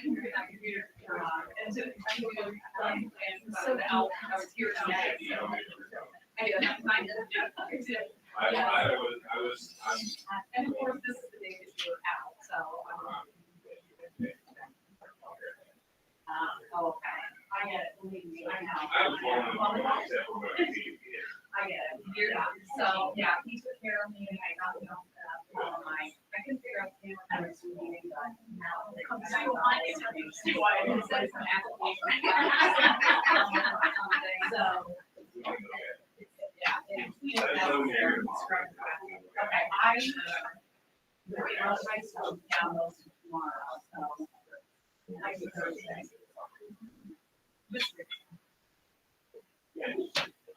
And so I was here today. I did have to find it. And of course, this is the day that you were out, so. Okay, I get it, believe me, I know. I get it, you're done. So, yeah, he took care of me and I got me off I couldn't figure out the name of the meeting, but now. It says an application. So. Yeah. Okay, I'll write some down those tomorrow, so. I can Thursday.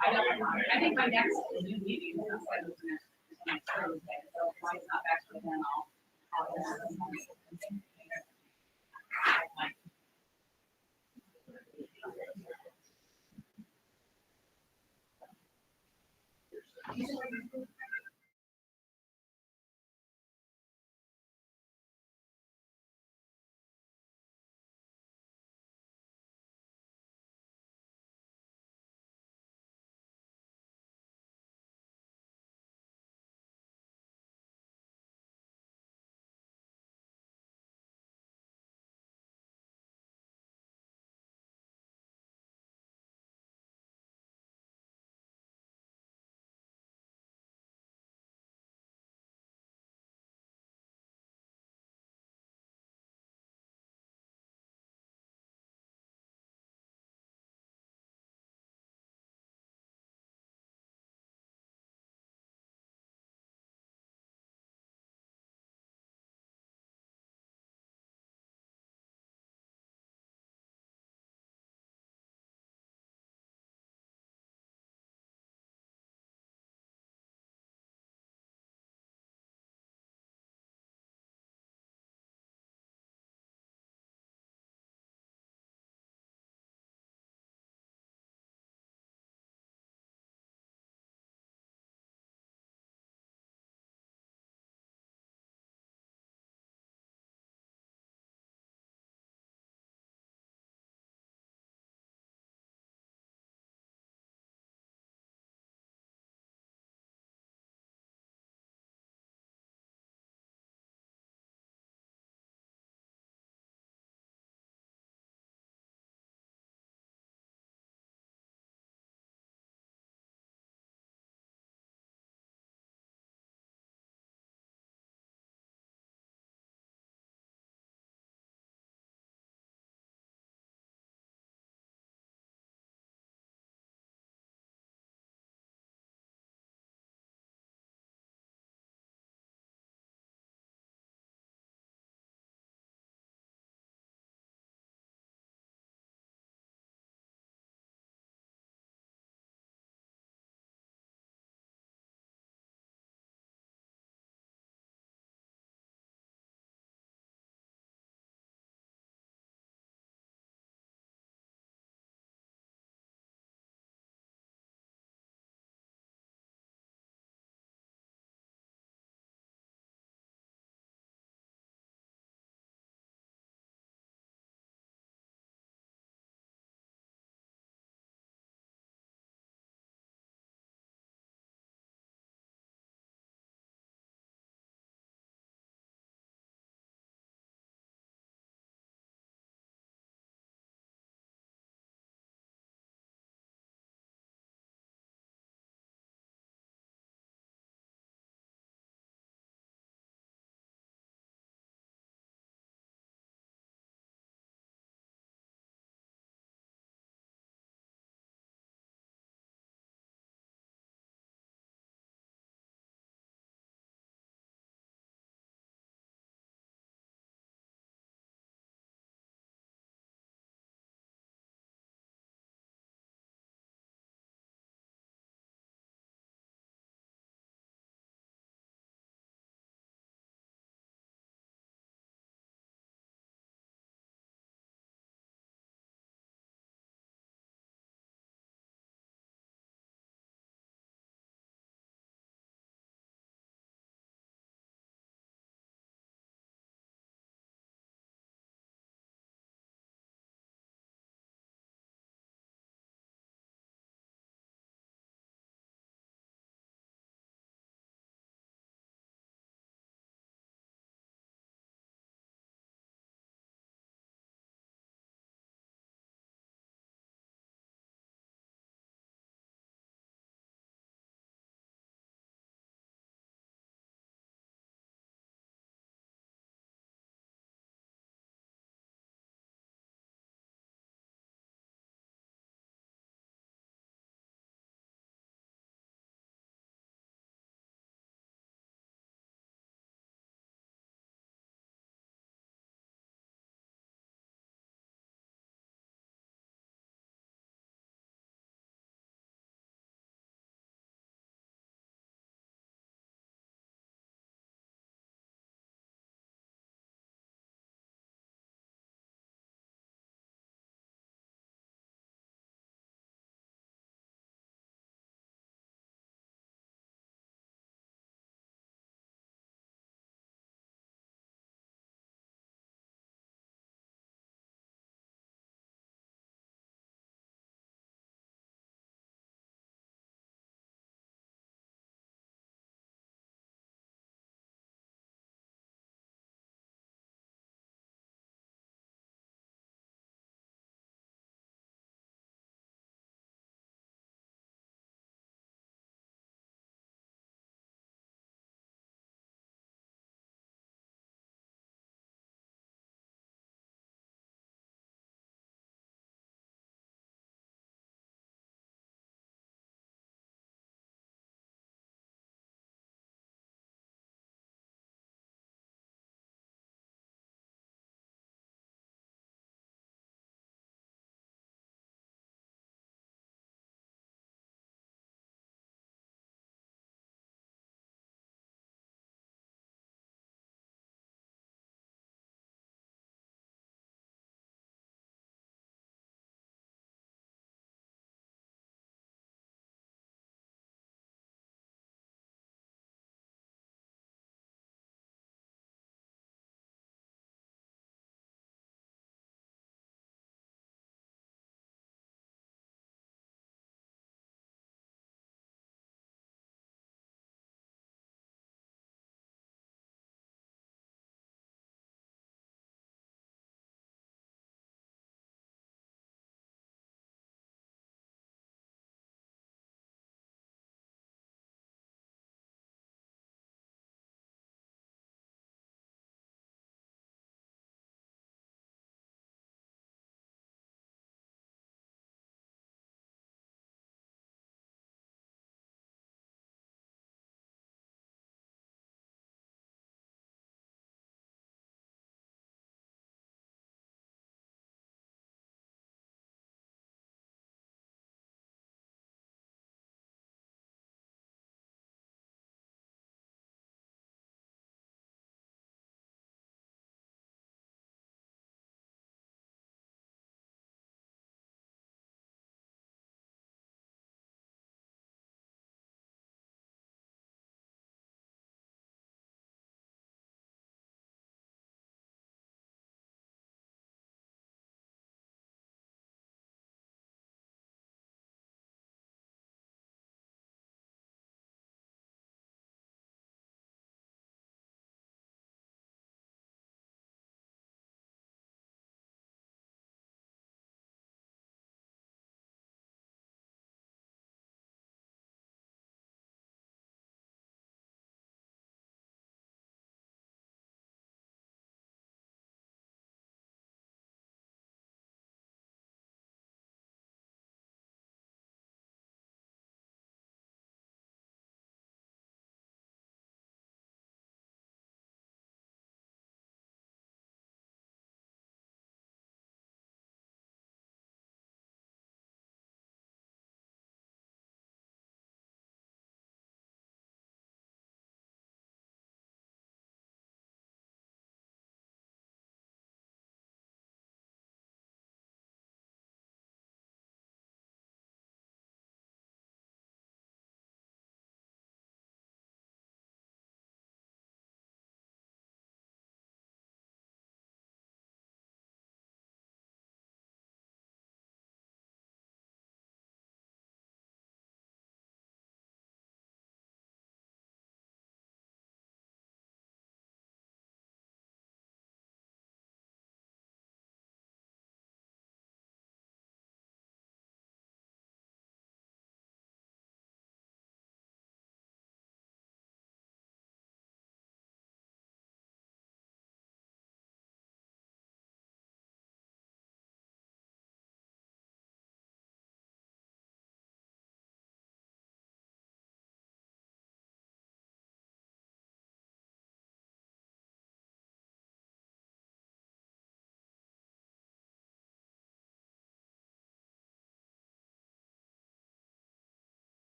I think my next meeting is next Thursday, so if it's not back to then I'll.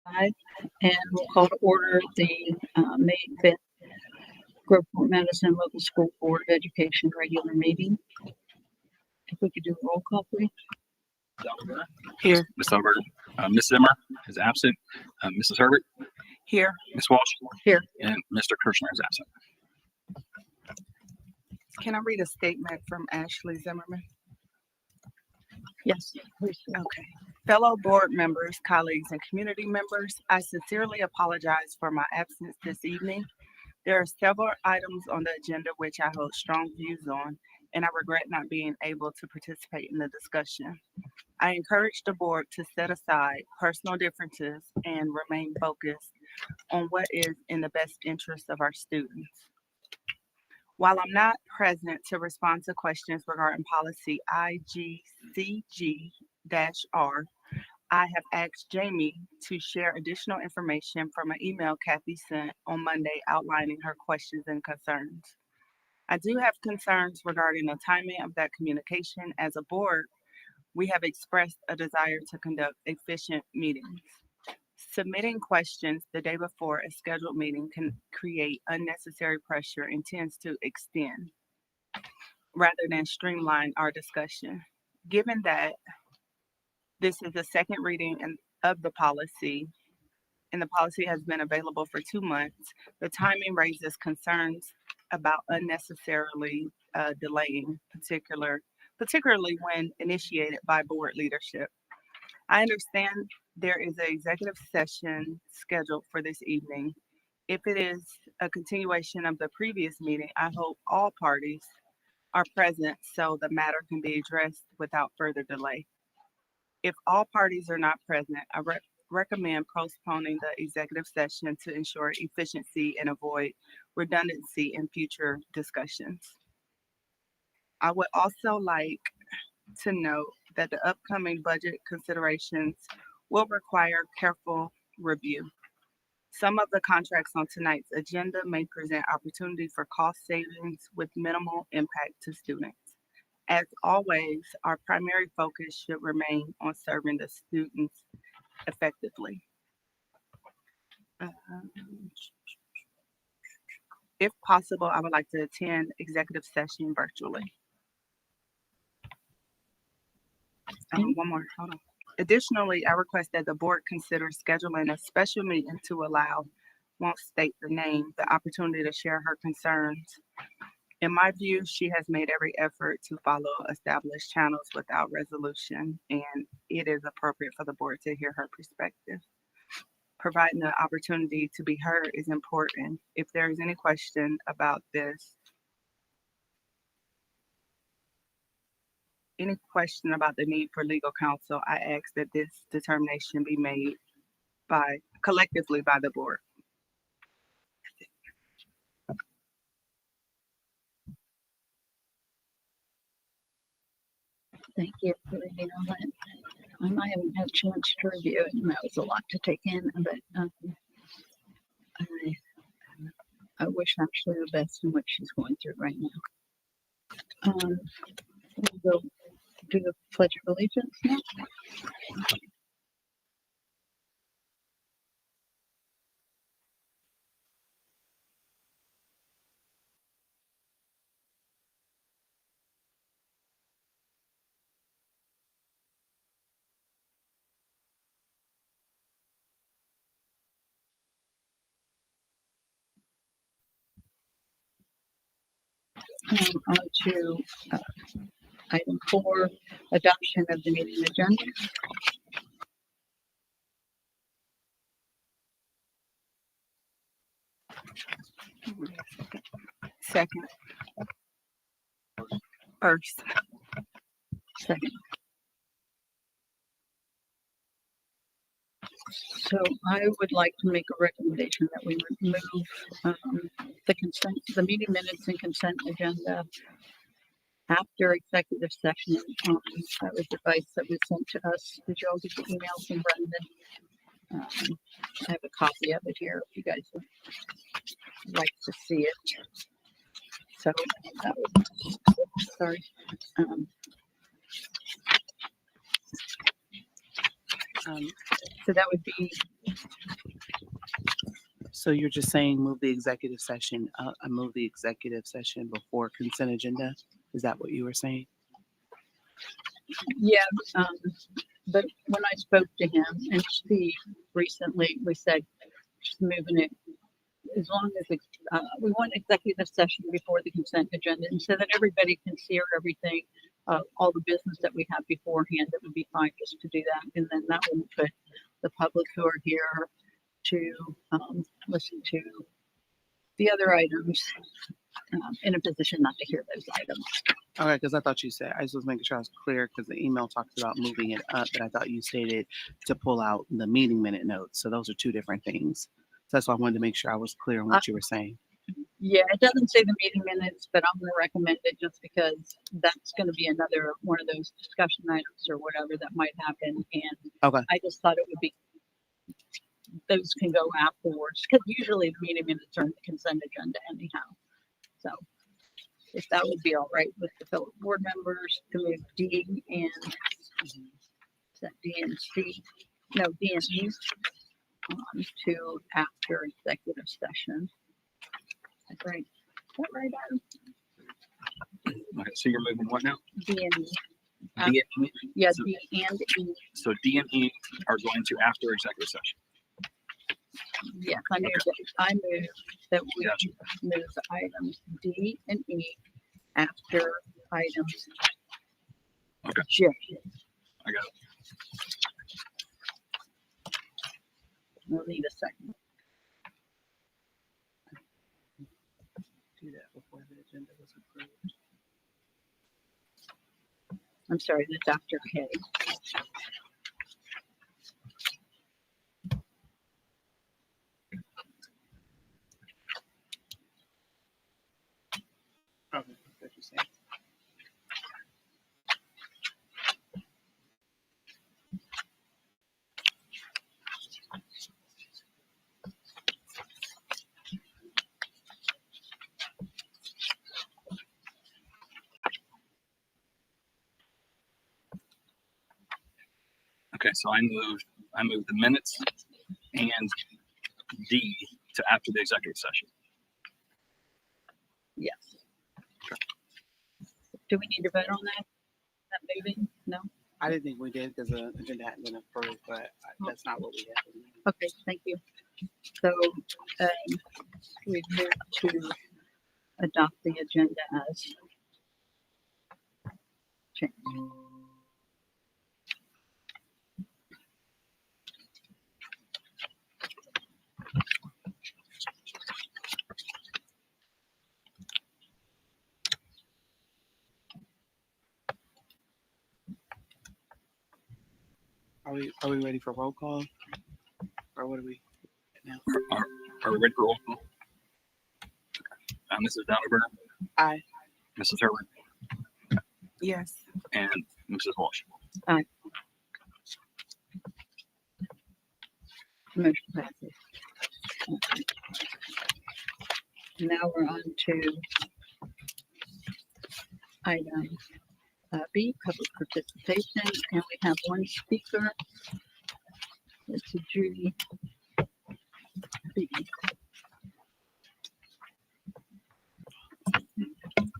And we'll call to order the May 5th Groveport Madison Local School Board of Education regular meeting. If we could do a roll call, please. Here. Ms. Hubbard. Ms. Zimmer is absent. Mrs. Herbert. Here. Ms. Walsh. Here. And Mr. Kirshner is absent. Can I read a statement from Ashley Zimmerman? Yes, please. Okay. Fellow board members, colleagues, and community members, I sincerely apologize for my absence this evening. There are several items on the agenda which I hold strong views on, and I regret not being able to participate in the discussion. I encourage the board to set aside personal differences and remain focused on what is in the best interest of our students. While I'm not present to respond to questions regarding policy IGCG-R, I have asked Jamie to share additional information from an email Kathy sent on Monday outlining her questions and concerns. I do have concerns regarding the timing of that communication. As a board, we have expressed a desire to conduct efficient meetings. Submitting questions the day before a scheduled meeting can create unnecessary pressure and tends to extend rather than streamline our discussion. Given that this is the second reading of the policy, and the policy has been available for 2 months, the timing raises concerns about unnecessarily delaying, particularly when initiated by board leadership. I understand there is an executive session scheduled for this evening. If it is a continuation of the previous meeting, I hope all parties are present so the matter can be addressed without further delay. If all parties are not present, I recommend postponing the executive session to ensure efficiency and avoid redundancy in future discussions. I would also like to note that the upcoming budget considerations will require careful review. Some of the contracts on tonight's agenda may present opportunity for cost savings with minimal impact to students. As always, our primary focus should remain on serving the students effectively. If possible, I would like to attend executive session virtually. One more, hold on. Additionally, I request that the board consider scheduling a special meeting to allow, won't state the name, the opportunity to share her concerns. In my view, she has made every effort to follow established channels without resolution, and it is appropriate for the board to hear her perspective. Providing the opportunity to be heard is important. If there is any question about this, any question about the need for legal counsel, I ask that this determination be made collectively by the board. Thank you for reading all that. I haven't had a chance to review it, and that was a lot to take in, but I wish Ashley the best in what she's going through right now. We'll go do the Pledge of Allegiance now. On to item 4, adoption of the meeting agenda. Second. First. Second. So I would like to make a recommendation that we remove the meeting minutes and consent agenda after executive session. That was advice that was sent to us. Did you all get the email from Brendan? I have a copy of it here if you guys would like to see it. So that was, sorry. So that would be So you're just saying move the executive session, move the executive session before consent agenda? Is that what you were saying? Yeah, but when I spoke to him and Steve recently, we said just moving it as long as we want executive session before the consent agenda, and so that everybody can see everything, all the business that we have beforehand. It would be fine just to do that, and then that wouldn't put the public who are here to listen to the other items in a position not to hear those items. Okay, because I thought you said, I just was making sure I was clear because the email talks about moving it up, but I thought you stated to pull out the meeting minute notes. So those are two different things. So that's why I wanted to make sure I was clear on what you were saying. Yeah, it doesn't say the meeting minutes, but I'm going to recommend it just because that's going to be another one of those discussion items or whatever that might happen. And Okay. I just thought it would be, those can go afterwards because usually the meeting minutes are in the consent agenda anyhow. So if that would be all right with the fellow board members to move D and is that D and C? No, D and E to after executive session. That's right. Is that right, Adam? Okay, so you're moving what now? D and E. D and E? Yeah, So- D and E. So D and E are going to after executive session. Yes, I move that we Gotcha. move items D and E after items Okay. J. I got it. We'll need a second. Do that before the agenda was approved. I'm sorry, that's after K. Okay, that's what you're saying. Okay, so I moved the minutes and D to after the executive session. Yes. Do we need to vote on that? That moving? No? I didn't think we did because the agenda hadn't been approved, but that's not what we had. Okay, thank you. So, we move to adopt the agenda as changed. Are we ready for roll call? Or what are we now? Are we ready for roll call? Mrs. Dauterberg, Aye. Mrs. Herbert, Yes. and Mrs. Walsh. Motion passes. Okay. Now we're on to item B, public participation, and we have one speaker. It's Judy B.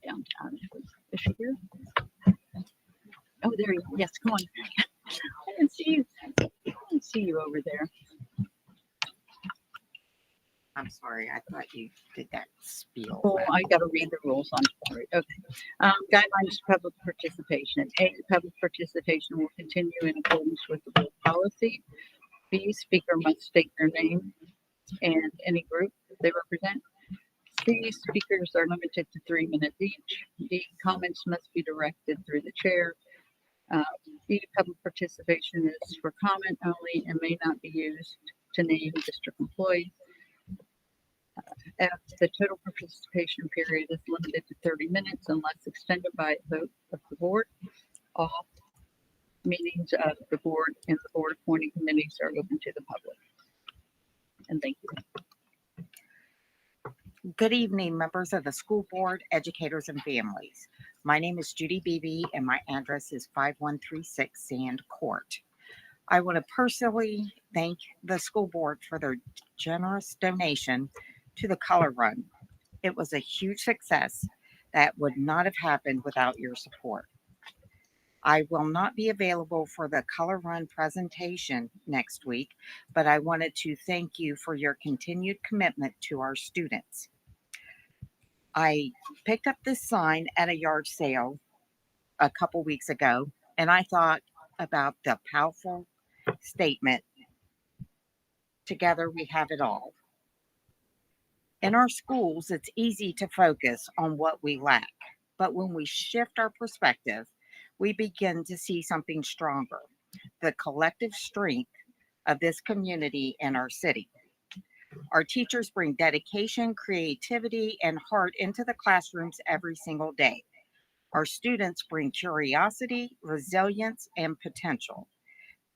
Downtown. Is she here? Oh, there you are. Yes, come on. I didn't see you. I didn't see you over there. I'm sorry, I thought you did that spiel. Oh, I gotta read the rules. I'm sorry. Okay. Guidelines for public participation. A, public participation will continue in accordance with the board policy. B, speaker must state their name and any group they represent. C, speakers are limited to 3 minutes each. D, comments must be directed through the chair. E, public participation is for comment only and may not be used to name district employees. F, the total participation period is limited to 30 minutes unless extended by a vote of the board. All meetings of the board and the board appointing committees are open to the public. And thank you. Good evening, members of the school board, educators, and families. My name is Judy Beebe, and my address is 5136 Sand Court. I want to personally thank the school board for their generous donation to the color run. It was a huge success that would not have happened without your support. I will not be available for the color run presentation next week, but I wanted to thank you for your continued commitment to our students. I picked up this sign at a yard sale a couple weeks ago, and I thought about the powerful statement, together we have it all. In our schools, it's easy to focus on what we lack, but when we shift our perspective, we begin to see something stronger, the collective strength of this community and our city. Our teachers bring dedication, creativity, and heart into the classrooms every single day. Our students bring curiosity, resilience, and potential.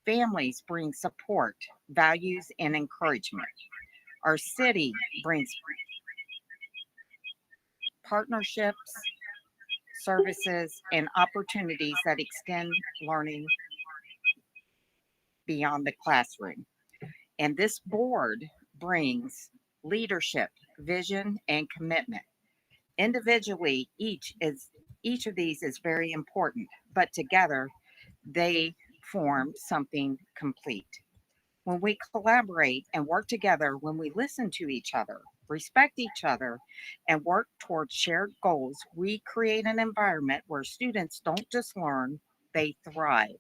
Families bring support, values, and encouragement. Our city brings partnerships, services, and opportunities that extend learning beyond the classroom. And this board brings leadership, vision, and commitment. Individually, each of these is very important, but together they form something complete. When we collaborate and work together, when we listen to each other, respect each other, and work towards shared goals, we create an environment where students don't just learn, they thrive.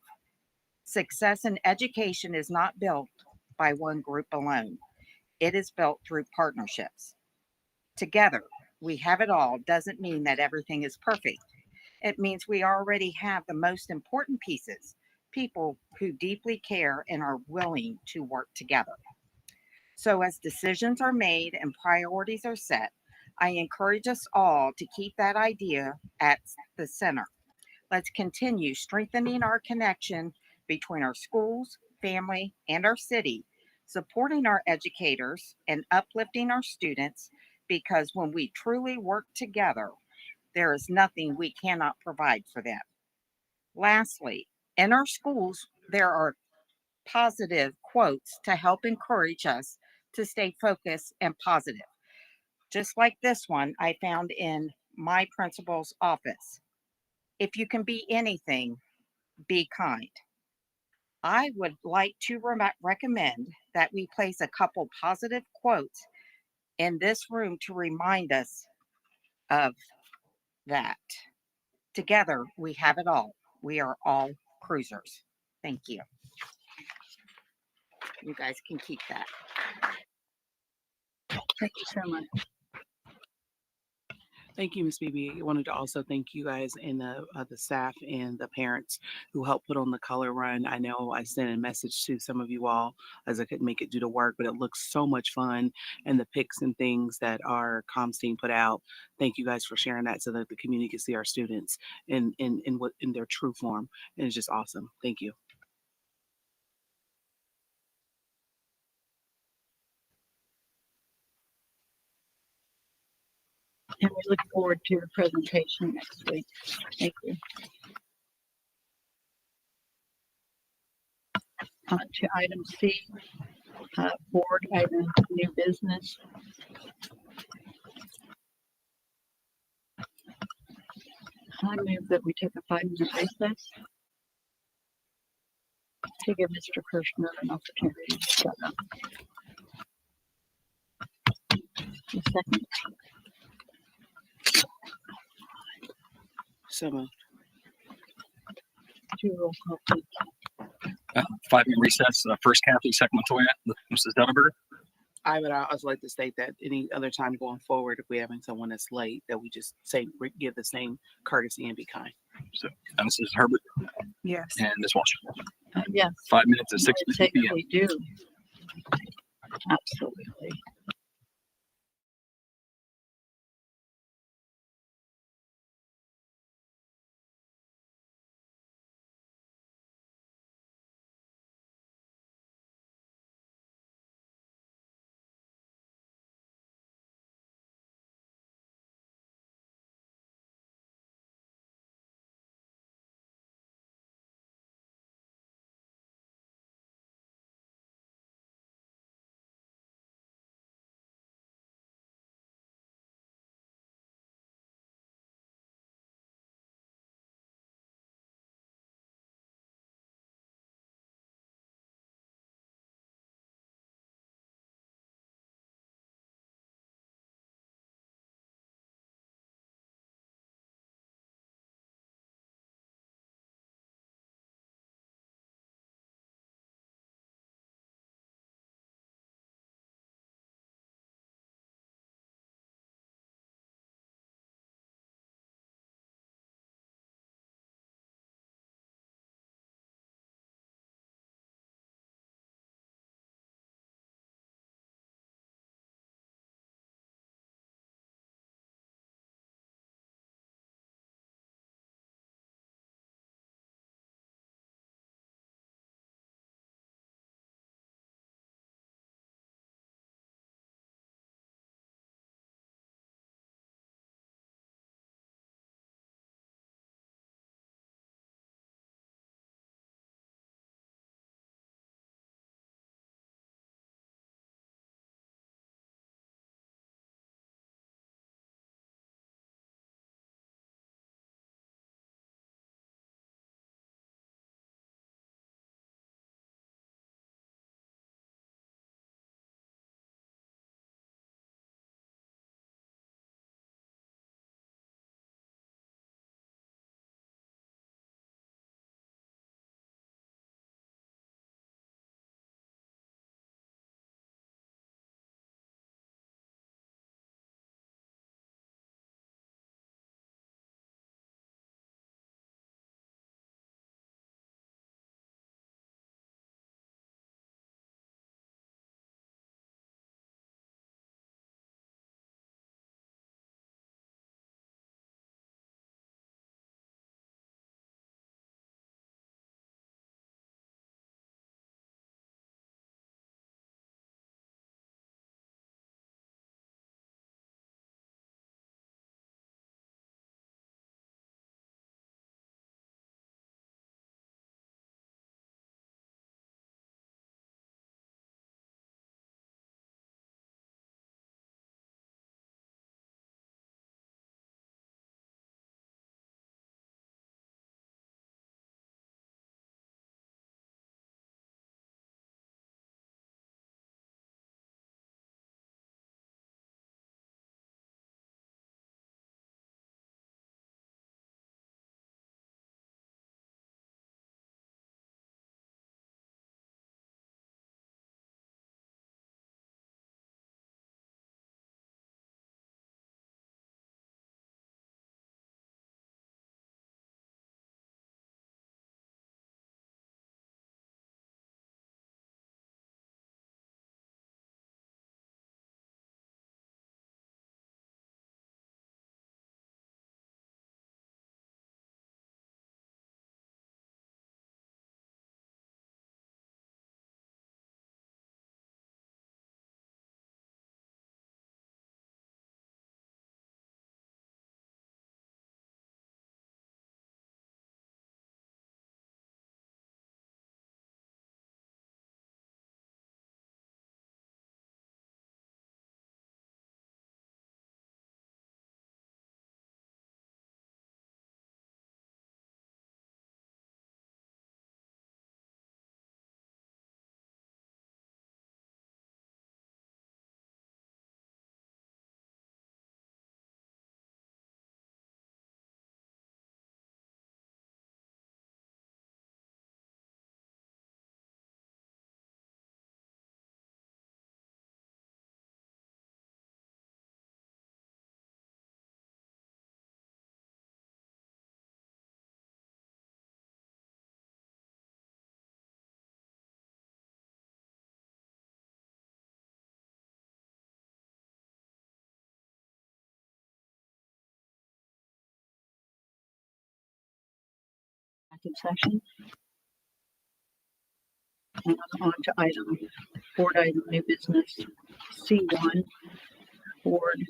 Success in education is not built by one group alone, it is built through partnerships. Together, we have it all doesn't mean that everything is perfect. It means we already have the most important pieces, people who deeply care and are willing to work together. So, as decisions are made and priorities are set, I encourage us all to keep that idea at the center. Let's continue strengthening our connection between our schools, family, and our city, supporting our educators and uplifting our students, because when we truly work together, there is nothing we cannot provide for them. Lastly, in our schools, there are positive quotes to help encourage us to stay focused and positive. Just like this one I found in my principal's office. If you can be anything, be kind. I would like to recommend that we place a couple positive quotes in this room to remind us of that. Together, we have it all. We are all cruisers. Thank you. You guys can keep that. Thank you so much. Thank you, Ms. Beebe. I wanted to also thank you guys and the staff and the parents who helped put on the color run. I know I sent a message to some of you all as I couldn't make it due to work, but it looks so much fun. And the pics and things that our comms team put out, thank you guys for sharing that so that the community can see our students in their true form. And it's just awesome. Thank you. And we look forward to your presentation next week. Thank you. On to item C, board item new business. I move that we take a 5-minute recess to give Mr. Kirschner an opportunity to shut up. A second. So moved. Do roll call, please. 5-minute recess. First Kathy, second Latoya, Mrs. Dunneberger. I would also like to state that any other time going forward, if we're having someone that's late, that we just give the same courtesy and be kind. So, Mrs. Herbert Yes. and Ms. Walsh. Yes. 5 minutes at I 6:50 p.m. safely do. Absolutely. executive session. And on to board item new business C1, board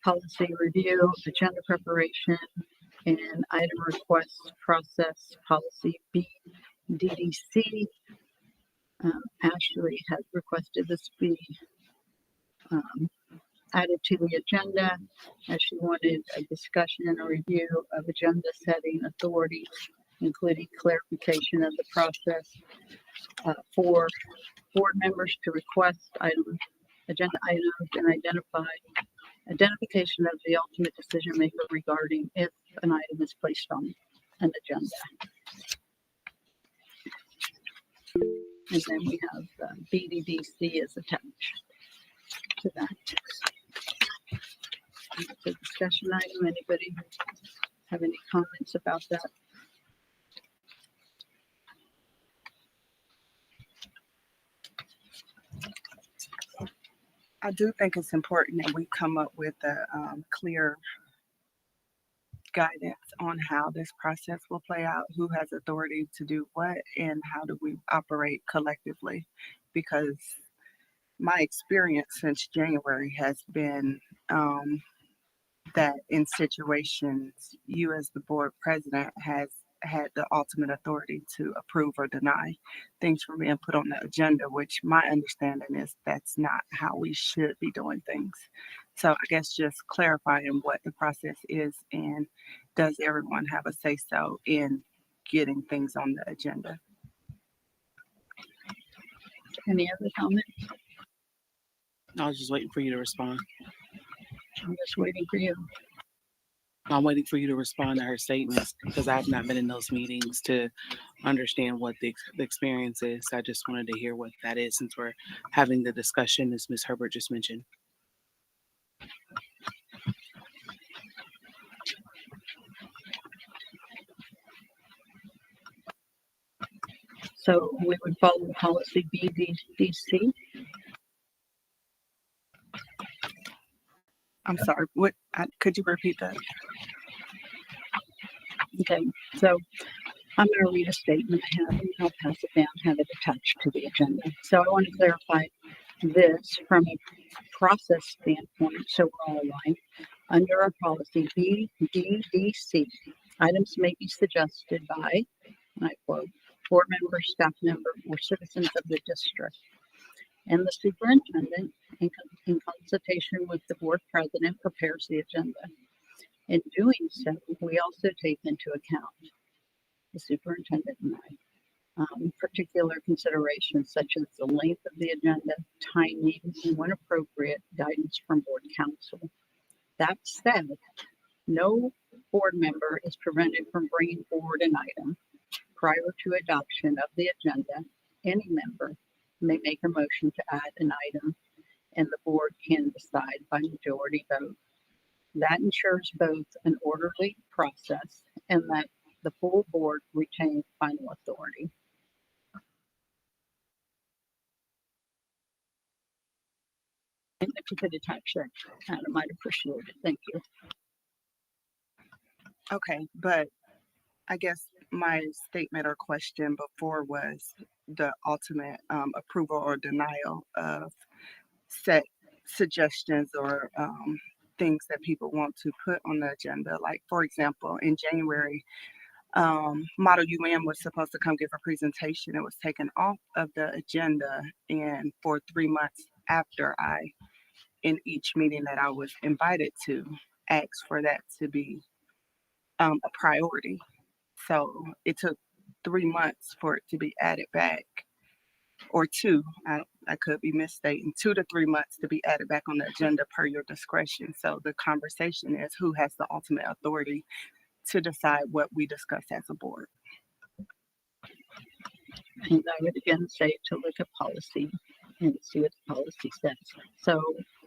policy review, agenda preparation, and item request process policy BDDC. Ashley has requested this be added to the agenda as she wanted a discussion and a review of agenda setting authorities, including clarification of the process for board members to request agenda items and identification of the ultimate decision maker regarding if an item is placed on an agenda. And then we have BDDC is attached to that. It's a discussion item. Anybody have any comments about that? I do think it's important that we come up with a clear guidance on how this process will play out, who has authority to do what, and how do we operate collectively. Because my experience since January has been that in situations, you as the board president has had the ultimate authority to approve or deny things from being put on the agenda, which my understanding is that's not how we should be doing things. So I guess just clarifying what the process is and does everyone have a say-so in getting things on the agenda? Any other comments? I was just waiting for you to respond. I'm just waiting for you. I'm waiting for you to respond to her statements because I've not been in those meetings to understand what the experience is. I just wanted to hear what that is since we're having the discussion, as Ms. Herbert just mentioned. So we would follow policy BDDC. I'm sorry, could you repeat that? Okay, so I'm going to read a statement I have and I'll pass it down, have it attached to the agenda. So I want to clarify this from a process standpoint so we're all aligned. Under our policy BDDC, items may be suggested by, and I quote, board member, staff member, or citizens of the district. And the superintendent, in consultation with the board president, prepares the agenda. In doing so, we also take into account, the superintendent and I, particular considerations such as the length of the agenda, timing, and when appropriate, guidance from board counsel. That said, no board member is prevented from bringing forward an item prior to adoption of the agenda. Any member may make a motion to add an item and the board can decide by majority vote. That ensures both an orderly process and that the full board retains final authority. And if you could attach that, Adam, I'd appreciate it. Thank you. Okay, but I guess my statement or question before was the ultimate approval or denial of set suggestions or things that people want to put on the agenda. Like, for example, in January, Model UN was supposed to come give a presentation. It was taken off of the agenda, and for 3 months after in each meeting that I was invited to, asked for that to be a priority. So it took 3 months for it to be added back, or two, I could be misstating, 2 to 3 months to be added back on the agenda per your discretion. So the conversation is who has the ultimate authority to decide what we discuss as a board. And I would again say to look at policy and see what the policy says. So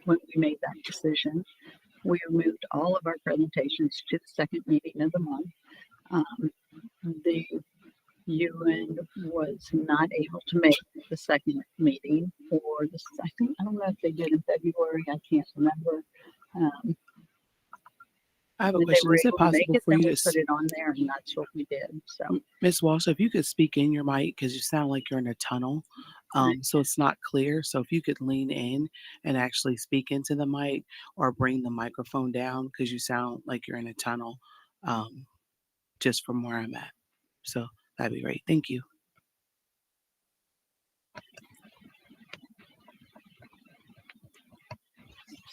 when we made that decision, we moved all of our presentations to the second meeting of the month. The UN was not able to make the second meeting or the second. I don't know if they did in February. I can't remember. I have a When they question. were Is it able to make possible it, for then you we to, put it on there, and that's what we did. So Ms. Walsh, if you could speak in your mic because you sound like you're in a tunnel, so it's not clear. So if you could lean in and actually speak into the mic or bring the microphone down because you sound like you're in a tunnel, just from where I'm at. So that'd be great. Thank you.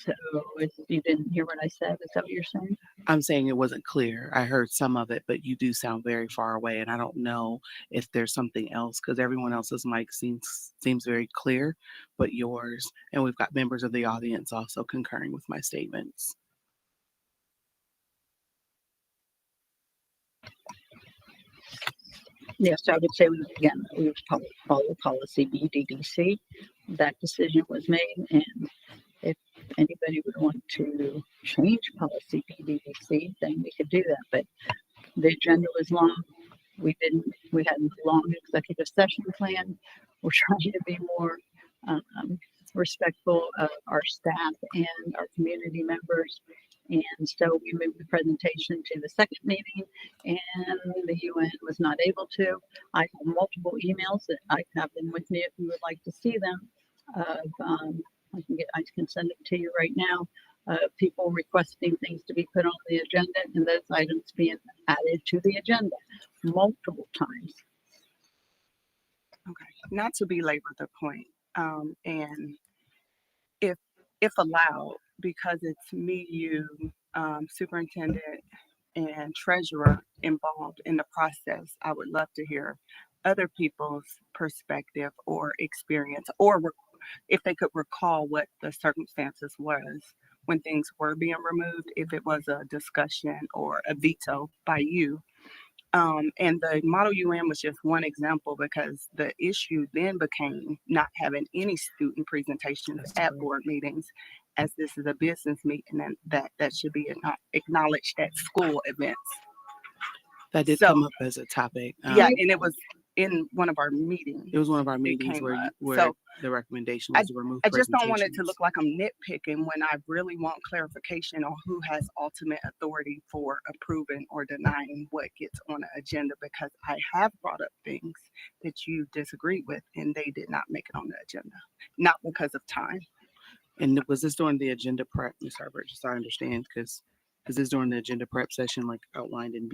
so if you didn't hear what I said, is that what you're saying? I'm saying it wasn't clear. I heard some of it, but you do sound very far away, and I don't know if there's something else because everyone else's mic seems very clear, but yours, and we've got members of the audience also concurring with my statements. Yes, I would say, again, we would follow policy BDDC. That decision was made, and if anybody would want to change policy BDDC, then we could do that. But the agenda was long. We had a long executive session plan. We're trying to be more respectful of our staff and our community members. And so we moved the presentation to the second meeting, and the UN was not able to. I have multiple emails that I have them with me if you would like to see them. I can send it to you right now. People requesting things to be put on the agenda, and those items being added to the agenda multiple times. Okay, not to belabor the point, and if allowed, because it's me, you, superintendent, and treasurer involved in the process, I would love to hear other people's perspective or experience, or if they could recall what the circumstances was when things were being removed, if it was a discussion or a veto by you. And the Model UN was just one example because the issue then became not having any student presentations at board meetings, as this is a business meeting and that should be acknowledged at school events. That did come up as a topic. Yeah, and it was in one of our meetings. It was one of our meetings where the recommendation was to remove I just don't want it to presentations. look like I'm nitpicking when I really want clarification on who has ultimate authority for approving or denying what gets on the agenda, because I have brought up things that you disagree with and they did not make it on the agenda, not because of time. And was this during the agenda prep, Ms. Herbert, just so I understand, because is this during the agenda prep session like outlined in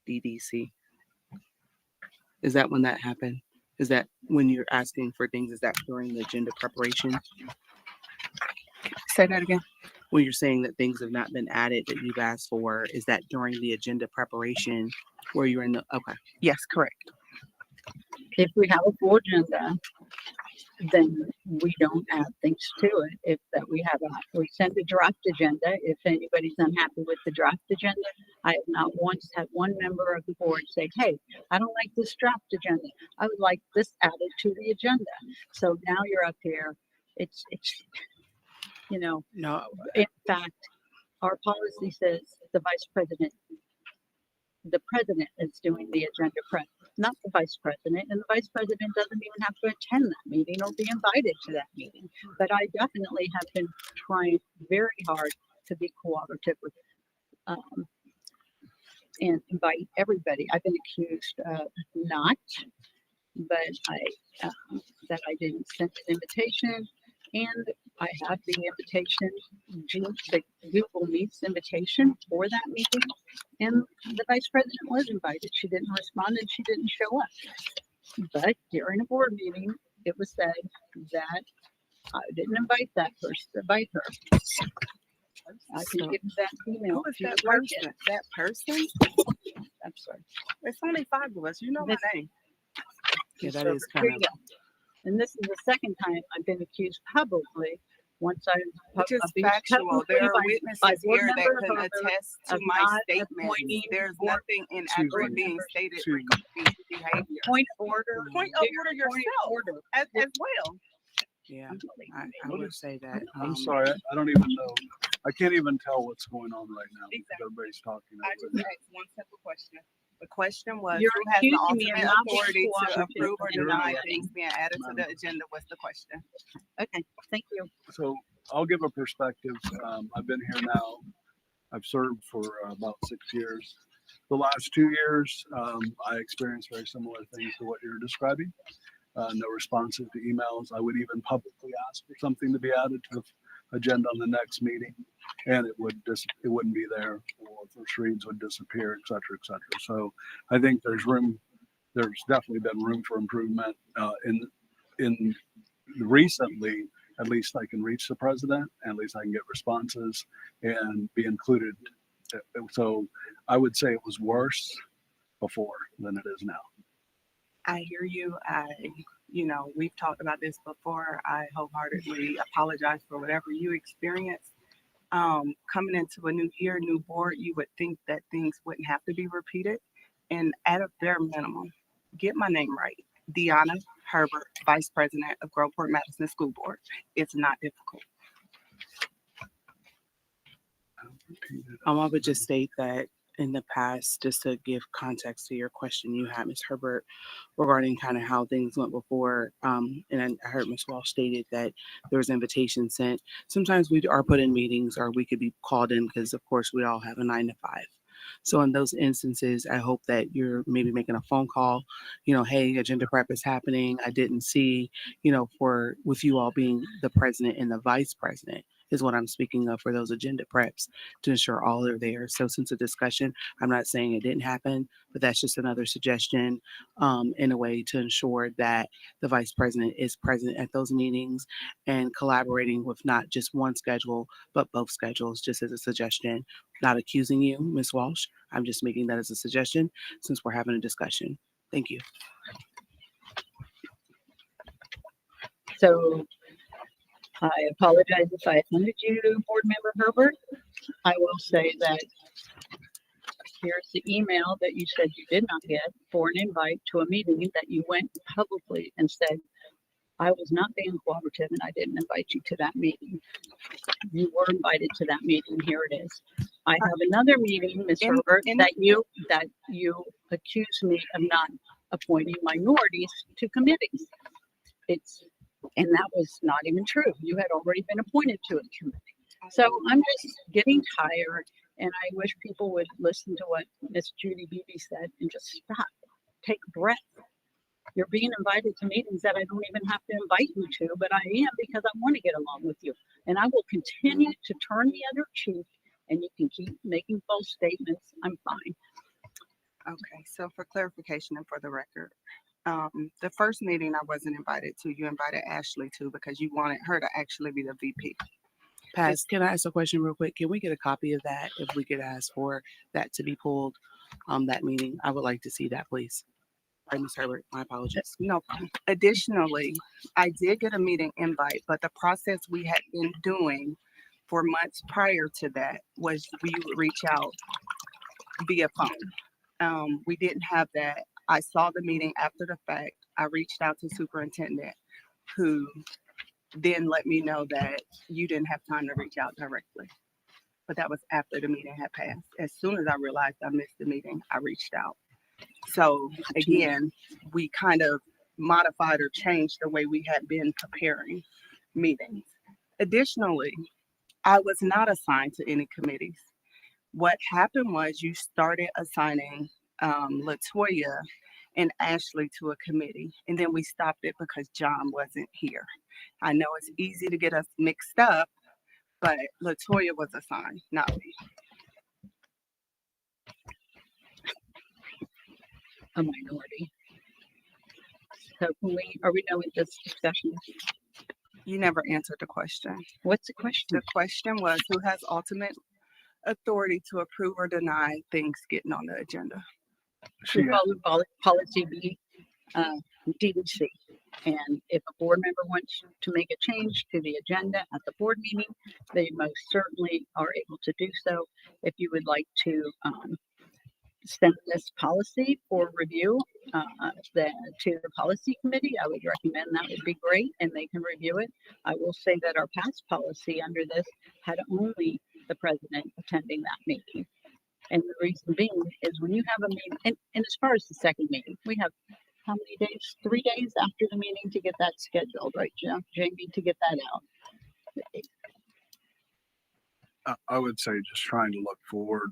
BDDC? Is that when that happened? Is that when you're asking for things, is that during the agenda preparation? Say that again. When you're saying that things have not been added that you've asked for, is that during the agenda preparation where you're in the, okay. Yes, correct. If we have a full agenda, then we don't add things to it. If that we send a draft agenda. If anybody's unhappy with the draft agenda, I have not once had one member of the board say, "Hey, I don't like this draft agenda. I would like this added to the agenda." So now you're up here. It's No, in fact, our policy says the president is doing the agenda prep, not the vice president, and the vice president doesn't even have to attend that meeting or be invited to that meeting. But I definitely have been trying very hard to be cooperative with and invite everybody. I've been accused of not, but that I didn't send an invitation, and I have the invitation, the Google Meets invitation for that meeting, and the vice president was invited. She didn't respond and she didn't show up. But during a board meeting, it was said that I didn't invite her. I can give you that email. Who is if you that would like person? it. That person? I'm sorry. It's only 5 of us. You know my name. yeah, that is kind Here of, you go. And this is the second time I've been accused publicly. Once Which is I've been factual. publicly There are by witnesses board here that member can Herbert attest to of my not statements. appointing There's board nothing inaccurate being stated regarding behavior. point of order. Point of order yourself Order. as well. yeah, I would say that. I'm sorry, I don't even know. I can't even tell what's going on right now because Exactly. everybody's talking I over just me. asked one simple question. The question was, You're who has the accusing me of ultimate not being authority to cooperative approve or in deny anything. things being added to the agenda was the question. Okay, thank you. So I'll give a perspective. I've been here now I've served for about 6 years. The last 2 years, I experienced very similar things to what you're describing. No responses to emails. I would even publicly ask for something to be added to the agenda on the next meeting, and it wouldn't be there, or first reads would disappear, et cetera, et cetera. So I think there's definitely been room for improvement in recently. At least I can reach the president, at least I can get responses and be included. So I would say it was worse before than it is now. I hear you. We've talked about this before. I wholeheartedly apologize for whatever you experienced. Coming into a new year, new board, you would think that things wouldn't have to be repeated. And at a bare minimum, get my name right. Deanna Herbert, Vice President of Groveport Madison School Board. It's not difficult. I would just state that in the past, just to give context to your question you had, Ms. Herbert, regarding kind of how things went before, and I heard Ms. Walsh stated that there was invitations sent. Sometimes we are put in meetings, or we could be called in because, of course, we all have a 9 to 5. So in those instances, I hope that you're maybe making a phone call, hey, agenda prep is happening. I didn't see, with you all being the president and the vice president is what I'm speaking of for those agenda preps to ensure all are there. So since a discussion, I'm not saying it didn't happen, but that's just another suggestion in a way to ensure that the vice president is present at those meetings and collaborating with not just one schedule, but both schedules, just as a suggestion. Not accusing you, Ms. Walsh. I'm just making that as a suggestion since we're having a discussion. Thank you. So I apologize if I offended you, Board Member Herbert. I will say that here's the email that you said you did not get for an invite to a meeting that you went publicly and said, I was not being cooperative and I didn't invite you to that meeting. You were invited to that meeting. Here it is. I have another meeting, Ms. Herbert, that you accuse me of not appointing minorities to committees. And that was not even true. You had already been appointed to a committee. So I'm just getting tired, and I wish people would listen to what Miss Judy Beebe said and just stop, take a breath. You're being invited to meetings that I don't even have to invite you to, but I am because I want to get along with you. And I will continue to turn the other cheek, and you can keep making false statements. I'm fine. Okay, so for clarification and for the record, the first meeting I wasn't invited to, you invited Ashley to because you wanted her to actually be the VP. Paz, can I ask a question real quick? Can we get a copy of that if we could ask for that to be pulled, that meeting? I would like to see that, please. All right, Ms. Herbert, my apologies. No. Additionally, I did get a meeting invite, but the process we had been doing for months prior to that was we would reach out via phone. We didn't have that. I saw the meeting after the fact. I reached out to superintendent, who then let me know that you didn't have time to reach out directly. But that was after the meeting had passed. As soon as I realized I missed the meeting, I reached out. So again, we kind of modified or changed the way we had been preparing meetings. Additionally, I was not assigned to any committees. What happened was you started assigning Latoya and Ashley to a committee, and then we stopped it because John wasn't here. I know it's easy to get us mixed up, but Latoya was assigned, not me. A minority. So are we done with this discussion? You never answered the question. What's the question? The question was, who has ultimate authority to approve or deny things getting on the agenda? We follow policy B, DDC. And if a board member wants to make a change to the agenda at the board meeting, they most certainly are able to do so. If you would like to send this policy for review to the policy committee, I would recommend that would be great, and they can review it. I will say that our past policy under this had only the president attending that meeting. And the reason being is when you have a meeting, and as far as the second meeting, we have how many days? 3 days after the meeting to get that scheduled, right, Jamie, to get that out. I would say just trying to look forward.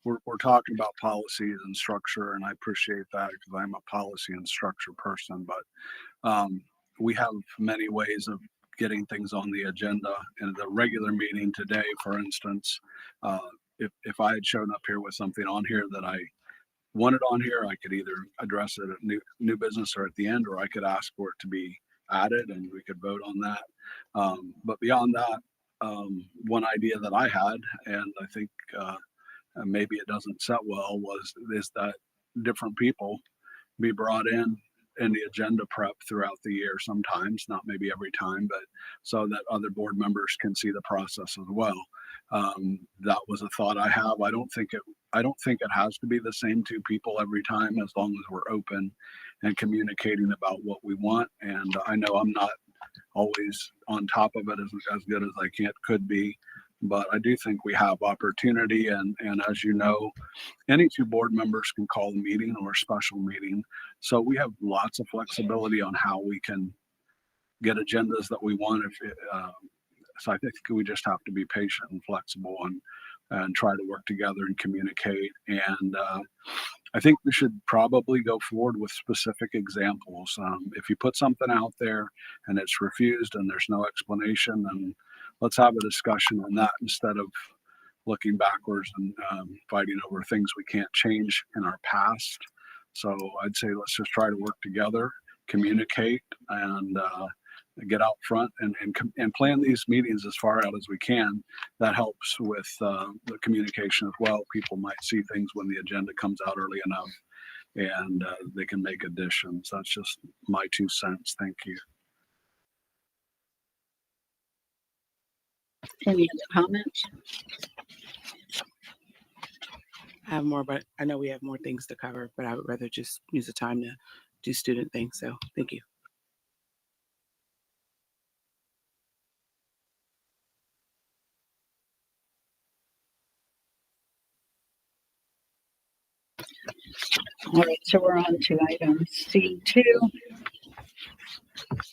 We're talking about policies and structure, and I appreciate that because I'm a policy and structure person. But we have many ways of getting things on the agenda. In the regular meeting today, for instance, uh, if I had shown up here with something on here that I wanted on here, I could either address it at new business or at the end, or I could ask for it to be added and we could vote on that. But beyond that, one idea that I had, and I think maybe it doesn't set well, is that different people be brought in the agenda prep throughout the year sometimes, not maybe every time, but so that other board members can see the process as well. That was a thought I have. I don't think it has to be the same two people every time, as long as we're open and communicating about what we want. And I know I'm not always on top of it as good as I could be, but I do think we have opportunity. And as you know, any two board members can call a meeting or a special meeting. So we have lots of flexibility on how we can get agendas that we want. So I think we just have to be patient and flexible and try to work together and communicate. And I think we should probably go forward with specific examples. If you put something out there and it's refused and there's no explanation, then let's have a discussion on that instead of looking backwards and fighting over things we can't change in our past. So I'd say let's just try to work together, communicate, and get out front and plan these meetings as far out as we can. That helps with the communication as well. People might see things when the agenda comes out early enough, and they can make additions. That's just my 2 cents. Thank you. Any other comments? I have more, but I know we have more things to cover, but I would rather just use the time to do student things. So thank you. All right, so we're on to item C2,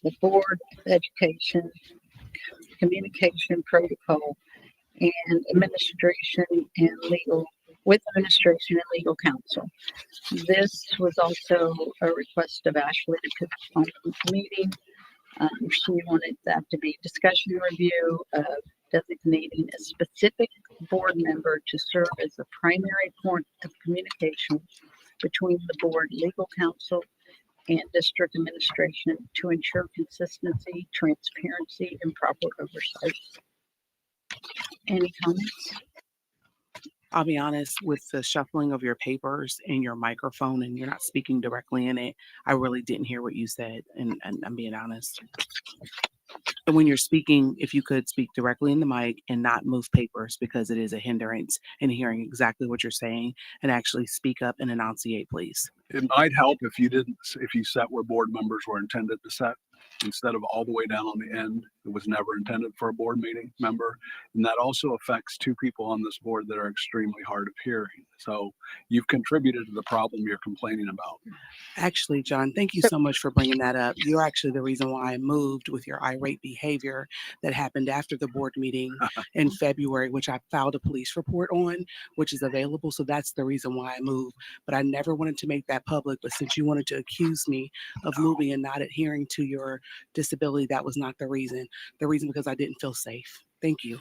the Board Education Communication Protocol and Administration and Legal, with Administration and Legal Counsel. This was also a request of Ashley to put on the meeting. She wanted that to be discussion review of designating a specific board member to serve as the primary point of communication between the board, legal counsel, and district administration to ensure consistency, transparency, and proper oversight. Any comments? I'll be honest, with the shuffling of your papers and your microphone and you're not speaking directly in it, I really didn't hear what you said. And I'm being honest. And when you're speaking, if you could speak directly in the mic and not move papers, because it is a hindrance in hearing exactly what you're saying, and actually speak up and enunciate, please. It might help if you set where board members were intended to set instead of all the way down on the end. It was never intended for a board meeting member. And that also affects two people on this board that are extremely hard of hearing. So you've contributed to the problem you're complaining about. Actually, John, thank you so much for bringing that up. You're actually the reason why I moved with your irate behavior that happened after the board meeting in February, which I filed a police report on, which is available. So that's the reason why I moved. But I never wanted to make that public. But since you wanted to accuse me of moving and not adhering to your disability, that was not the reason. The reason because I didn't feel safe. Thank you.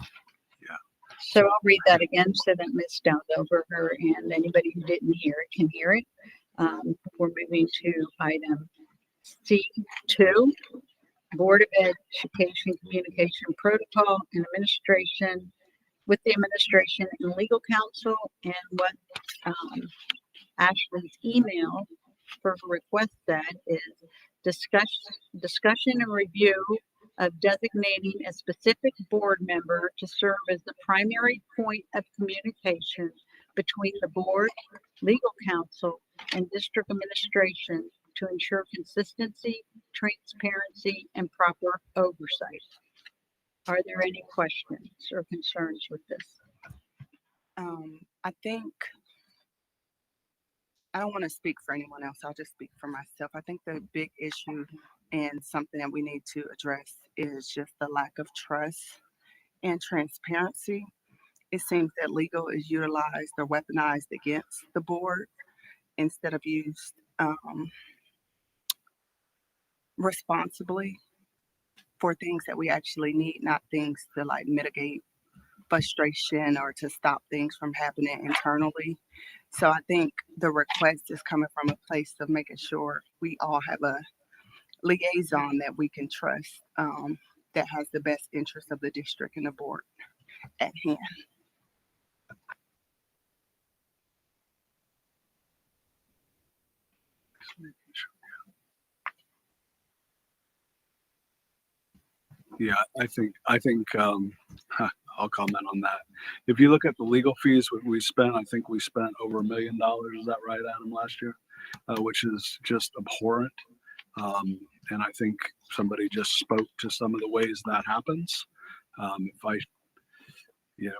So I'll read that again so that Ms. Downdover and anybody who didn't hear it can hear it. We're moving to item C2, Board of Education Communication Protocol and Administration, with the administration and legal counsel, and what Ashley's email for her request said is discussion and review of designating a specific board member to serve as the primary point of communication between the board, legal counsel, and district administration to ensure consistency, transparency, and proper oversight. Are there any questions or concerns with this? I think I don't want to speak for anyone else. I'll just speak for myself. I think the big issue and something that we need to address is just the lack of trust and transparency. It seems that legal is utilized or weaponized against the board instead of used responsibly for things that we actually need, not things to like mitigate frustration or to stop things from happening internally. So I think the request is coming from a place of making sure we all have a liaison that we can trust, that has the best interest of the district and the board at hand. Yeah, I think I'll comment on that. If you look at the legal fees what we spent, I think we spent over $1 million. Is that right, Adam, last year? Which is just abhorrent. And I think somebody just spoke to some of the ways that happens.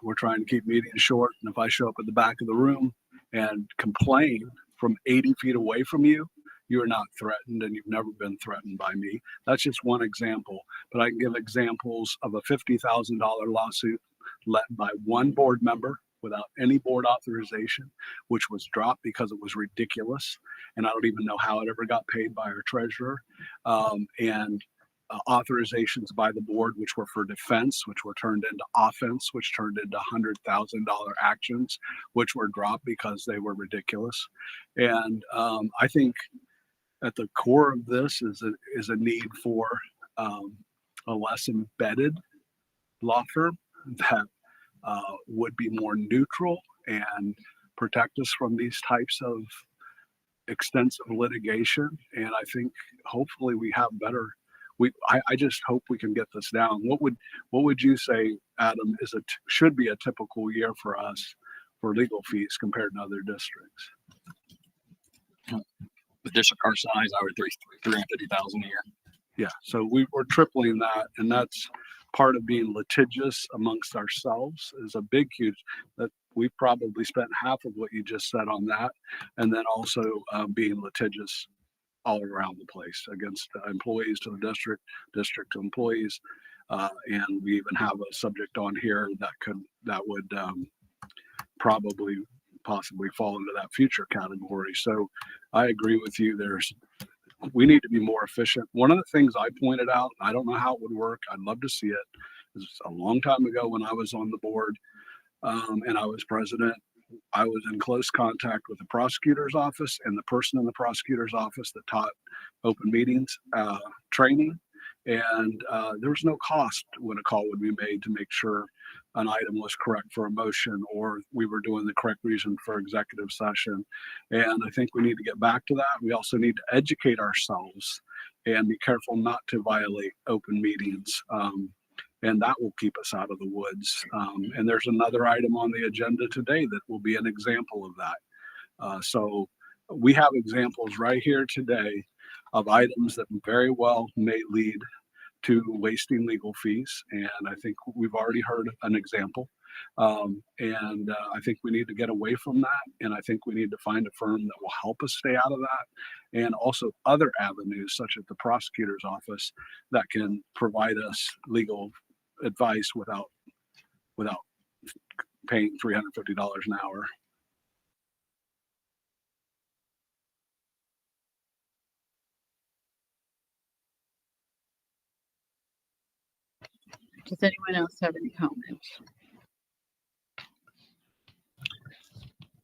We're trying to keep meetings short, and if I show up at the back of the room and complain from 80 feet away from you, you are not threatened, and you've never been threatened by me. That's just one example, but I can give examples of a $50,000 lawsuit led by one board member without any board authorization, which was dropped because it was ridiculous, and I don't even know how it ever got paid by our treasurer. Authorizations by the board, which were for defense, which were turned into offense, which turned into $100,000 actions, which were dropped because they were ridiculous. And I think at the core of this is a need for a less embedded law firm that would be more neutral and protect us from these types of extensive litigation. And I think hopefully we have better. I just hope we can get this down. What would you say, Adam, should be a typical year for us for legal fees compared to other districts? The district our size, I would 350,000 a year. Yeah, so we're tripling that, and that's part of being litigious amongst ourselves is a big, huge, that we probably spent half of what you just said on that, and then also being litigious all around the place against employees to the district to employees, and we even have a subject on here that would possibly fall into that future category. So I agree with you. We need to be more efficient. One of the things I pointed out, I don't know how it would work. I'd love to see it. It was a long time ago when I was on the board and I was president. I was in close contact with the prosecutor's office and the person in the prosecutor's office that taught open meetings training. And there was no cost when a call would be made to make sure an item was correct for a motion or we were doing the correct reason for executive session. And I think we need to get back to that. We also need to educate ourselves and be careful not to violate open meetings. And that will keep us out of the woods. And there's another item on the agenda today that will be an example of that. So we have examples right here today of items that very well may lead to wasting legal fees. And I think we've already heard an example. And I think we need to get away from that. And I think we need to find a firm that will help us stay out of that. And also other avenues, such as the prosecutor's office, that can provide us legal advice without paying $350 an hour. Does anyone else have any comments?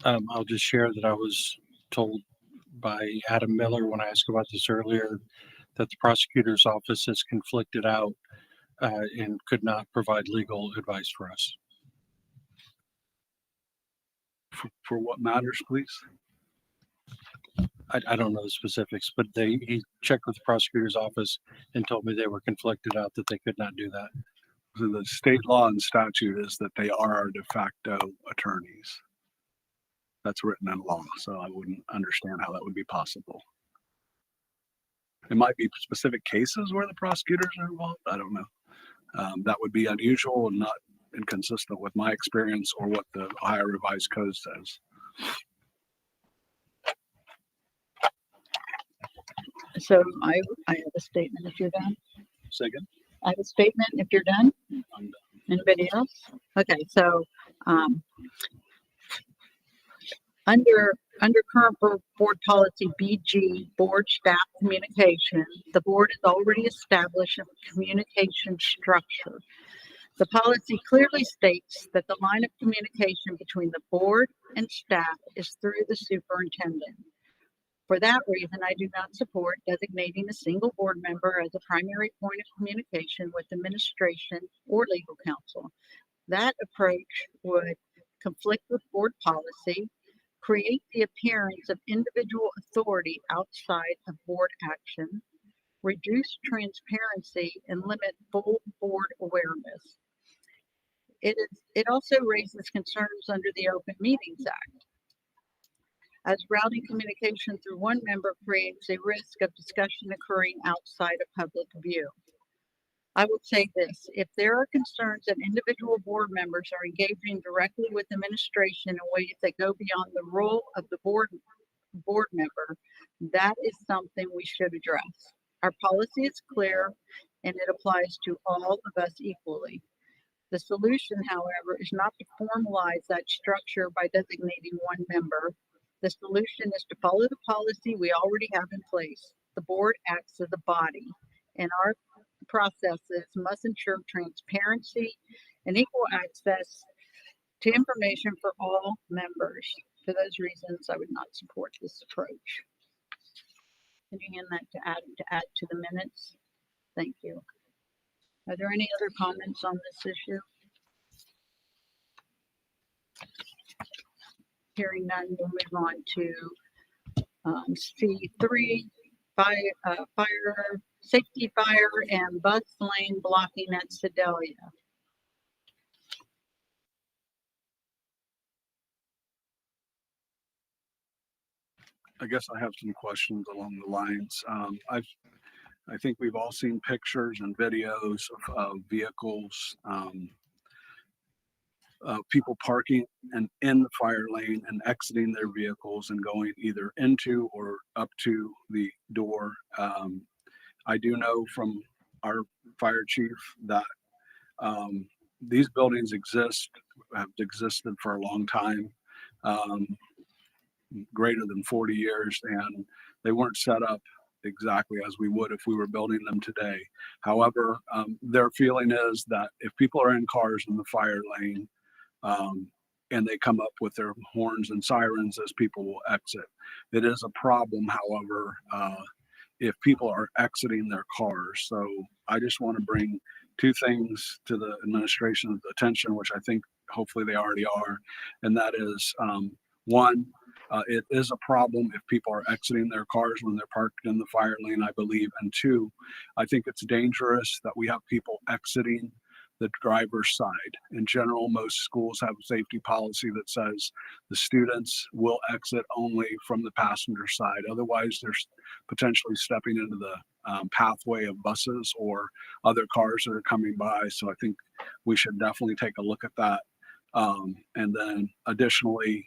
I'll just share that I was told by Adam Miller when I asked about this earlier that the prosecutor's office is conflicted out and could not provide legal advice for us. For what matters, please? I don't know the specifics, but he checked with the prosecutor's office and told me they were conflicted out, that they could not do that. So the state law and statute is that they are our de facto attorneys. That's written in law, so I wouldn't understand how that would be possible. It might be specific cases where the prosecutors are involved. I don't know. That would be unusual and not inconsistent with my experience or what the Ohio Revised Code says. So I have a statement if you're done. Say again? I have a statement if you're done. I'm done. Anybody else? Okay, so, under current board policy BG, board staff communication, the board has already established a communication structure. The policy clearly states that the line of communication between the board and staff is through the superintendent. For that reason, I do not support designating a single board member as a primary point of communication with administration or legal counsel. That approach would conflict with board policy, create the appearance of individual authority outside of board action, reduce transparency, and limit full board awareness. It also raises concerns under the Open Meetings Act, as routing communication through one member creates a risk of discussion occurring outside of public view. I would say this: if there are concerns that individual board members are engaging directly with administration in ways that go beyond the role of the board member, that is something we should address. Our policy is clear and it applies to all of us equally. The solution, however, is not to formalize that structure by designating one member. The solution is to follow the policy we already have in place. The board acts as a body, and our processes must ensure transparency and equal access to information for all members. For those reasons, I would not support this approach. Can you hand that to add to the minutes? Thank you. Are there any other comments on this issue? Hearing none, we'll move on to C3, fire, safety fire and bus lane blocking at Sedalia. I guess I have some questions along the lines. I think we've all seen pictures and videos of vehicles, people parking and in the fire lane and exiting their vehicles and going either into or up to the door. I do know from our fire chief that these buildings have existed for a long time, greater than 40 years, and they weren't set up exactly as we would if we were building them today. However, their feeling is that if people are in cars in the fire lane, and they come up with their horns and sirens as people will exit. It is a problem, however, if people are exiting their cars. So I just want to bring two things to the administration's attention, which I think hopefully they already are. And that is, one, it is a problem if people are exiting their cars when they're parked in the fire lane, I believe. And two, I think it's dangerous that we have people exiting the driver's side. In general, most schools have a safety policy that says the students will exit only from the passenger side. Otherwise, they're potentially stepping into the pathway of buses or other cars that are coming by. So I think we should definitely take a look at that. And then additionally,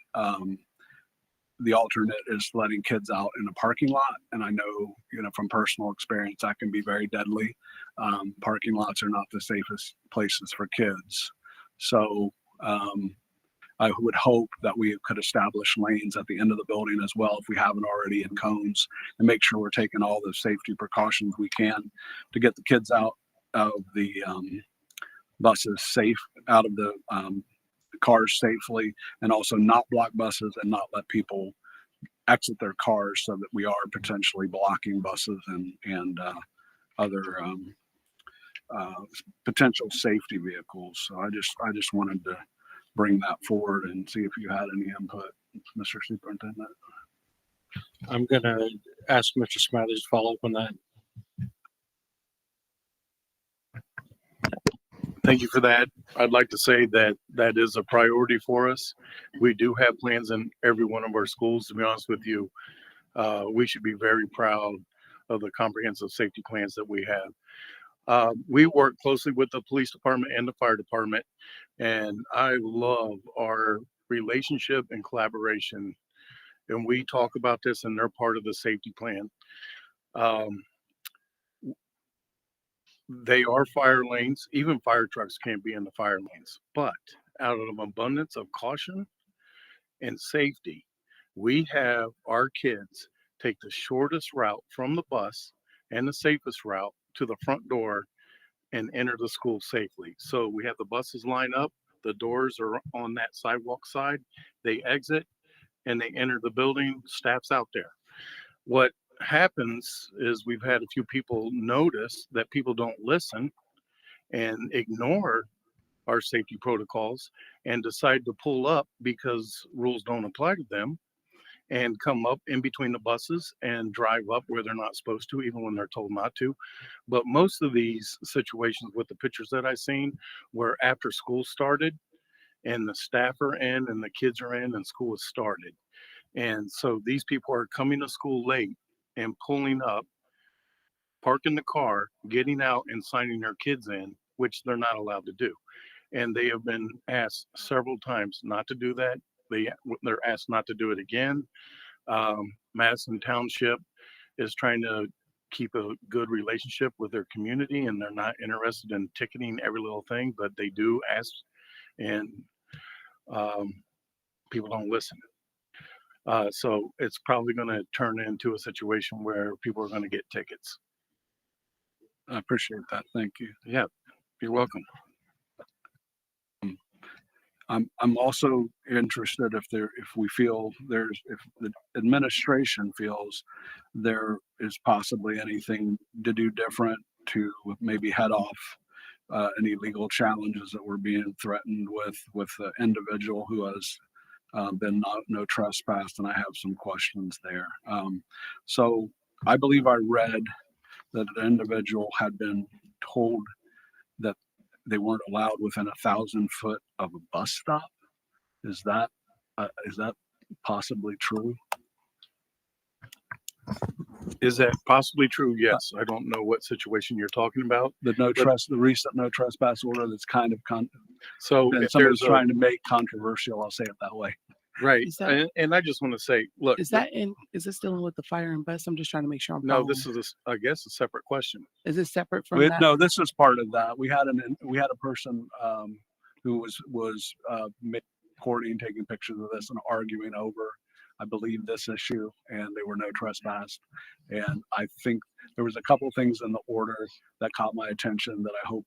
the alternate is letting kids out in a parking lot. And I know, from personal experience, that can be very deadly. Parking lots are not the safest places for kids. So I would hope that we could establish lanes at the end of the building as well, if we haven't already, in cones, and make sure we're taking all the safety precautions we can to get the kids out of the buses safe, out of the cars safely, and also not block buses and not let people exit their cars, so that we are potentially blocking buses and other potential safety vehicles. So I just wanted to bring that forward and see if you had any input, Mr. Superintendent. I'm gonna ask Mr. Smathers to follow up on that. Thank you for that. I'd like to say that that is a priority for us. We do have plans in every one of our schools. To be honest with you, we should be very proud of the comprehensive safety plans that we have. We work closely with the police department and the fire department, and I love our relationship and collaboration. And we talk about this, and they're part of the safety plan. They are fire lanes. Even fire trucks can't be in the fire lanes. But out of abundance of caution and safety, we have our kids take the shortest route from the bus and the safest route to the front door and enter the school safely. So we have the buses line up, the doors are on that sidewalk side, they exit and they enter the building, staff's out there. What happens is we've had a few people notice that people don't listen and ignore our safety protocols and decide to pull up because rules don't apply to them and come up in between the buses and drive up where they're not supposed to, even when they're told not to. But most of these situations with the pictures that I've seen were after school started and the staff are in and the kids are in and school has started. And so these people are coming to school late and pulling up, parking the car, getting out and signing their kids in, which they're not allowed to do. And they have been asked several times not to do that. They're asked not to do it again. Madison Township is trying to keep a good relationship with their community, and they're not interested in ticketing every little thing, but they do ask, and people don't listen. So it's probably going to turn into a situation where people are going to get tickets. I appreciate that. Thank you. Yeah, you're welcome. I'm also interested if if the administration feels there is possibly anything to do different to maybe head off any legal challenges that were being threatened with the individual who has been no trespass, and I have some questions there. So I believe I read that an individual had been told that they weren't allowed within 1,000 foot of a bus stop. Is that possibly true? Is that possibly true? Yes. I don't know what situation you're talking about. The recent no trespass order that's kind of So and if somebody's there's trying to make controversial, I'll say it that way. right, Is that- and I just want to say, look, Is this dealing with the fire and bus? I'm just trying to make sure I'm no, following. this is I guess a separate question. Is this separate from that? No, this is part of that. We had a person who was recording, taking pictures of this and arguing over, I believe, this issue, and they were no trespass. And I think there was a couple things in the order that caught my attention that I hope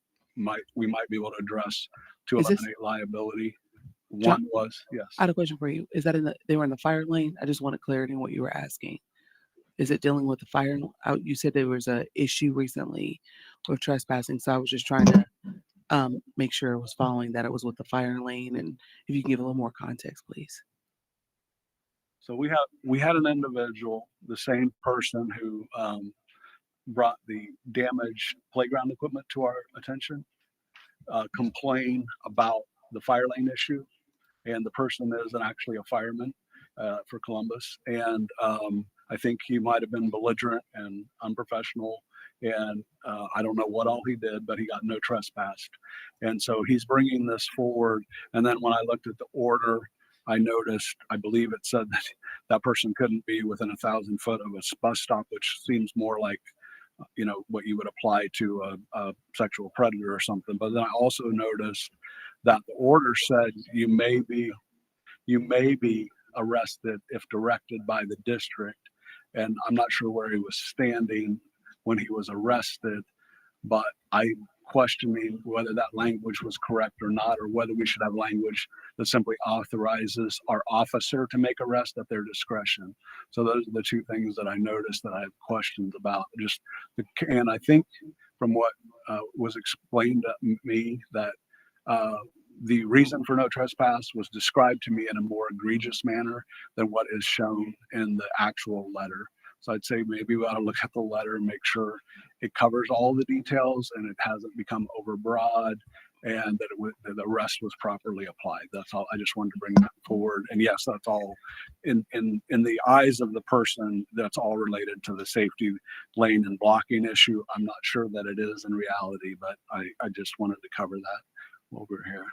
we might be able to address to Is this- eliminate liability. John- One was, yes. I had a question for you. Is that they were in the fire lane? I just wanted clarity on what you were asking. Is it dealing with the fire? You said there was a issue recently with trespassing, so I was just trying to make sure I was following that it was with the fire lane, and if you can give a little more context, please. So we had an individual, the same person who brought the damaged playground equipment to our attention, complain about the fire lane issue. And the person is actually a fireman for Columbus. And I think he might have been belligerent and unprofessional. And I don't know what all he did, but he got no trespassed. And so he's bringing this forward. And then when I looked at the order, I noticed, I believe it said that that person couldn't be within 1,000 foot of a bus stop, which seems more like, what you would apply to a sexual predator or something. But then I also noticed that the order said you may be arrested if directed by the district. And I'm not sure where he was standing when he was arrested, but I'm questioning whether that language was correct or not, or whether we should have language that simply authorizes our officer to make arrest at their discretion. So those are the two things that I noticed that I have questions about. And I think from what was explained to me that the reason for no trespass was described to me in a more egregious manner than what is shown in the actual letter. So I'd say maybe we ought to look at the letter and make sure it covers all the details and it hasn't become overbroad, and that the rest was properly applied. That's all. I just wanted to bring that forward. And yes, that's all in the eyes of the person. That's all related to the safety lane and blocking issue. I'm not sure that it is in reality, but I just wanted to cover that over here.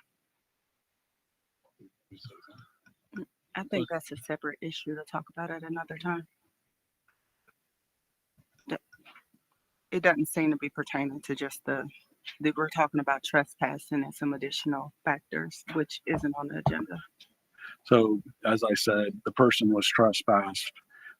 I think that's a separate issue to talk about at another time. It doesn't seem to be pertaining to just that we're talking about trespassing and some additional factors, which isn't on the agenda. So as I said, the person was trespassed.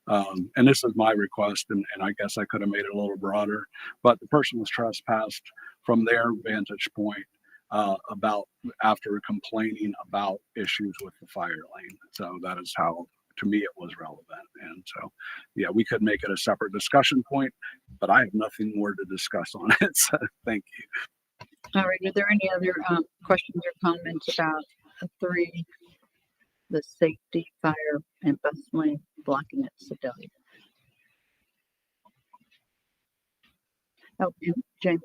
And this is my request, and I guess I could have made it a little broader, but the person was trespassed from their vantage point about after complaining about issues with the fire lane. So that is how, to me, it was relevant. And so, yeah, we could make it a separate discussion point, but I have nothing more to discuss on it. So thank you. All right, are there any other questions or comments about the safety, fire, and bus lane blocking at Sedalia? Oh, and Jamie,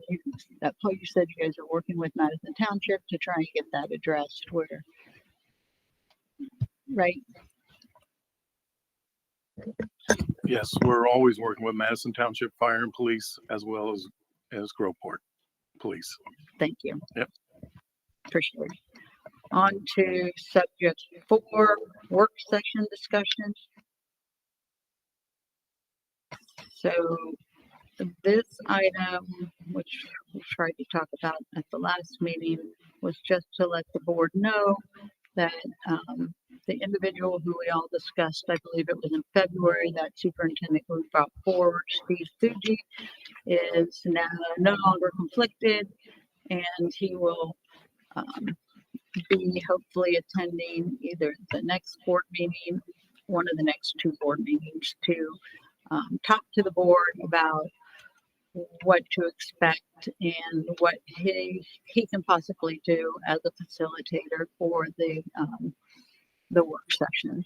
Paul, you said you guys are working with Madison Township to try and get that addressed where, right? Yes, we're always working with Madison Township Fire and Police as well as Groveport Police. Thank you. Yep. Appreciate it. On to subject 4, work session discussion. So this item, which we tried to talk about at the last meeting, was just to let the board know that the individual who we all discussed, I believe it was in February, that superintendent who brought forward, Steve Fuji, is now no longer conflicted, and he will be hopefully attending either the next board meeting, one of the next 2 board meetings, to talk to the board about what to expect and what he can possibly do as a facilitator for the work session.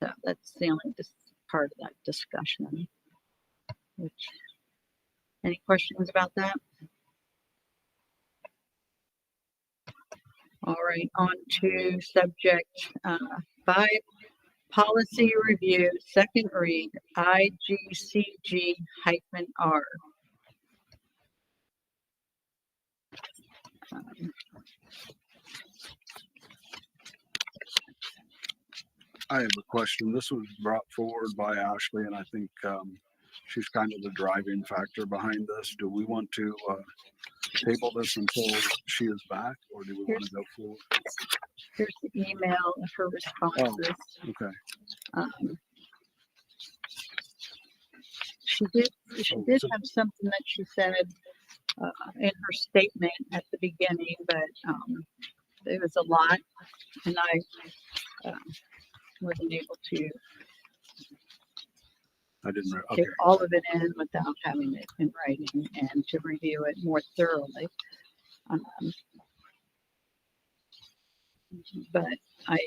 So that's the only part of that discussion. Any questions about that? All right, on to subject 5, policy review, second read, IGCG-R. I have a question. This was brought forward by Ashley, and I think she's kind of the driving factor behind this. Do we want to table this until she is back, or do we want to go forward? Here's the email of her responses. Okay. She did have something that she said in her statement at the beginning, but it was a lot, and I wasn't able to take all of it in without having it in writing and to review it more thoroughly. But I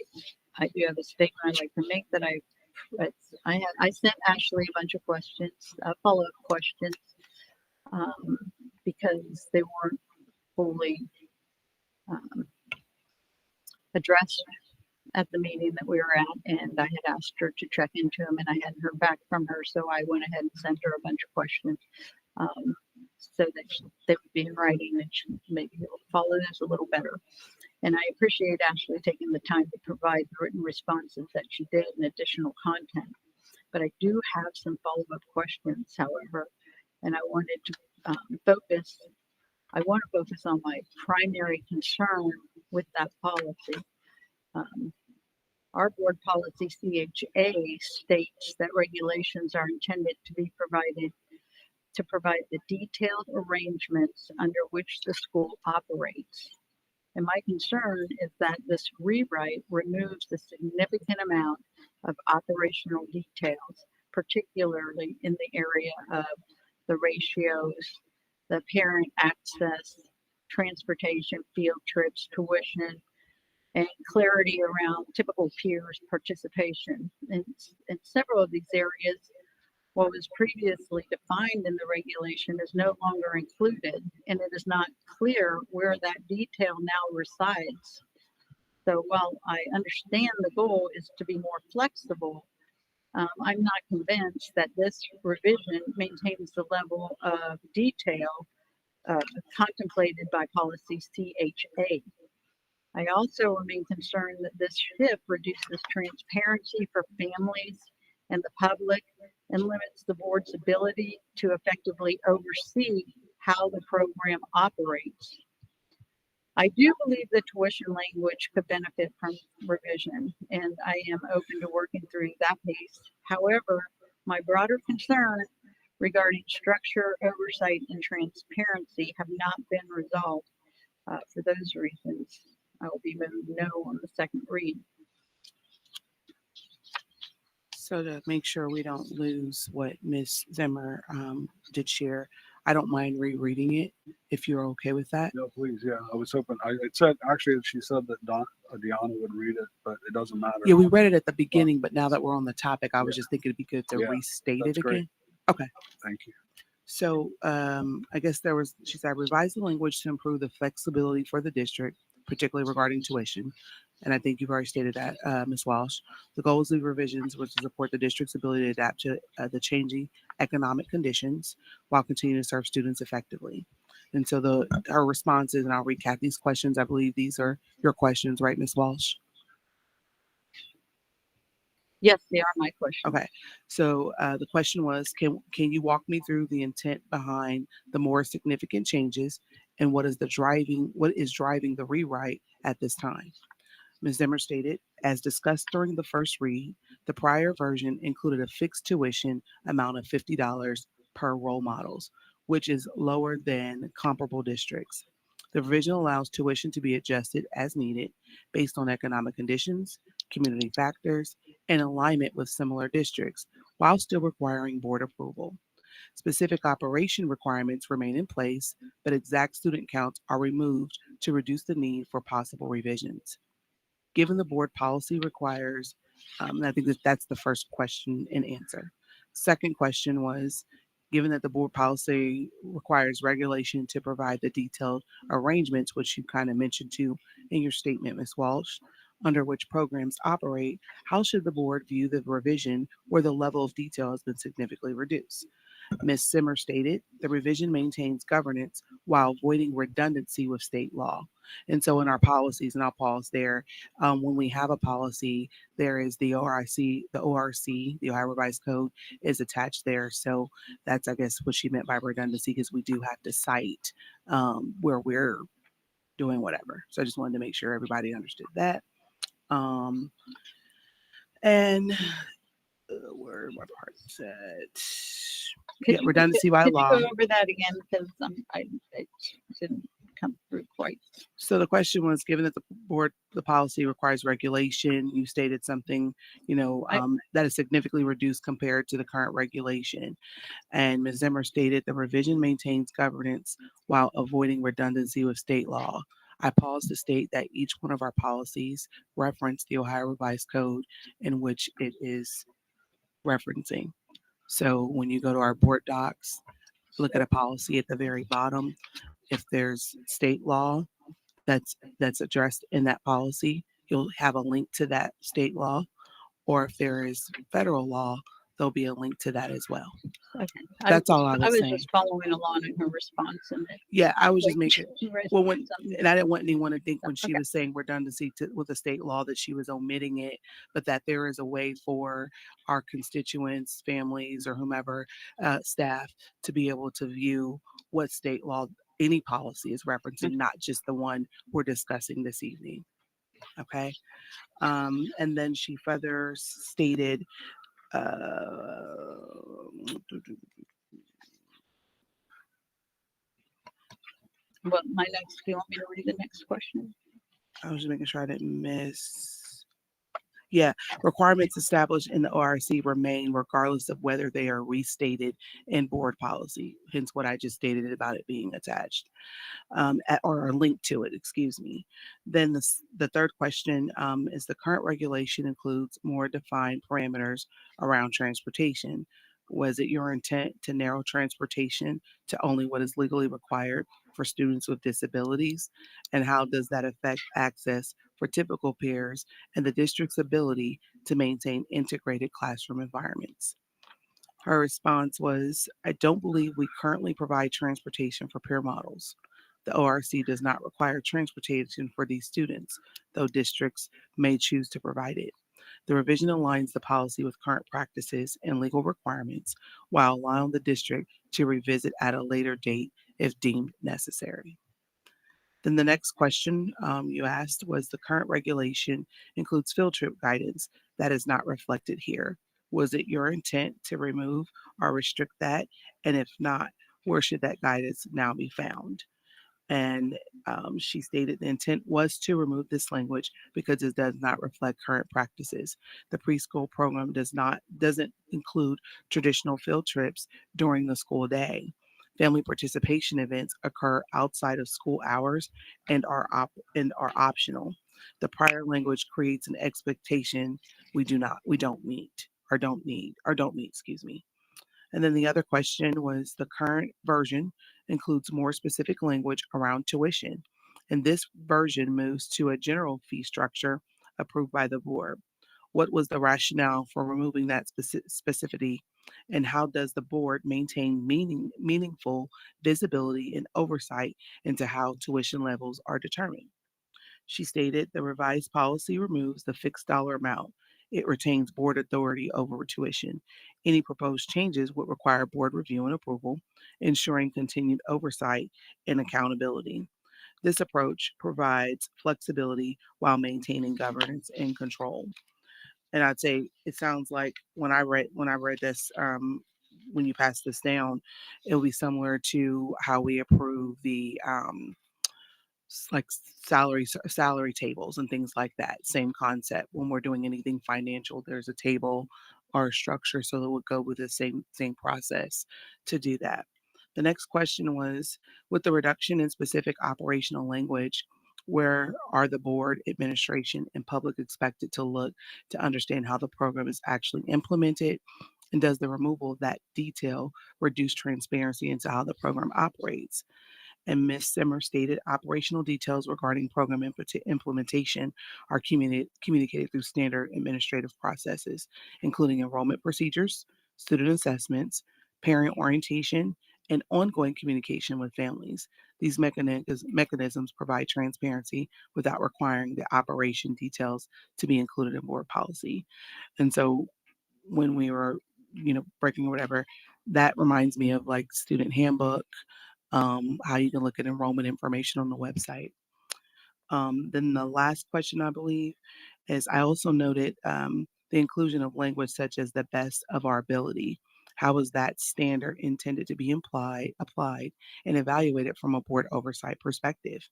do have a statement I'd like to make that I sent Ashley a bunch of questions, follow-up questions, because they weren't fully addressed at the meeting that we were at, and I had asked her to check into them, and I hadn't heard back from her, so I went ahead and sent her a bunch of questions, so that they would be in writing and she may be able to follow this a little better. And I appreciate Ashley taking the time to provide the written responses that she did and additional content. But I do have some follow-up questions, however, and I want to focus on my primary concern with that policy. Our board policy CHA states that regulations are intended to provide the detailed arrangements under which the school operates. And my concern is that this rewrite removes a significant amount of operational details, particularly in the area of the ratios, the parent access, transportation, field trips, tuition, and clarity around typical peers participation. In several of these areas, what was previously defined in the regulation is no longer included, and it is not clear where that detail now resides. So while I understand the goal is to be more flexible, I'm not convinced that this revision maintains the level of detail contemplated by policy CHA. I also remain concerned that this shift reduces transparency for families and the public, and limits the board's ability to effectively oversee how the program operates. I do believe the tuition language could benefit from revision, and I am open to working through that piece. However, my broader concern regarding structure, oversight, and transparency have not been resolved. For those reasons, I will be voting no on the second read. So to make sure we don't lose what Ms. Zimmer did share, I don't mind rereading it if you're okay with that. No, please, yeah, I was hoping, it said, actually, she said that Deanna would read it, but it doesn't matter. Yeah, we read it at the beginning, but now that we're on the topic, I was just thinking it'd be good to Yeah, restate that's it great. again. Okay. Thank you. So I guess she said, revise the language to improve the flexibility for the district, particularly regarding tuition. And I think you've already stated that, Ms. Walsh. The goals of the revisions was to support the district's ability to adapt to the changing economic conditions while continuing to serve students effectively. And so her response is, and I'll recap these questions. I believe these are your questions, right, Ms. Walsh? Yes, they are my questions. Okay, so the question was, can you walk me through the intent behind the more significant changes and what is driving the rewrite at this time? Ms. Zimmer stated, as discussed during the first read, the prior version included a fixed tuition amount of $50 per role models, which is lower than comparable districts. The revision allows tuition to be adjusted as needed based on economic conditions, community factors, and alignment with similar districts, while still requiring board approval. Specific operation requirements remain in place, but exact student counts are removed to reduce the need for possible revisions. Given the board policy requires, and I think that's the first question and answer. Second question was, given that the board policy requires regulation to provide the detailed arrangements, which you kind of mentioned to in your statement, Ms. Walsh, under which programs operate, how should the board view the revision where the level of detail has been significantly reduced? Ms. Zimmer stated, the revision maintains governance while avoiding redundancy with state law. And so in our policies, and I'll pause there, when we have a policy, there is the ORC, the Ohio Revised Code is attached there. So that's, I guess, what she meant by redundancy, because we do have to cite where we're doing whatever. So I just wanted to make sure everybody understood that. And where my part's at. Yeah, redundancy by law. Could you go over that again, because it didn't come through quite. So the question was, given that the policy requires regulation, you stated something, that is significantly reduced compared to the current regulation. And Ms. Zimmer stated the revision maintains governance while avoiding redundancy with state law. I pause to state that each one of our policies reference the Ohio Revised Code in which it is referencing. So when you go to our board docs, look at a policy at the very bottom. If there's state law that's addressed in that policy, you'll have a link to that state law. Or if there is federal law, there'll be a link to that as well. Okay. That's all I was saying. just following along in her response, and Yeah, I was just making, well, and I didn't want anyone to think when she Okay. was saying redundancy with the state law that she was omitting it, but that there is a way for our constituents, families, or whomever, staff, to be able to view what state law any policy is referencing, not just the one we're discussing this evening. Okay. And then she further stated, well, do you want me to read the next question? I was just making sure I didn't miss. Yeah, requirements established in the ORC remain regardless of whether they are restated in board policy, hence what I just stated about it being attached, or a link to it, excuse me. Then the third question is, the current regulation includes more defined parameters around transportation. Was it your intent to narrow transportation to only what is legally required for students with disabilities? And how does that affect access for typical peers and the district's ability to maintain integrated classroom environments? Her response was, I don't believe we currently provide transportation for peer models. The ORC does not require transportation for these students, though districts may choose to provide it. The revision aligns the policy with current practices and legal requirements while allowing the district to revisit at a later date if deemed necessary. Then the next question you asked was the current regulation includes field trip guidance that is not reflected here. Was it your intent to remove or restrict that? And if not, where should that guidance now be found? And she stated the intent was to remove this language because it does not reflect current practices. The preschool program doesn't include traditional field trips during the school day. Family participation events occur outside of school hours and are optional. The prior language creates an expectation we don't meet or don't need or don't meet, excuse me. And then the other question was the current version includes more specific language around tuition. And this version moves to a general fee structure approved by the board. What was the rationale for removing that specificity? And how does the board maintain meaningful visibility and oversight into how tuition levels are determined? She stated the revised policy removes the fixed dollar amount. It retains board authority over tuition. Any proposed changes would require board review and approval, ensuring continued oversight and accountability. This approach provides flexibility while maintaining governance and control. And I'd say it sounds like when I read this, when you pass this down, it'll be similar to how we approve the like salary tables and things like that. Same concept. When we're doing anything financial, there's a table or a structure, so it would go with the same process to do that. The next question was, with the reduction in specific operational language, where are the board, administration, and public expected to look to understand how the program is actually implemented? And does the removal of that detail reduce transparency into how the program operates? And Ms. Simmer stated operational details regarding program implementation are communicated through standard administrative processes, including enrollment procedures, student assessments, parent orientation, and ongoing communication with families. These mechanisms provide transparency without requiring the operation details to be included in board policy. And so when we were, breaking or whatever, that reminds me of like student handbook, how you can look at enrollment information on the website. Then the last question, I believe, is I also noted the inclusion of language such as the best of our ability. How is that standard intended to be applied, and evaluated from a board oversight perspective?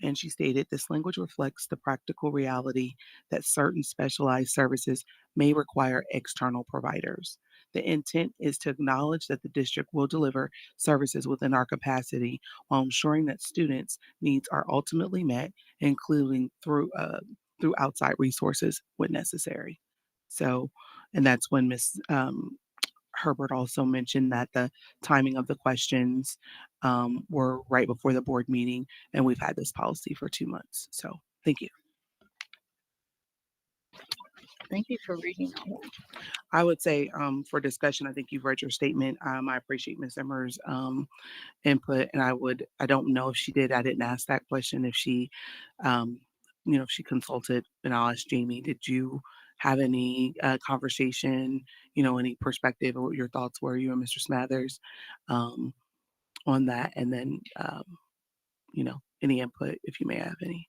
And she stated this language reflects the practical reality that certain specialized services may require external providers. The intent is to acknowledge that the district will deliver services within our capacity while ensuring that students' needs are ultimately met, including through outside resources when necessary. So, and that's when Ms. Herbert also mentioned that the timing of the questions were right before the board meeting, and we've had this policy for 2 months. So thank you. Thank you for reading all that. I would say for discussion, I think you've read your statement. I appreciate Ms. Emmer's input, and I don't know if she did. I didn't ask that question. If she, if she consulted, and I'll ask Jamie, did you have any conversation, any perspective or what your thoughts were, you and Mr. Smathers, on that? And then, any input if you may have any.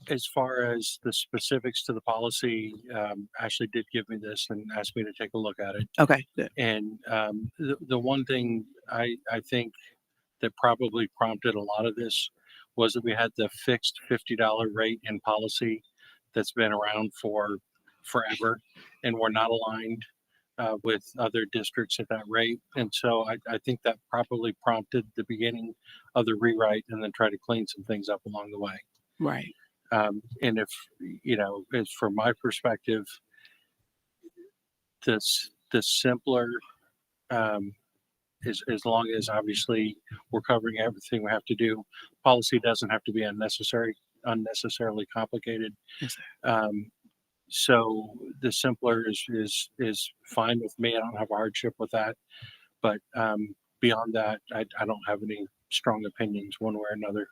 As far as the specifics to the policy, Ashley did give me this and asked me to take a look at it. Okay, good. And the one thing I think that probably prompted a lot of this was that we had the fixed $50 rate in policy that's been around for forever, and we're not aligned with other districts at that rate. And so I think that probably prompted the beginning of the rewrite, and then try to clean some things up along the way. Right. And if, as from my perspective, the simpler, as long as obviously we're covering everything we have to do, policy doesn't have to be unnecessarily complicated. Yes, sir. So the simpler is fine with me. I don't have a hardship with that. But beyond that, I don't have any strong opinions one way or another.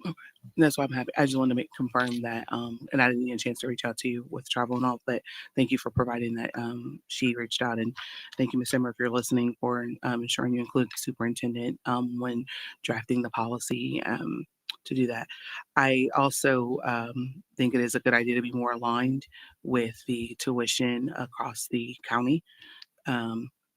Okay. That's why I'm happy. I just wanted to confirm that, and I didn't get a chance to reach out to you with travel and all, but thank you for providing that. She reached out, and thank you, Ms. Simmer, if you're listening, for ensuring you include the superintendent when drafting the policy to do that. I also think it is a good idea to be more aligned with the tuition across the county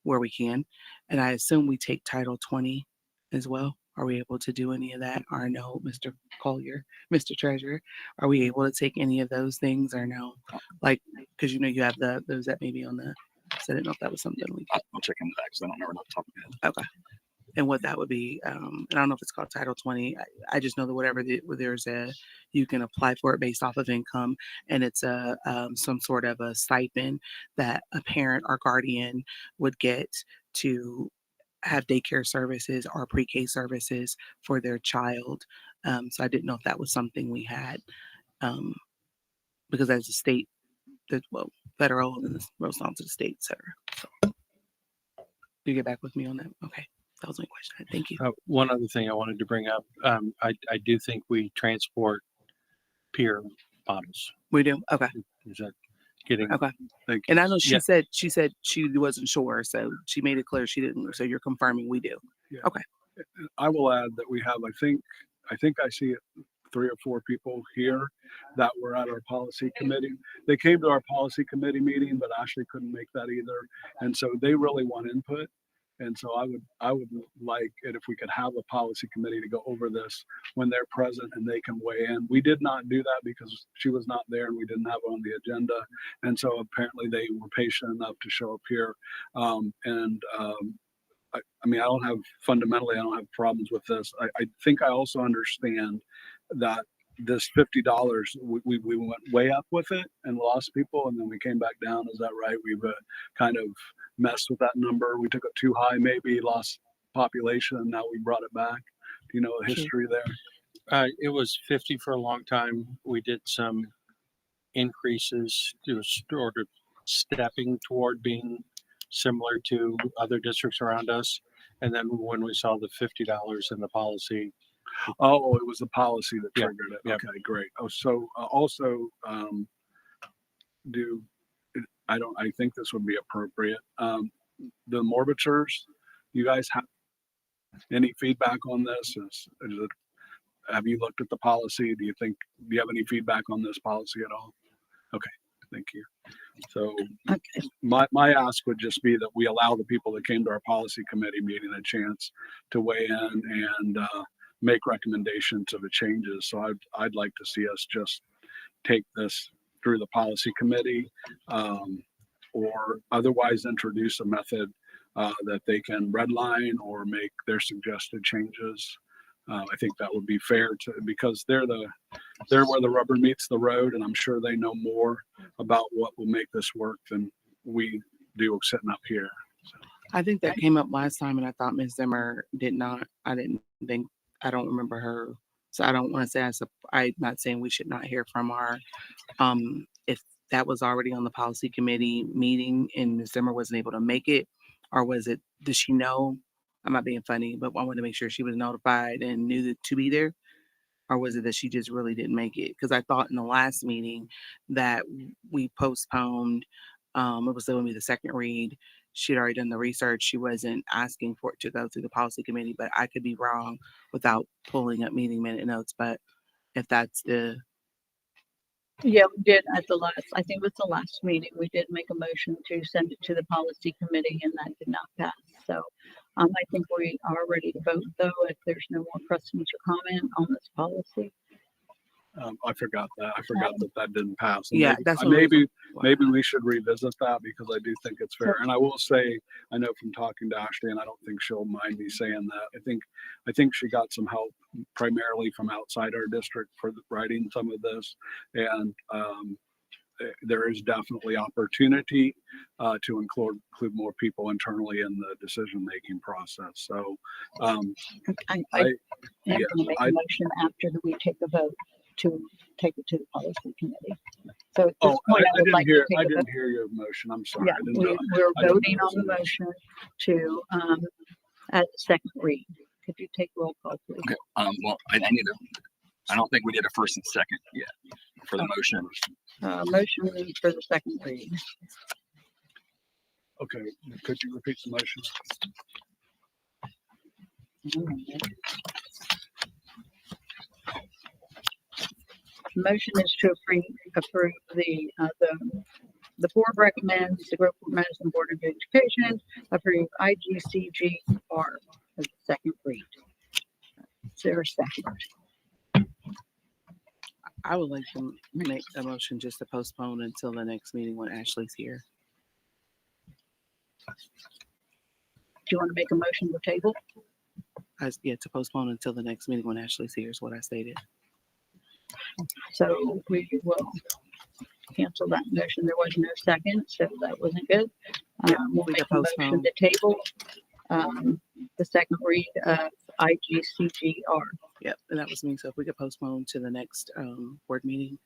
where we can, and I assume we take Title 20 as well. Are we able to do any of that? Or no, Mr. Collier, Mr. Treasurer, are we able to take any of those things or no? Like, because you have those that may be on the, so I didn't know if that was something we could. I'll check into that because I don't remember off the top of my head. Okay. And what that would be, and I don't know if it's called Title 20. I just know that whatever there's you can apply for it based off of income, and it's some sort of a stipend that a parent or guardian would get to have daycare services or pre-K services for their child. So I didn't know if that was something we had, because as a state, federal and this rolls down to the state, et cetera. So you get back with me on that? Okay. That was my question. Thank you. One other thing I wanted to bring up, I do think we transport peer models. We do? Okay. Is that getting? Okay. Thank you. And I know she Yeah. said she wasn't sure, so she made it clear she didn't. So you're confirming we do. I will add that we have, I think I see 3 or 4 people here that were at our policy committee. They came to our policy committee meeting, but Ashley couldn't make that either. And so they really want input. And so I would like it if we could have a policy committee to go over this when they're present and they can weigh in. We did not do that because she was not there and we didn't have it on the agenda. And so apparently they were patient enough to show up here. I mean, I don't have problems with this. I think I also understand that this $50, we went way up with it and lost people, and then we came back down. Is that right? We've kind of messed with that number. We took it too high, maybe lost population, and now we brought it back. Do you know the history there? It was 50 for a long time. We did some increases to sort of stepping toward being similar to other districts around us. And then when we saw the $50 in the policy. Oh, it was the policy that Yeah, triggered it. yeah. Okay, great. Oh, so also, I think this would be appropriate. The morbitures, you guys have any feedback on this? Have you looked at the policy? Do you have any feedback on this policy at all? Okay, thank you. So Okay. my ask would just be that we allow the people that came to our policy committee meeting a chance to weigh in and make recommendations of the changes. So I'd like to see us just take this through the policy committee, or otherwise introduce a method that they can redline or make their suggested changes. I think that would be fair because they're where the rubber meets the road, and I'm sure they know more about what will make this work than we do sitting up here. So. I think that came up last time, and I thought Ms. Zimmer did not. I don't remember her. So I don't want to say I'm not saying we should not hear from our, if that was already on the policy committee meeting and Ms. Zimmer wasn't able to make it, or was it, does she know? I'm not being funny, but I wanted to make sure she was notified and knew to be there. Or was it that she just really didn't make it? Because I thought in the last meeting that we postponed, it was going to be the second read. She'd already done the research. She wasn't asking for it to go through the policy committee, but I could be wrong without pulling up meeting minute notes. But if that's Yeah, we did at I think it was the last meeting, we did make a motion to send it to the policy committee and that did not pass. So I think we are ready to vote though, if there's no more questions or comment on this policy. I forgot that. I forgot that didn't pass. And Yeah, maybe, that's what maybe we should revisit that because I do think it's fair. And I will say, I know from talking to Ashley, and I don't think she'll mind me saying that. I think she got some help primarily from outside our district for writing some of this, and there is definitely opportunity to include more people internally in the decision-making process. So I'm going to make a motion after we take the vote to take it to the policy committee. So at this point, I would like to take I a vote. didn't hear your motion. I'm sorry. Yeah, we're voting on the motion to add the second read. Could you take roll call, please? Okay. Well, I need to I don't think we did a first and second yet for the motion. Motion for the second read. Okay, could you repeat the motion? Motion is to approve the board recommends the Groveport Madison Board of Education approve IGCGR as the second read. Is there a second? I would like to make a motion just to postpone until the next meeting when Ashley's here. Do you want to make a motion to table? To postpone until the next meeting when Ashley's here is what I stated. So we will cancel that motion. There was no second, so that wasn't good. We'll we make can a motion postpone. to table the second read of IGCGR. Yep, and that was me. So if we could postpone to the next board meeting.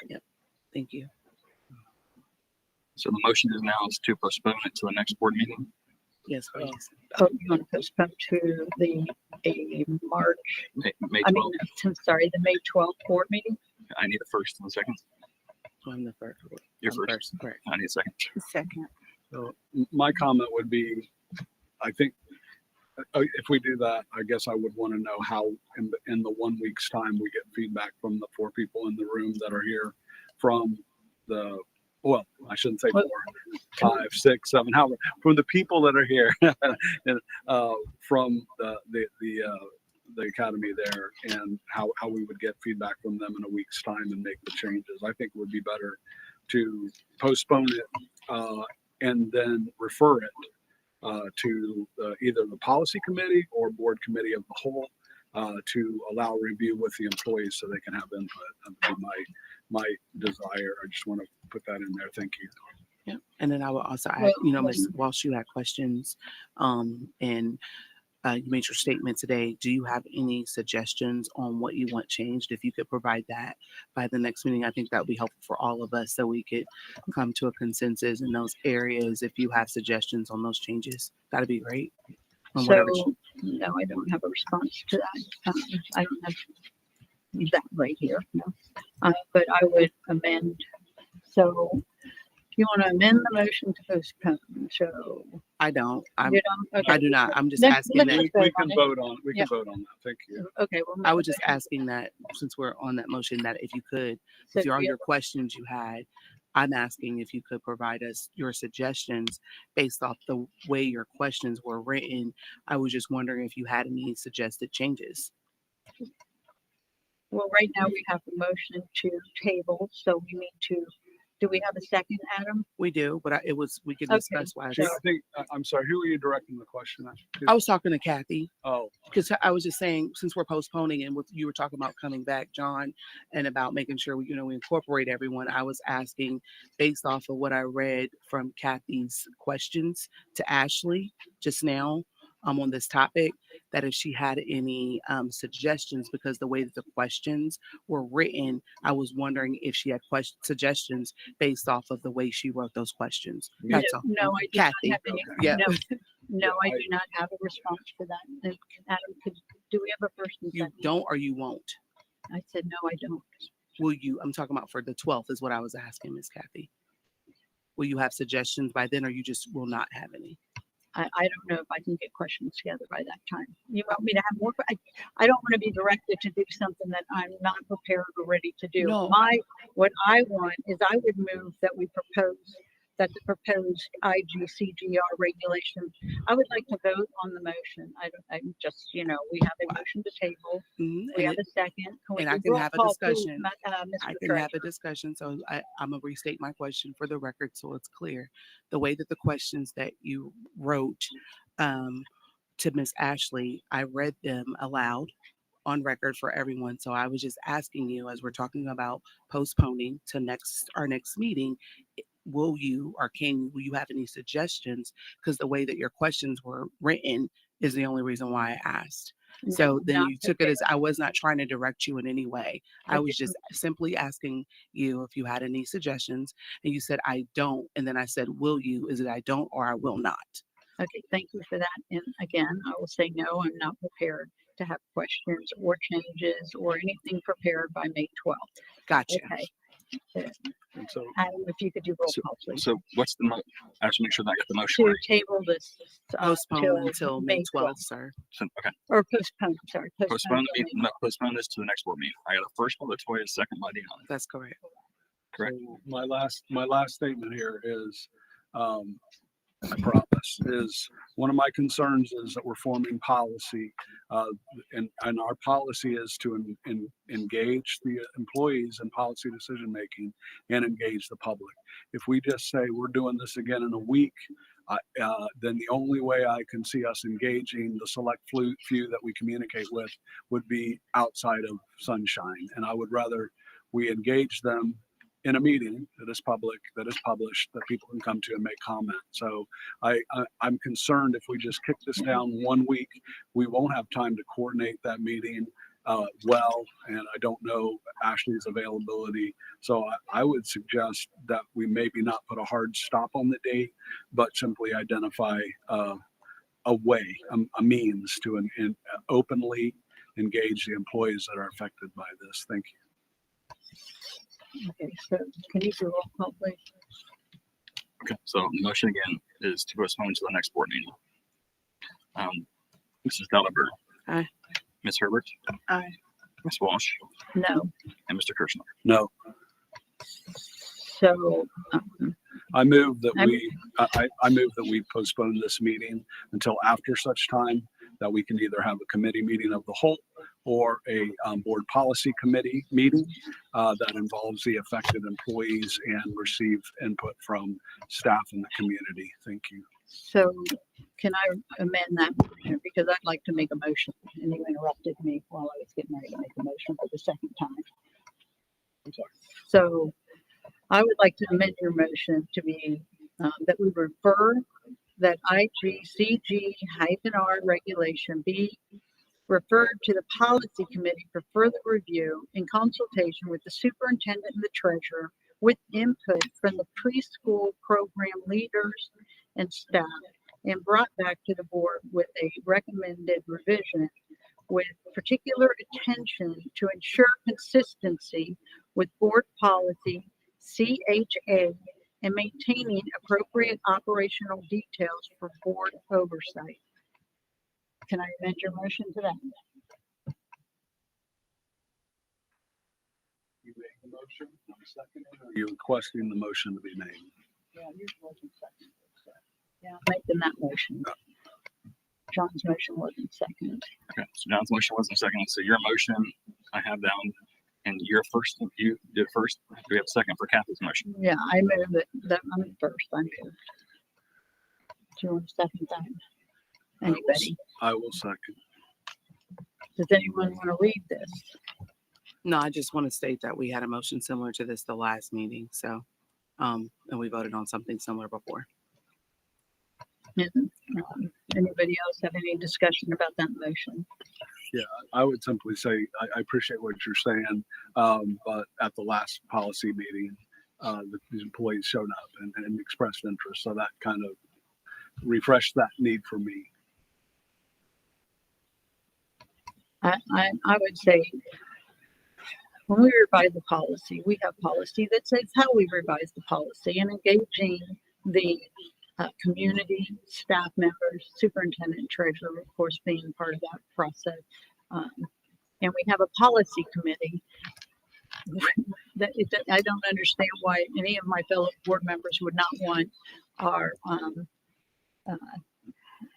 Yep, thank you. So the motion is now is to postpone it to the next board meeting. Yes, please. Oh, you want to postpone to the March, May I 12th. mean, I'm sorry, the May 12th board meeting? I need a first and a second. I'm the first. You're I'm first. correct. I need a second. Second. So my comment would be, I think if we do that, I guess I would want to know how in the 1 week's time we get feedback from the 4 people in the room that are here from the, well, I shouldn't say 4, 5, 6, 7, however, from the people that are here and from the academy there, and how we would get feedback from them in a week's time and make the changes. I think it would be better to postpone it and then refer it to either the policy committee or board committee of the whole to allow review with the employees so they can have input. That would be my desire. I just want to put that in there. Thank you. Yeah, and then I will also add, Well, Ms. Walsh, you had questions, and you made your statement today. Do you have any suggestions on what you want changed? If you could provide that by the next meeting, I think that would be helpful for all of us so we could come to a consensus in those areas. If you have suggestions on those changes, that'd be great. On whatever So, no, I don't have a response to that. I don't have that right here, no. But I would amend, so you want to amend the motion to postpone, so. I don't. You don't? Okay. I do not. I'm just Let's- asking let's that. just We vote can on it. vote on, we Yeah. can vote on that. Thank you. Okay, well. I was just asking that since we're on that motion, that if you could, So if there are you- your questions you had, I'm asking if you could provide us your suggestions based off the way your questions were written. I was just wondering if you had any suggested changes. Well, right now we have a motion to table, so we need to, do we have a second, Adam? We do, but we could Okay, discuss why. sure. I think, I'm sorry, who are you directing the question at? I was talking to Kathy. Oh, Because I was just saying, since we're postponing and you were talking about coming back, John, and about making sure we incorporate everyone, I was asking based off of what I read from Kathy's questions to Ashley just now on this topic, that if she had any suggestions, because the way that the questions were written, I was wondering if she had suggestions based off of the way she wrote those questions. That's all. No, I do Kathy. not have any, Yeah. no, I do not have a response to that. And Adam, do we have a first and You second? don't or you won't? I said, no, I don't. Will you, I'm talking about for the 12th is what I was asking, Miss Kathy. Will you have suggestions by then or you just will not have any? I don't know if I can get questions together by that time. You want me to have more? I don't want to be directed to do something that I'm not prepared or ready to do. No. What I want is I would move that we propose that the proposed IGCGR regulation, I would like to vote on the motion. I'm just, we have a motion to table. Mhm, We and have a second. and I can roll have a call, please, discussion. I Mr. can Treasurer? have a discussion. So I'm gonna restate my question for the record so it's clear. The way that the questions that you wrote to Miss Ashley, I read them aloud on record for everyone. So I was just asking you, as we're talking about postponing to our next meeting, will you have any suggestions? Because the way that your questions were written is the only reason why I asked. So then Not you took it prepared. as I was not trying to direct you in any way. I was didn't- just simply asking you if you had any suggestions. And you said, I don't. And then I said, will you? Is it I don't or I will not? Okay, thank you for that. And again, I will say no, I'm not prepared. to have questions or changes or anything prepared by May 12th. Gotcha. Okay. And so Adam, if you could do roll So, call, please. so what's the I have to make sure that I got the motion To right. table this Postpone until May 12th, sir. So, okay, Or postpone, sorry. postpone till May postpone this to the next board meeting. I got a first by Latoya, second by Deanna. That's correct. Correct. So my last statement here is, I promise, is one of my concerns is that we're forming policy, and our policy is to engage the employees in policy decision making and engage the public. If we just say we're doing this again in a week, then the only way I can see us engaging the select few that we communicate with would be outside of sunshine, and I would rather we engage them in a meeting that is public, that is published, that people can come to and make comment. So I'm concerned if we just kick this down 1 week, we won't have time to coordinate that meeting well, and I don't know Ashley's availability. So I would suggest that we maybe not put a hard stop on the date, but simply identify a way, a means to openly engage the employees that are affected by this. Thank you. Okay, so can you do roll call, please? Okay, so the motion again is to postpone to the next board meeting. Mrs. Delliver. Aye. Ms. Herbert. Aye. Ms. Walsh No. and Mr. Kirschner. No, So, I move that I'm- I move that we postpone this meeting until after such time that we can either have a committee meeting of the whole or a board policy committee meeting that involves the affected employees and receive input from staff in the community. Thank you. so can I amend that motion? Because I'd like to make a motion, and you interrupted me while I was getting ready to make a motion for the second time. I'm sorry. So I would like to amend your motion to be that we refer that IGCG-R regulation be referred to the policy committee for further review in consultation with the superintendent and the treasurer with input from the preschool program leaders and staff and brought back to the board with a recommended revision with particular attention to ensure consistency with board policy CHA and maintaining appropriate operational details for board oversight. Can I amend your motion to that? You make the motion, I'm seconding, or are you requesting the motion to be made? Yeah, yours wasn't seconded. So, yeah, I'm making that motion. John's motion wasn't seconded. Okay, so John's motion wasn't second. So your motion I have down, and your first, you did first. Do we have a second for Kathy's motion? Yeah, I move it. That I'm first. I moved. Do you want a second time? Anybody? I will second. Does anyone want to read this? No, I just want to state that we had a motion similar to this the last meeting. So, and we voted on something similar before. And, anybody else have any discussion about that motion? I would simply say, I appreciate what you're saying, but at the last policy meeting, these employees showed up and expressed interest, so that kind of refreshed that need for me. I would say when we revise the policy, we have policy that says how we revise the policy and engaging the community, staff members, superintendent, treasurer, of course, being part of that process. And we have a policy committee I don't understand why any of my fellow board members would not want our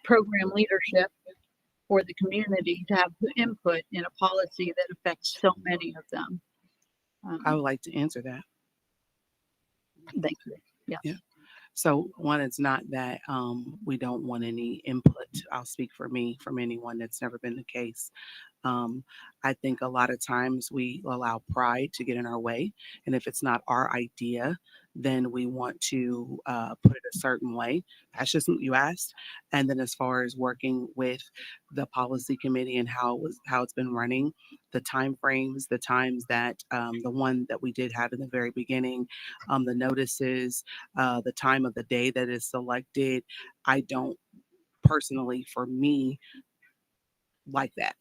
program leadership or the community to have input in a policy that affects so many of them. I would like to answer that. Thank you. Yes. Yeah. So one, it's not that we don't want any input. I'll speak for me, from anyone. That's never been the case. I think a lot of times we allow pride to get in our way. And if it's not our idea, then we want to put it a certain way. That's just what you asked. And then as far as working with the policy committee and how it's been running, the time frames, the times that the one that we did have in the very beginning, the notices, the time of the day that is selected, I don't personally, for me, like that.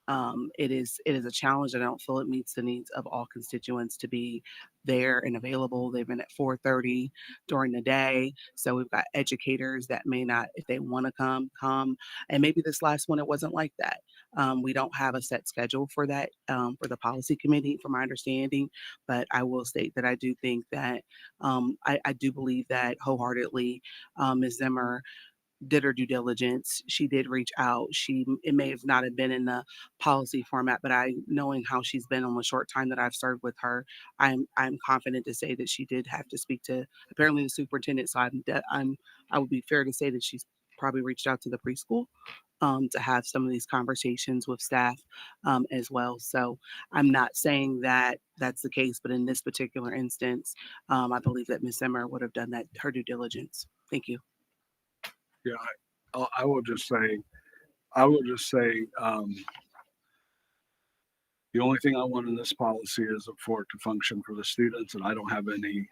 It is a challenge. I don't feel it meets the needs of all constituents to be there and available. They've been at 4:30 during the day. So we've got educators that may not, if they want to come. And maybe this last one, it wasn't like that. We don't have a set schedule for that, for the policy committee, from my understanding. But I will state that I do think that, I do believe that wholeheartedly, Ms. Zimmer did her due diligence. She did reach out. It may have not have been in the policy format, but knowing how she's been on the short time that I've served with her, I'm confident to say that she did have to speak to apparently the superintendent. So I would be fair to say that she's probably reached out to the preschool, to have some of these conversations with staff, as well. So I'm not saying that that's the case, but in this particular instance, I believe that Ms. Zimmer would have done her due diligence. Thank you. Yeah, I will just say, the only thing I want in this policy is for it to function for the students, and I don't have any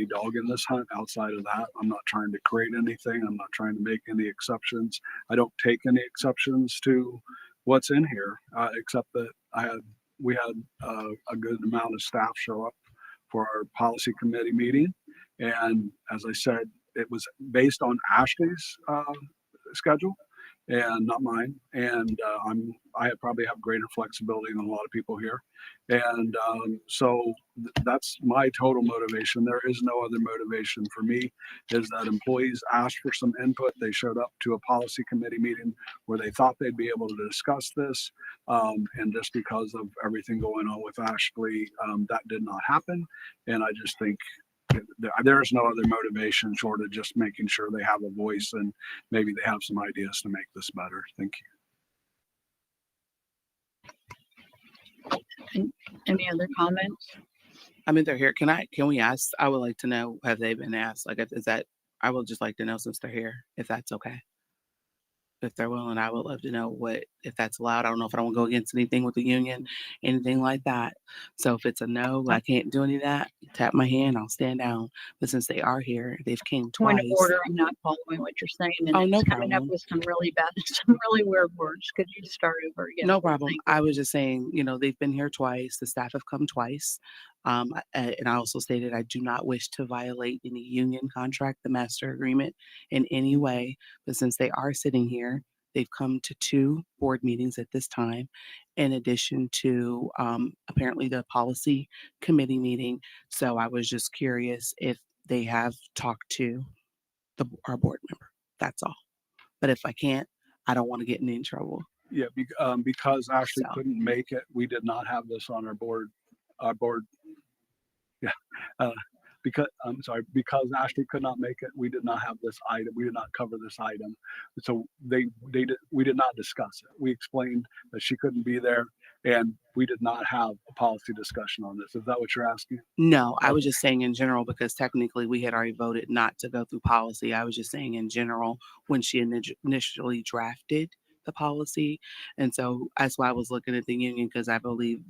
dog in this hunt outside of that. I'm not trying to create anything. I'm not trying to make any exceptions. I don't take any exceptions to what's in here, except that we had a good amount of staff show up for our policy committee meeting, and as I said, it was based on Ashley's schedule and not mine. And I probably have greater flexibility than a lot of people here. And so that's my total motivation. There is no other motivation for me, is that employees asked for some input. They showed up to a policy committee meeting where they thought they'd be able to discuss this. And just because of everything going on with Ashley, that did not happen. And I just think there's no other motivation short of just making sure they have a voice and maybe they have some ideas to make this better. Thank you. Any other comments? I mean, they're here. Can we ask? I would like to know, have they been asked? Like, is that, I would just like to know since they're here, if that's okay. If they're willing, I would love to know if that's allowed. I don't know if I don't go against anything with the union, anything like that. So if it's a no, I can't do any of that, tap my hand, I'll stand down. But since they are here, they've came Point twice. of order, I'm not following what you're saying. And Oh, no it's coming up problem. with some really bad, some really weird words. Could you start over again? No problem. Thank you. I was just saying, they've been here twice. The staff have come twice. And I also stated I do not wish to violate any union contract, the master agreement, in any way. But since they are sitting here, they've come to 2 board meetings at this time, in addition to apparently the policy committee meeting. So I was just curious if they have talked to our board member. That's all. But if I can't, I don't want to get in any trouble. Yeah, because Ashley So. couldn't make it, we did not have this on our board. Yeah, because Ashley could not make it, we did not have this item. We did not cover this item. So we did not discuss it. We explained that she couldn't be there, and we did not have a policy discussion on this. Is that what you're asking? No, I was just saying in general, because technically we had already voted not to go through policy. I was just saying in general, when she initially drafted the policy. And so that's why I was looking at the union, because I believe,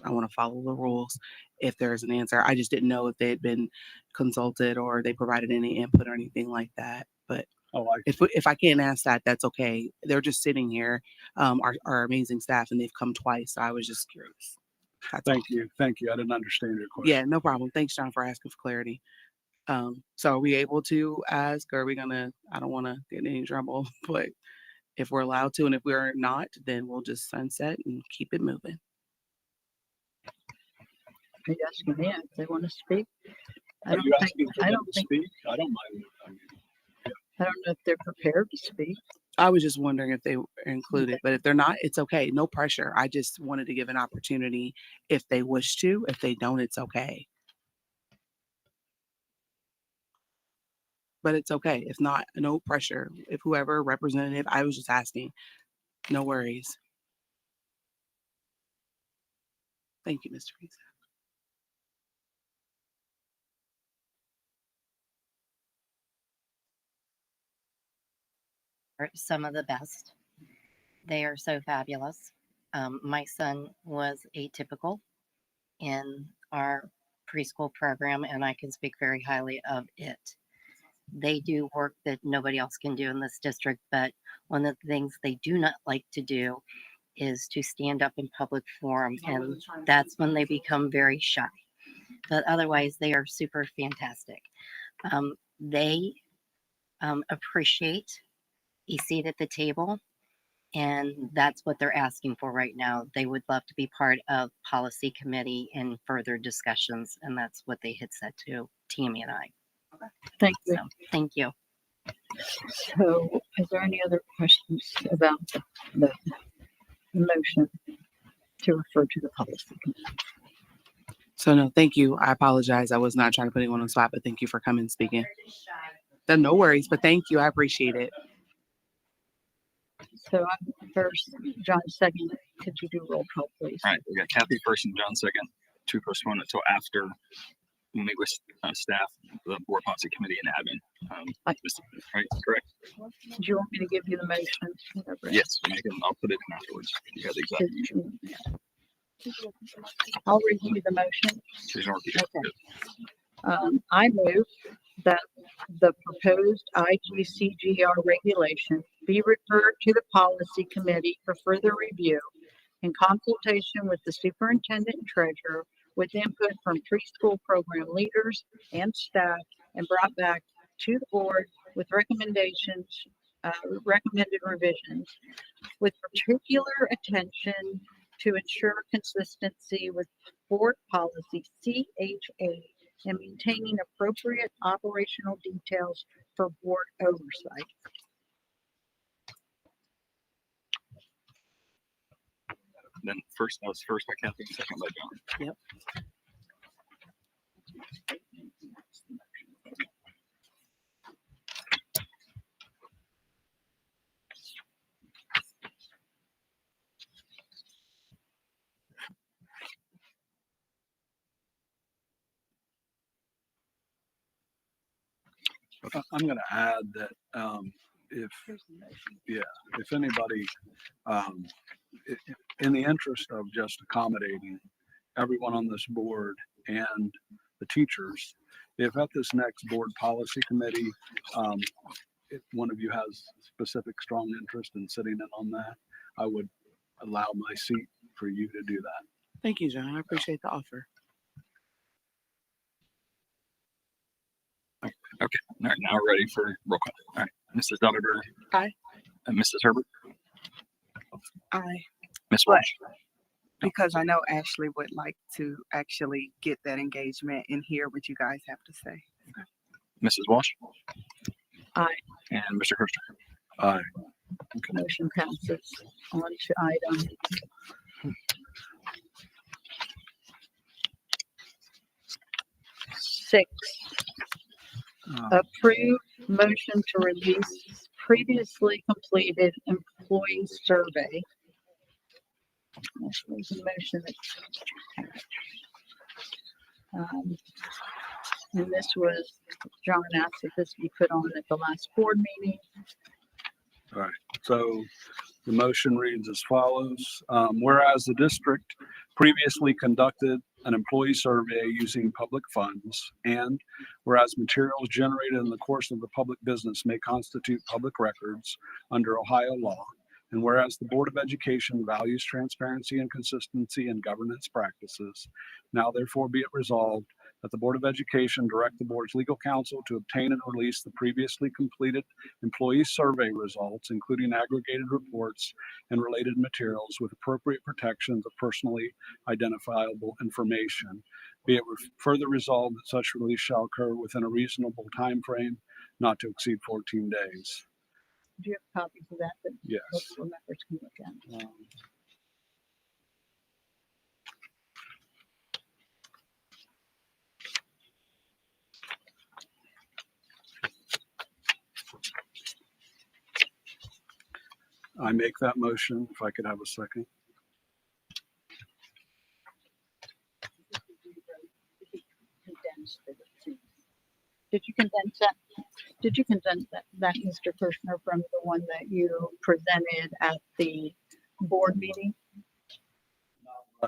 I want to follow the rules. If there's an answer, I just didn't know if they had been consulted or they provided any input or anything like that. But if I can't ask that, that's okay. They're just sitting here, our amazing staff, and they've come twice. So I was just curious. Thank you. I didn't understand your question. Yeah, no problem. Thanks, John, for asking for clarity. So are we able to ask, or are we gonna, I don't want to get in any trouble, but if we're allowed to, and if we're not, then we'll just sunset and keep it moving. Are you asking me if they want to speak? Are you asking for them to speak? I don't mind. I don't know if they're prepared to speak. I was just wondering if they were included, but if they're not, it's okay. No pressure. I just wanted to give an opportunity if they wish to. If they don't, it's okay. But it's okay. If not, no pressure. If whoever representative, I was just asking. No worries. Thank you, Mr. Reese. Are some of the best. They are so fabulous. My son was atypical in our preschool program, and I can speak very highly of it. They do work that nobody else can do in this district, but one of the things they do not like to do is to stand up in public forum, and that's when they become very shy. But otherwise, they are super fantastic. They appreciate a seat at the table, and that's what they're asking for right now. They would love to be part of policy committee and further discussions, and that's what they had said to Tammy and I. Thank you. So, thank you. So is there any other questions about the motion to refer to the policy committee? So no, thank you. I apologize. I was not trying to put anyone on the spot, but thank you for coming and speaking. Then no worries, but thank you. I appreciate it. So I'm first, John second. Could you do roll call, please? All right, we got Kathy first and John second to postpone it until after we meet with staff, the board policy committee and admin. Right, correct? Do you want me to give you the motion? Whatever it is. Yes, I'll put it in afterwards. You got the exact motion. I'll review the motion. She's gonna repeat it. Okay. I move that the proposed IGCGR regulation be referred to the policy committee for further review in consultation with the superintendent and treasurer, with input from preschool program leaders and staff, and brought back to the board with recommendations, recommended revisions, with particular attention to ensure consistency with board policy CHA and maintaining appropriate operational details for board oversight. Then first, that was first by Kathy and second by John. Yep. I'm going to add that if anybody, in the interest of just accommodating everyone on this board and the teachers, if at this next board policy committee, if one of you has specific strong interest in sitting in on that, I would allow my seat for you to do that. Thank you, John. I appreciate the offer. Okay, all right, now we're ready for roll call. All right, Mrs. Donnerberg. Aye. And Mrs. Herbert. Aye. Ms. But Walsh. because I know Ashley would like to actually get that engagement and hear what you guys have to say. Mrs. Walsh. Aye. And Mr. Kirsten. Aye. Motion passes. On to item 6. Approve motion to release previously completed employee survey. This was a motion that, and this was, John asked if this be put on at the last board meeting. All right, so the motion reads as follows. Whereas the district previously conducted an employee survey using public funds, and whereas materials generated in the course of the public business may constitute public records under Ohio law, and whereas the Board of Education values transparency and consistency in governance practices, now therefore be it resolved that the Board of Education direct the board's legal counsel to obtain and release the previously completed employee survey results, including aggregated reports and related materials with appropriate protections of personally identifiable information. Be it further resolved that such release shall occur within a reasonable time frame, not to exceed 14 days. Do you have copies of that? Yes. Most board members can look at. I make that motion. If I could have a second. Did you condense that? Did you condense that, Mr. Kirshner, from the one that you presented at the board meeting?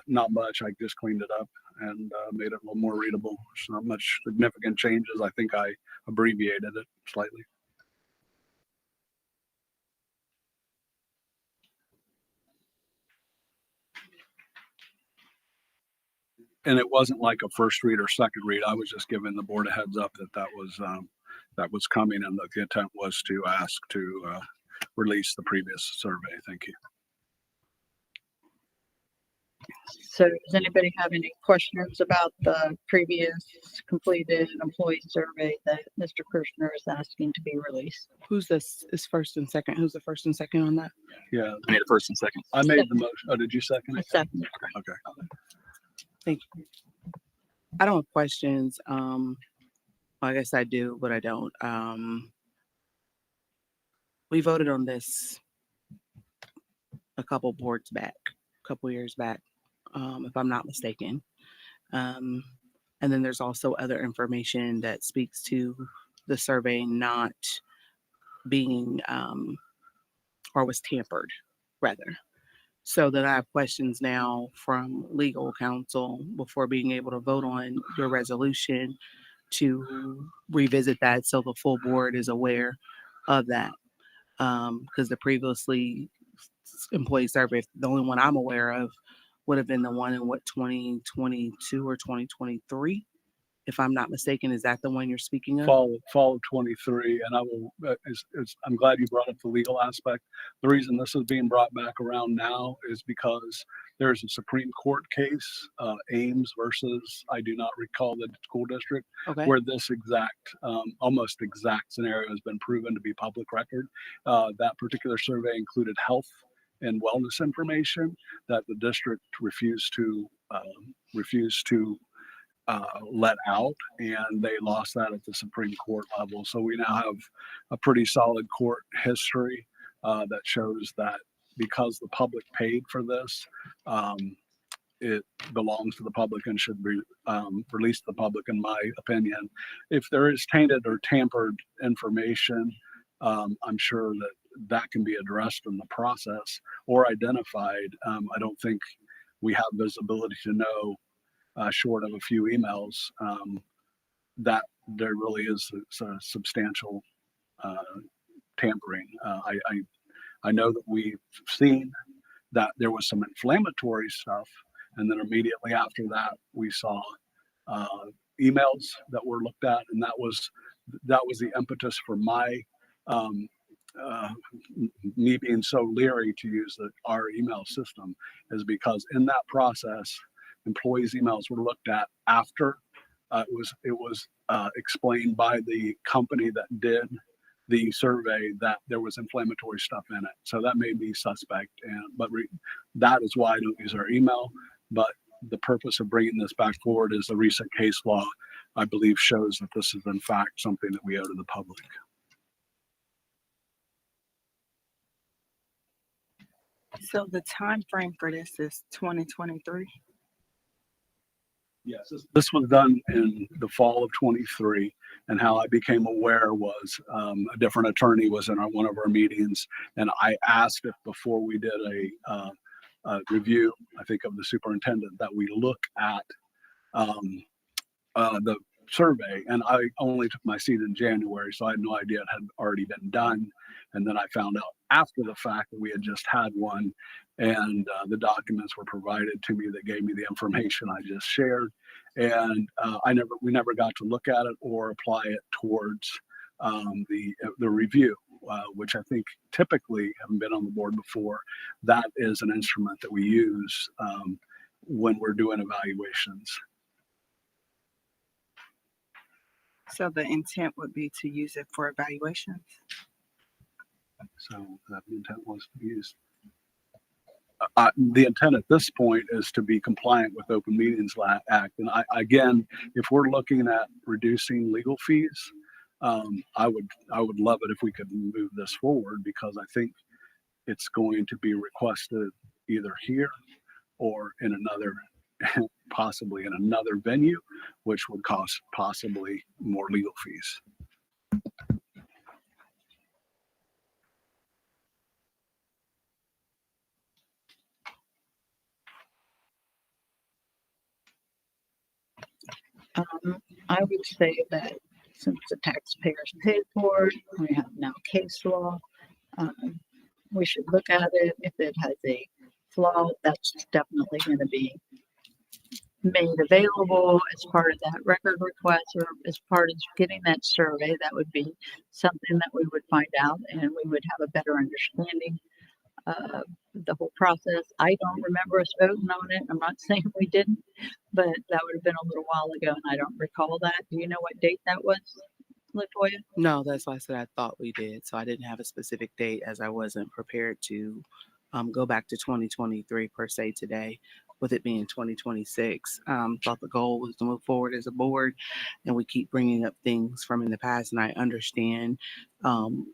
Not much. I just cleaned it up and made it a little more readable. There's not much significant changes. I think I abbreviated it slightly. and it wasn't like a first read or second read. I was just giving the board a heads up that that was coming, and that the intent was to ask to release the previous survey. Thank you. So does anybody have any questions about the previous completed employee survey that Mr. Kirshner is asking to be released? Who's this is first and second? Who's the first and second on that? Yeah, I need a first and second. I made the motion. Oh, did you second A it? second. Okay. Thank you. I don't have questions. I guess I do, but I don't. We voted on this a couple boards back, a couple years back, if I'm not mistaken. And then there's also other information that speaks to the survey not being or was tampered, rather. So then I have questions now from legal counsel before being able to vote on your resolution to revisit that so the full board is aware of that. Because the previously employee survey, the only one I'm aware of would have been the one in 2022 or 2023, if I'm not mistaken. Is that the one you're speaking of? Fall of 23, and I will. I'm glad you brought up the legal aspect. The reason this is being brought back around now is because there's a Supreme Court case, Ames versus, I do not recall the school district, Okay. where this exact, almost exact scenario has been proven to be public record. That particular survey included health and wellness information that the district refused to let out, and they lost that at the Supreme Court level. So we now have a pretty solid court history that shows that because the public paid for this, it belongs to the public and should be released to the public, in my opinion. If there is tainted or tampered information, I'm sure that can be addressed in the process or identified. I don't think we have visibility to know, short of a few emails, that there really is a substantial tampering. I know that we've seen that there was some inflammatory stuff, and then immediately after that, we saw emails that were looked at, and that was the impetus for my me being so leery to use our email system, is because in that process, employees' emails were looked at after it was explained by the company that did the survey that there was inflammatory stuff in it. So that made me suspect, that is why I don't use our email. But the purpose of bringing this back forward is the recent case law, I believe, shows that this is in fact something that we owe to the public. So the time frame for this is 2023. Yes, this was done in the fall of 23, and how I became aware was a different attorney was in one of our meetings, and I asked if before we did a review, I think, of the superintendent, that we look at the survey. And I only took my seat in January, so I had no idea it had already been done. And then I found out after the fact that we had just had one, and the documents were provided to me that gave me the information I just shared. And we never got to look at it or apply it towards the review, which I think typically, having been on the board before, that is an instrument that we use when we're doing evaluations. So the intent would be to use it for evaluations. So that the intent was to use. The intent at this point is to be compliant with Open Meetings Act. And again, if we're looking at reducing legal fees, I would love it if we could move this forward, because I think it's going to be requested either here or in another, possibly in another venue, which would cost possibly more legal fees. I would say that since the taxpayers paid for it, we have now case law. We should look at it. If it has a flaw, that's definitely going to be made available as part of that record request or as part of getting that survey, that would be something that we would find out and we would have a better understanding of the whole process. I don't remember us voting on it. I'm not saying we didn't, but that would have been a little while ago and I don't recall that. Do you know what date that was, Latoya? No, that's why I said I thought we did. So I didn't have a specific date as I wasn't prepared to go back to 2023 per se today, with it being 2026. Thought the goal was to move forward as a board, and we keep bringing up things from in the past. And I understand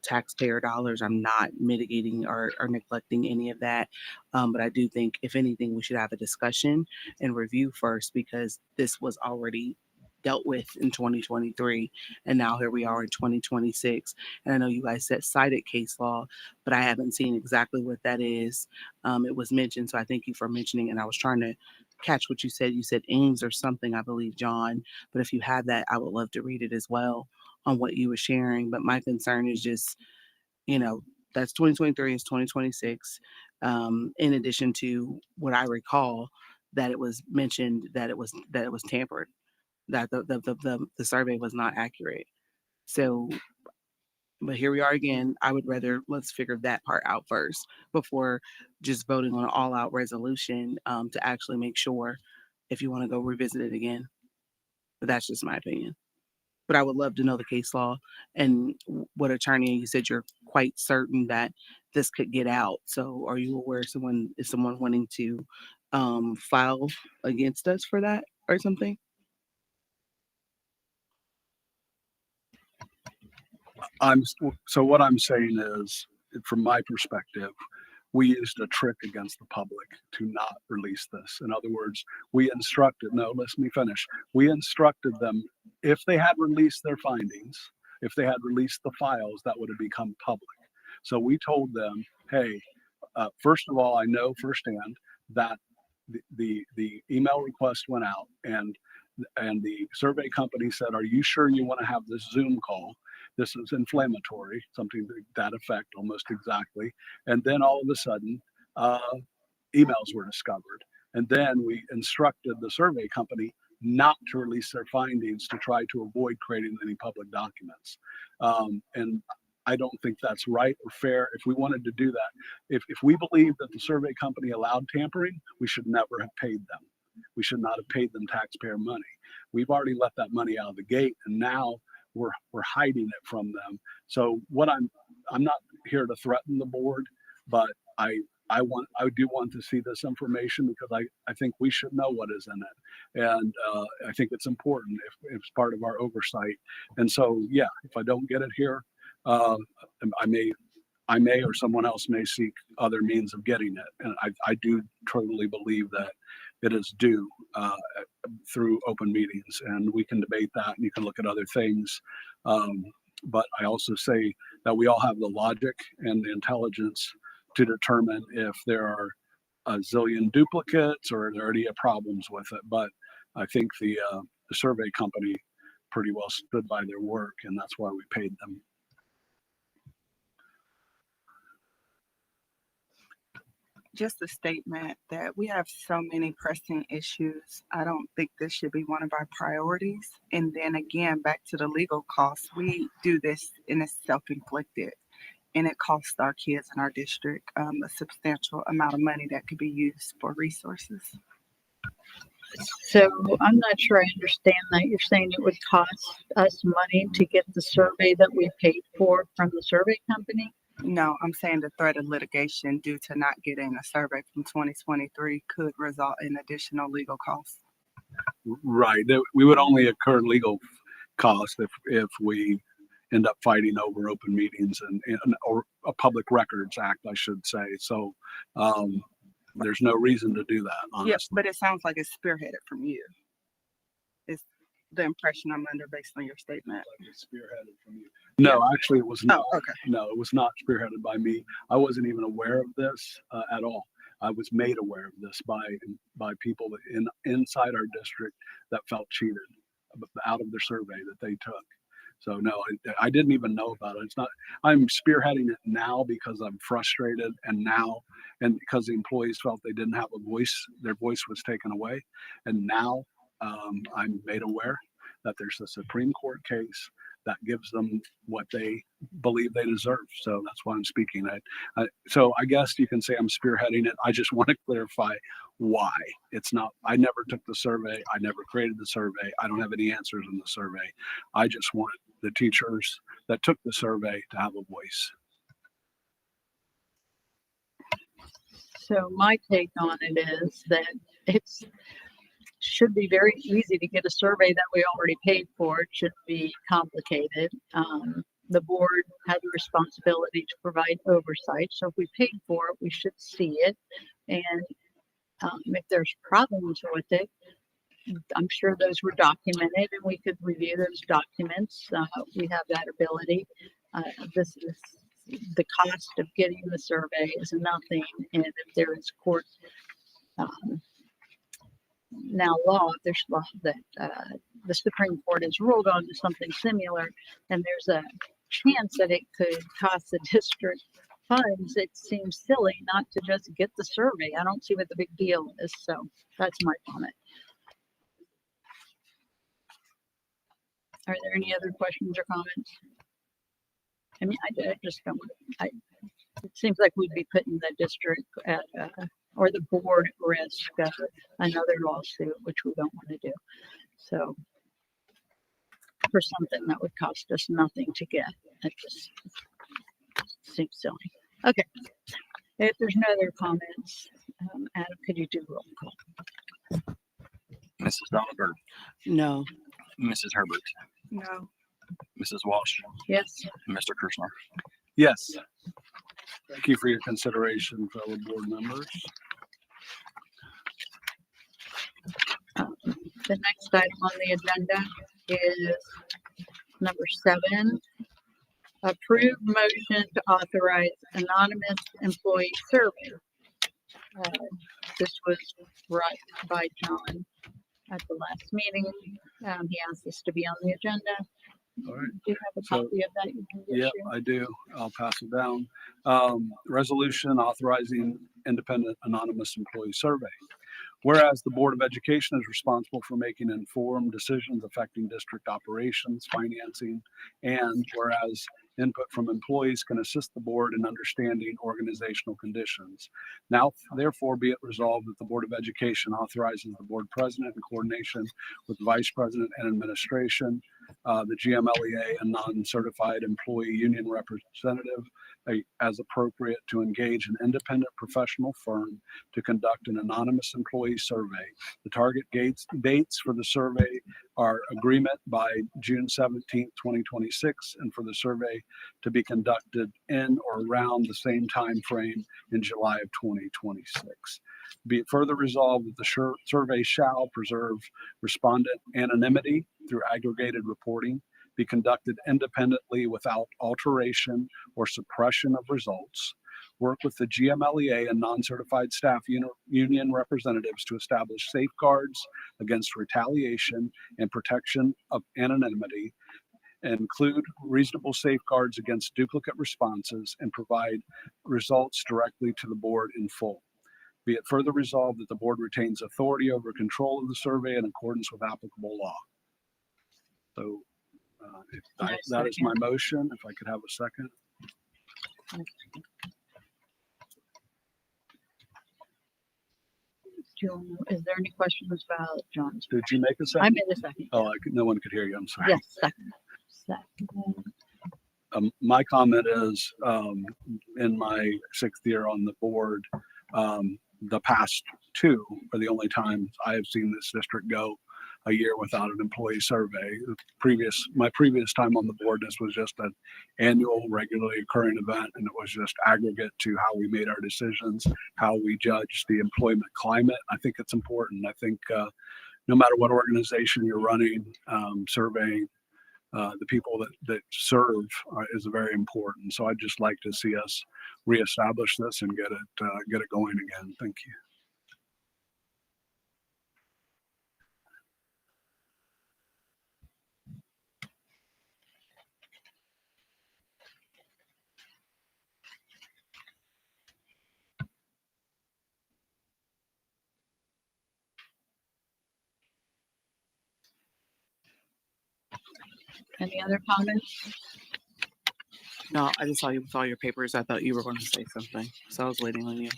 taxpayer dollars. I'm not mitigating or neglecting any of that. But I do think, if anything, we should have a discussion and review first, because this was already dealt with in 2023, and now here we are in 2026. And I know you guys cited case law, but I haven't seen exactly what that is. It was mentioned, so I thank you for mentioning, and I was trying to catch what you said. You said Ames or something, I believe, John, but if you have that, I would love to read it as well on what you were sharing. But my concern is just, that's 2023 is 2026. In addition to what I recall, that it was mentioned that it was tampered, that the survey was not accurate. So, but here we are again. I would rather, let's figure that part out first before just voting on an all out resolution, to actually make sure if you want to go revisit it again. But that's just my opinion. But I would love to know the case law and what attorney. You said you're quite certain that this could get out. So are you aware is someone wanting to file against us for that or something? So what I'm saying is, from my perspective, we used a trick against the public to not release this. In other words, we instructed, no, let me finish. We instructed them, if they had released their findings, if they had released the files, that would have become public. So we told them, hey, first of all, I know firsthand that the email request went out, and the survey company said, are you sure you want to have this Zoom call? This is inflammatory, something to that effect, almost exactly. And then all of a sudden, emails were discovered. And then we instructed the survey company not to release their findings to try to avoid creating any public documents. And I don't think that's right or fair. If we wanted to do that, if we believe that the survey company allowed tampering, we should never have paid them. We should not have paid them taxpayer money. We've already let that money out of the gate, and now we're hiding it from them. So what I'm not here to threaten the board, but I do want to see this information, because I think we should know what is in it. And I think it's important if it's part of our oversight. And so, yeah, if I don't get it here, I may or someone else may seek other means of getting it. And I do truly believe that it is due through open meetings, and we can debate that, and you can look at other things. But I also say that we all have the logic and the intelligence to determine if there are a zillion duplicates or there already are problems with it. But I think the survey company pretty well stood by their work, and that's why we paid them. Just a statement that we have so many pressing issues. I don't think this should be one of our priorities. And then again, back to the legal costs, we do this and it's self-inflicted, and it costs our kids in our district a substantial amount of money that could be used for resources. So I'm not sure I understand that. You're saying it would cost us money to get the survey that we paid for from the survey company? No, I'm saying the threat of litigation due to not getting a survey from 2023 could result in additional legal costs. Right. We would only incur legal costs if we end up fighting over open meetings or a Public Records Act, I should say. So there's no reason to do that, honestly. Yes, but it sounds like it's spearheaded from you. It's the impression I'm under based on your statement. Like it's spearheaded from you. No, actually, it was not. Oh, okay. No, it was not spearheaded by me. I wasn't even aware of this at all. I was made aware of this by people inside our district that felt cheated out of their survey that they took. So no, I didn't even know about it. It's not, I'm spearheading it now because I'm frustrated and because the employees felt they didn't have a voice, their voice was taken away. And now I'm made aware that there's a Supreme Court case that gives them what they believe they deserve. So that's why I'm speaking. So I guess you can say I'm spearheading it. I just want to clarify why. It's not, I never took the survey. I never created the survey. I don't have any answers in the survey. I just want the teachers that took the survey to have a voice. So my take on it is that it's should be very easy to get a survey that we already paid for. It shouldn't be complicated. The board has a responsibility to provide oversight. So if we paid for it, we should see it. And if there's problems with it, I'm sure those were documented and we could review those documents. We have that ability. This is the cost of getting the survey is nothing. And if there is court now law, if there's law that the Supreme Court has ruled on to something similar, and there's a chance that it could cost the district funds, it seems silly not to just get the survey. I don't see what the big deal is. So that's my comment. Are there any other questions or comments? I mean, I just don't. It seems like we'd be putting the district at or the board at risk of another lawsuit, which we don't want to do. So for something that would cost us nothing to get, it just seems silly. Okay. If there's no other comments, Adam, could you do roll call? Mrs. Donaldberg, No. Mrs. Herbert, No. Mrs. Walsh, Yes. Mr. Kirschner. Yes. Thank you for your consideration, fellow board members. The next item on the agenda is number 7. Approve motion to authorize anonymous employee survey. This was brought by John at the last meeting. He asked this to be on the agenda. All right. Do you have a So, copy of that? You can get Yep, you? I do. I'll pass it down. Resolution authorizing independent anonymous employee survey. Whereas the Board of Education is responsible for making informed decisions affecting district operations, financing, and whereas input from employees can assist the board in understanding organizational conditions. Now, therefore, be it resolved that the Board of Education authorizes the board president in coordination with vice president and administration, the GMLEA and non-certified employee union representative as appropriate to engage an independent professional firm to conduct an anonymous employee survey. The target dates for the survey are agreement by June 17th, 2026, and for the survey to be conducted in or around the same time frame in July of 2026. Be it further resolved that the survey shall preserve respondent anonymity through aggregated reporting, be conducted independently without alteration or suppression of results, work with the GMLEA and non-certified staff union representatives to establish safeguards against retaliation and protection of anonymity, include reasonable safeguards against duplicate responses, and provide results directly to the board in full. Be it further resolved that the board retains authority over control of the survey in accordance with applicable law. So that is my motion. If I could have a second. Is there any questions about John's? Did you make a second? I made a second. Oh, no one could hear you. I'm sorry. Yes, second. My comment is, in my 6th year on the board, the past 2 are the only times I have seen this district go a year without an employee survey. My previous time on the board, this was just an annual, regularly occurring event, and it was just aggregate to how we made our decisions, how we judged the employment climate. I think it's important. I think no matter what organization you're running, surveying the people that serve is very important. So I'd just like to see us reestablish this and get it going again. Thank you. Any other comments? No, I just saw you with all your papers. I thought you were going to say something, so I was waiting on you.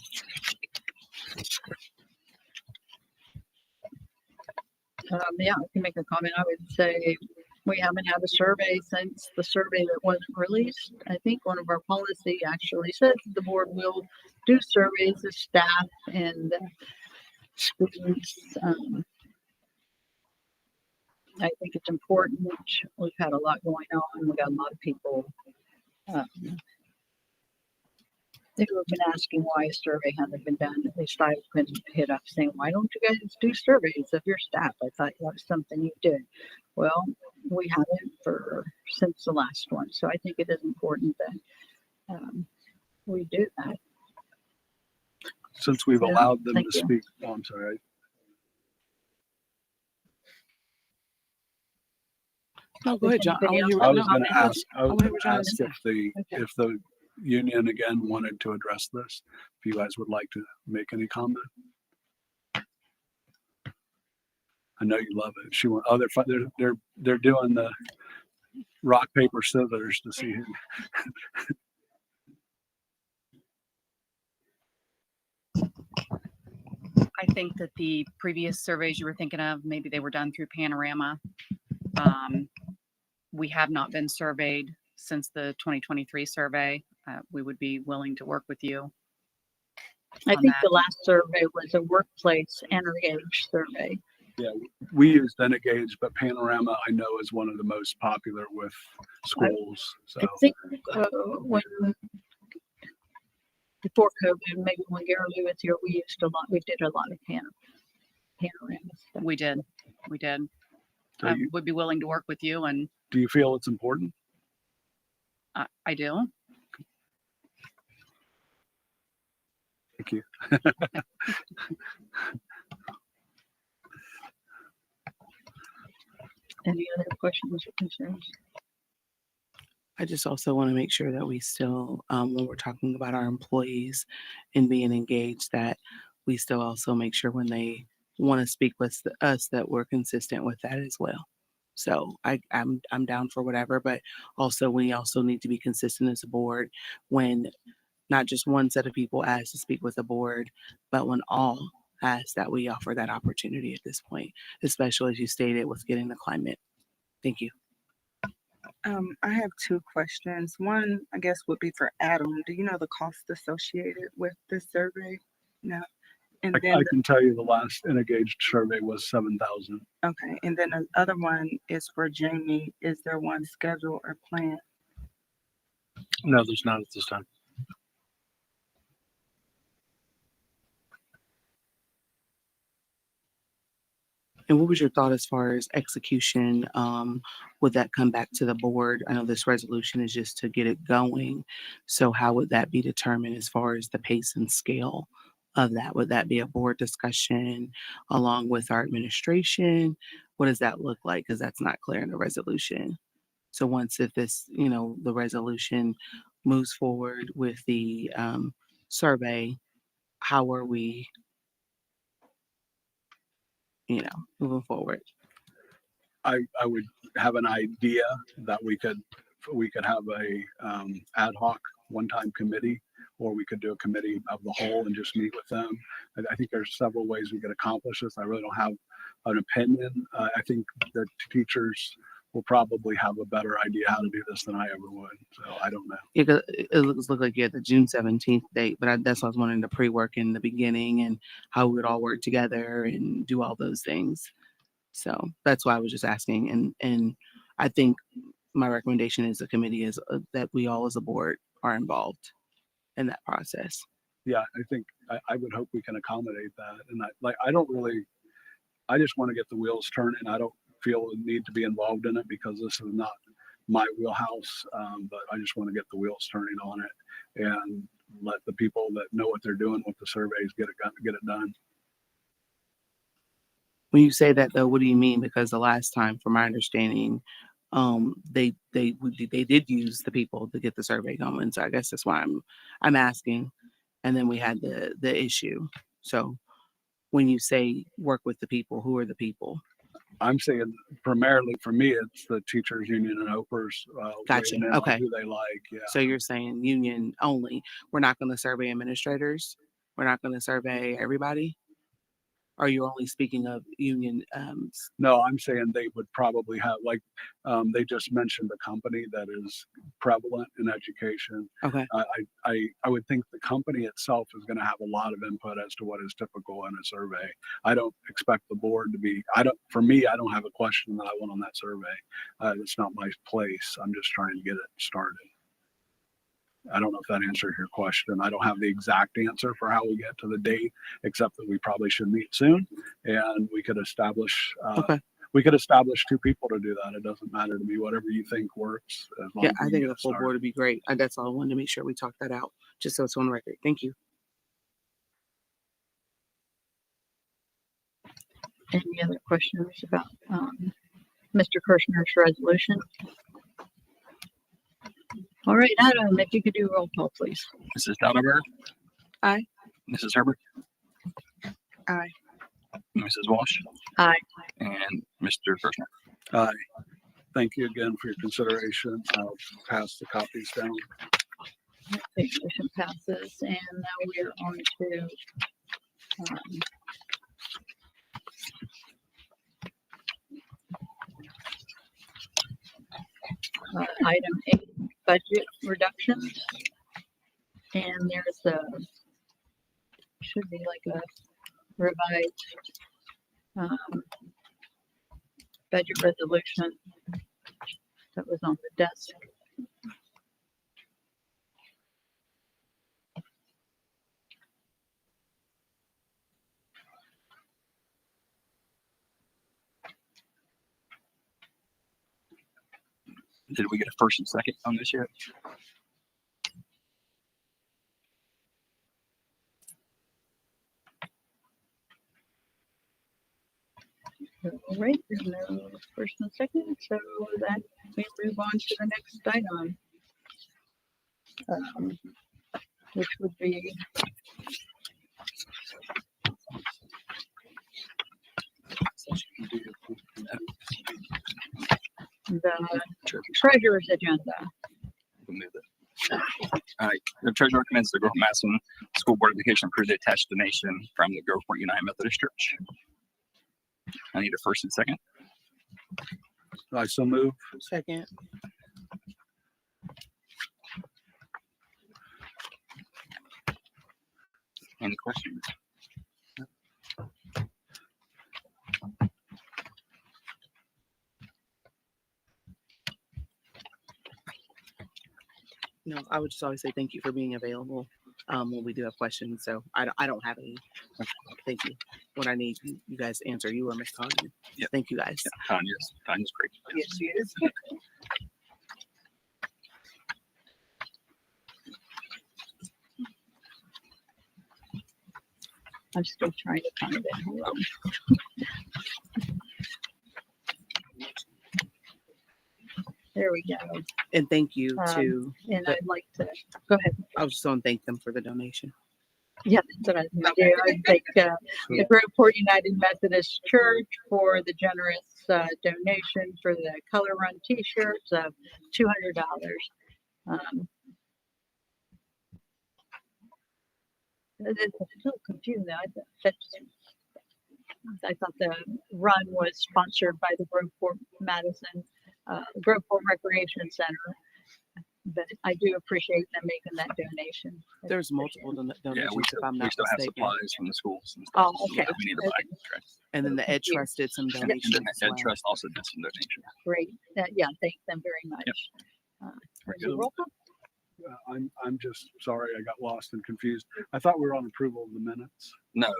Yeah, I can make a comment. I would say we haven't had a survey since the survey that wasn't released. I think one of our policy actually says the board will do surveys of staff and students. I think it's important. We've had a lot going on. We got a lot of people um, who have been asking why a survey hasn't been done. At least I've been hit up saying, why don't you guys do surveys of your staff? I thought that was something you did. Well, we haven't since the last one. So I think it is important that we do that. Since we've Yeah, allowed them thank to you. speak, oh, I'm sorry. No, go ahead, John. I want to hear I what was no, going to no, ask, I was wanna hear going what to John ask has to if the union again wanted to address this, if you guys would like to make any comment. I know you love it. She want other, they're doing the rock, paper, scissors to see who. I think that the previous surveys you were thinking of, maybe they were done through Panorama. We have not been surveyed since the 2023 survey. We would be willing to work with you. I on think that. the last survey was a workplace Engage survey. Yeah, we use Engage, but Panorama I know is one of the most popular with schools. So I think when before COVID, maybe when Gary was here, we did a lot of panorama stuff. We did. So I you, would be willing to work with you, and do you feel it's important? I do. Thank you. Any other questions or concerns? I just also want to make sure that we still, when we're talking about our employees and being engaged, that we still also make sure when they want to speak with us that we're consistent with that as well. So I'm down for whatever, but also we also need to be consistent as a board when not just one set of people ask to speak with the board, but when all ask that we offer that opportunity at this point, especially as you stated with getting the climate. Thank you. I have two questions. One, I guess, would be for Adam. Do you know the cost associated with this survey? No. And then, I can tell you the last Engaged survey was 7,000. okay. And then the other one is for Jamie. Is there one scheduled or planned? No, there's not at this time. And what was your thought as far as execution? Would that come back to the board? I know this resolution is just to get it going. So how would that be determined as far as the pace and scale of that? Would that be a board discussion along with our administration? What does that look like? Because that's not clear in the resolution. So once if this, the resolution moves forward with the survey, how are we, moving forward? I would have an idea that we could have a ad hoc one-time committee, or we could do a committee of the whole and just meet with them. I think there's several ways we could accomplish this. I really don't have an opinion. I think the teachers will probably have a better idea how to do this than I ever would. So I don't know. Yeah, 'cause it looks like you had the June 17th date, but that's what I was wanting, the pre-work in the beginning and how we would all work together and do all those things. So that's why I was just asking. And I think my recommendation is the committee is that we all as a board are involved in that process. Yeah, I think I would hope we can accommodate that. And I just want to get the wheels turning. I don't feel the need to be involved in it because this is not my wheelhouse. But I just want to get the wheels turning on it and let the people that know what they're doing with the surveys get it done. When you say that though, what do you mean? Because the last time, from my understanding, they did use the people to get the survey going. So I guess that's why I'm asking. And then we had the issue. So when you say work with the people, who are the people? I'm saying primarily for me, it's the teachers union and OPERS. Gotcha. weighing in on Okay. Who they like, yeah. So you're saying union only. We're not going to survey administrators. We're not going to survey everybody. Or are you only speaking of union? No, I'm saying they would probably have, like, they just mentioned a company that is prevalent in education. Okay. I would think the company itself is going to have a lot of input as to what is typical in a survey. I don't expect the board to be, for me, I don't have a question that I want on that survey. It's not my place. I'm just trying to get it started. I don't know if that answers your question. I don't have the exact answer for how we get to the date, except that we probably should meet soon, and we could establish. Okay. We could establish 2 people to do that. It doesn't matter to me. Whatever you think works. As long Yeah, as I we think get the it full started. board would be great. And that's all I wanted to make sure we talked that out, just so it's on record. Thank you. Any other questions about Mr. Kirshner's resolution? All right, Adam, if you could do roll call, please. Mrs. Dauterberg. Aye. Mrs. Herbert. Aye. Mrs. Walsh. Aye. And Mr. Kirshner. Aye. Thank you again for your consideration. I'll pass the copies down. Resolution passes, and now we are on to item 8, budget reductions. And there's should be like a revised budget resolution that was on the desk. Did we get a first and second on this yet? All right, there's no first and second, so that we move on to the next item, which would be the treasurer's agenda. We'll move it. All right. The treasurer recommends the Madison School Board of Education approve the attached donation from the Groveport United Methodist Church. I need a first and second. I so move. Second. Any questions? No, I would just always say thank you for being available when we do have questions. So I don't have any. Thank you. What I need, you guys answer. You or Ms. Coggan. Yeah. Thank you guys. Yeah, Tanya's great. Yes, she is. I'm still trying to find it. Hold on. There we go. And thank you to. And I'd like to go ahead. I was just going to thank them for the donation. Yeah, that's what I was gonna do. I thank the Groveport United Methodist Church for the generous donation for the color run T-shirts of $200. It's a little confusing. I thought the run was sponsored by the Groveport Madison, Groveport Recreation Center. But I do appreciate them making that donation. There's multiple donations, Yeah, we if I'm we not still have mistaken. supplies from the schools. And stuff. Oh, okay. Yeah, we need to buy. Okay. And then the Ed Trust did some And donations. then as Ed well. Trust also did some donation. Great. Yeah, thank them very much. Yep. Is it roll call? I'm just sorry. I got lost and confused. I thought we were on approval of the minutes. No,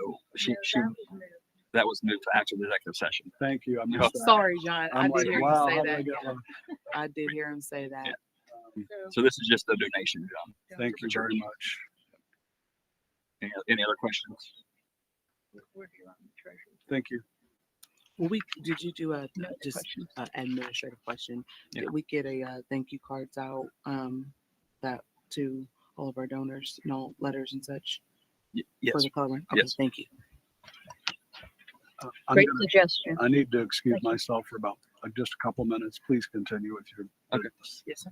that was moved after the executive session. Thank you. I missed that. Sorry, John. I I'm did like, hear wow, you say how did I that. get lost? I did hear him say that. Yeah. So this is just a donation, John. Thank you very much. Any other questions? We're here on the treasury. Thank you. Well, did you do a No other just questions. administrative question? Yeah. Did we get a thank you cards out that to all of our donors, letters and such Yes. for the color run? Okay, Yes. thank you. I'm Great gonna, suggestion. I need to excuse Thank you. myself for about just a couple minutes. Please continue with your. Okay. Yes, sir.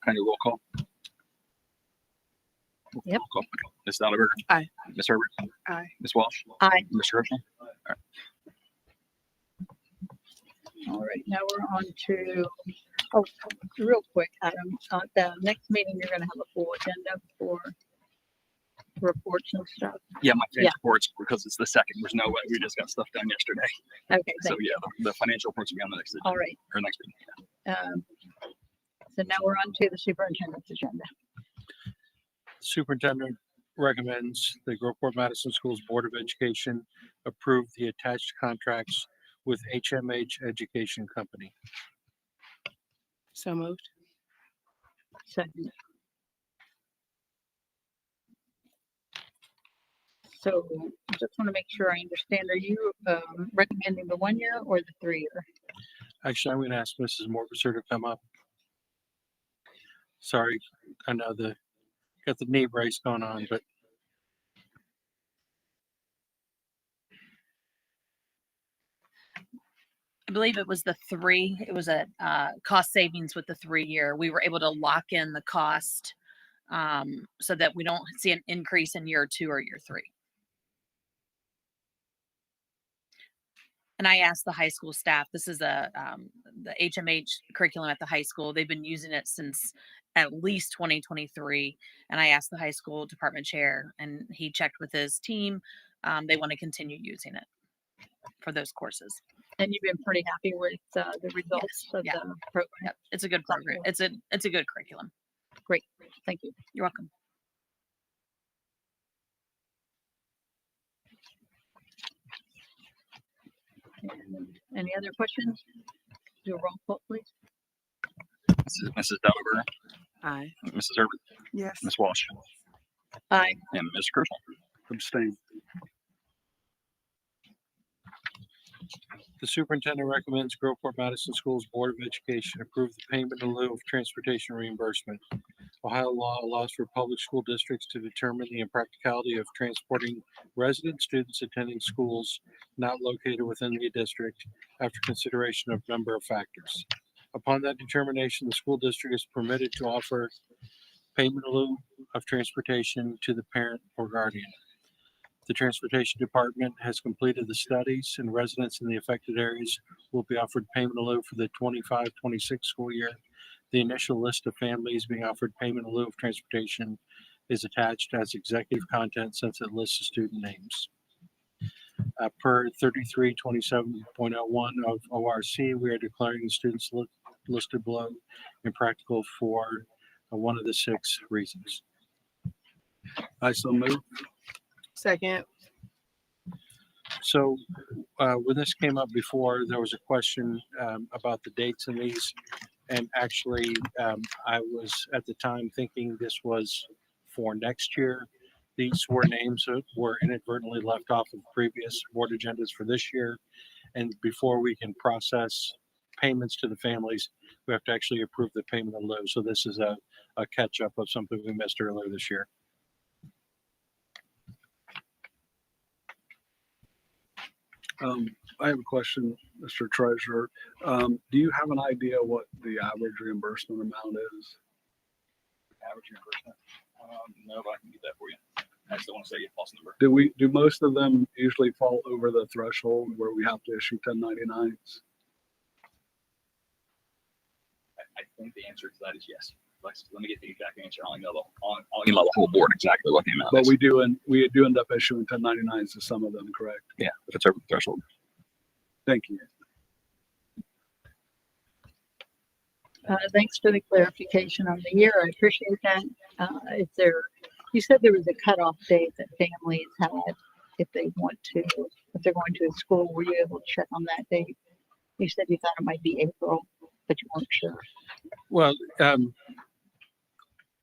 Kind of roll call. Yep. Roll call. Ms. Oliver. Aye. Ms. Herbert. Aye. Ms. Walsh. Aye. Mr. Herschel. All right, now we're on to, oh, real quick, Adam, the next meeting, you're gonna have a full agenda for reports and stuff. Yeah, my Yeah. financial reports, because it's the second, there's no way, we just got stuff done yesterday. Okay, So thank you. yeah, the financial reports will be on the next, All right, or next meeting. so now we're on to the superintendent's agenda. Superintendent recommends the Groveport Madison Schools Board of Education approve the attached contracts with HMH Education Company. So moved. Second. So just want to make sure I understand, are you recommending the 1 year or the 3 year? Actually, I'm going to ask Mrs. Morbiser to come up. Sorry, I know got the knee brace going on, but I believe it was it was a cost savings with the 3 year. We were able to lock in the cost so that we don't see an increase in year 2 or year 3. And I asked the high school staff, this is the HMH curriculum at the high school. They've been using it since at least 2023. And I asked the high school department chair and he checked with his team. They want to continue using it for those courses. And you've been pretty happy with the results of yeah. the program? Yep. It's a good program. It's a good curriculum. Great, thank you. You're welcome. And any other questions? Do a roll call, please. Mrs. Delaware. Aye. Mrs. Herbert. Yes. Ms. Walsh. Aye. And Mr. Herschel. Abstain. the superintendent recommends Groveport Madison Schools Board of Education approve the payment in lieu of transportation reimbursement. Ohio law allows for public school districts to determine the impracticality of transporting resident students attending schools not located within the district after consideration of a number of factors. Upon that determination, the school district is permitted to offer payment in lieu of transportation to the parent or guardian. The Transportation Department has completed the studies, and residents in the affected areas will be offered payment in lieu for the 25-26 school year. The initial list of families being offered payment in lieu of transportation is attached as executive content since it lists the student names. Per 3327.01 of ORC, we are declaring the students listed below impractical for one of the 6 reasons. I so move. Second. So when this came up before, there was a question about the dates in these. And actually, I was at the time thinking this was for next year. These were names that were inadvertently left off of previous board agendas for this year. And before we can process payments to the families, we have to actually approve the payment in lieu. So this is a catch up of something we missed earlier this year. I have a question, Mr. Treasurer. Do you have an idea what the average reimbursement amount is? Average reimbursement? No, but I can get that for you. I just don't want to say a false number. Do most of them usually fall over the threshold where we have to issue 1099s? I think the answer to that is yes. Let me get the exact answer. I'll email the whole board exactly what the amount But is. we do end up issuing 1099s to some of them, correct? Yeah, if it's over the threshold. Thank you. Thanks for the clarification on the year. I appreciate that. You said there was a cutoff date that families had if they're going to a school. Were you able to check on that date? You said you thought it might be April, but you weren't sure. Well,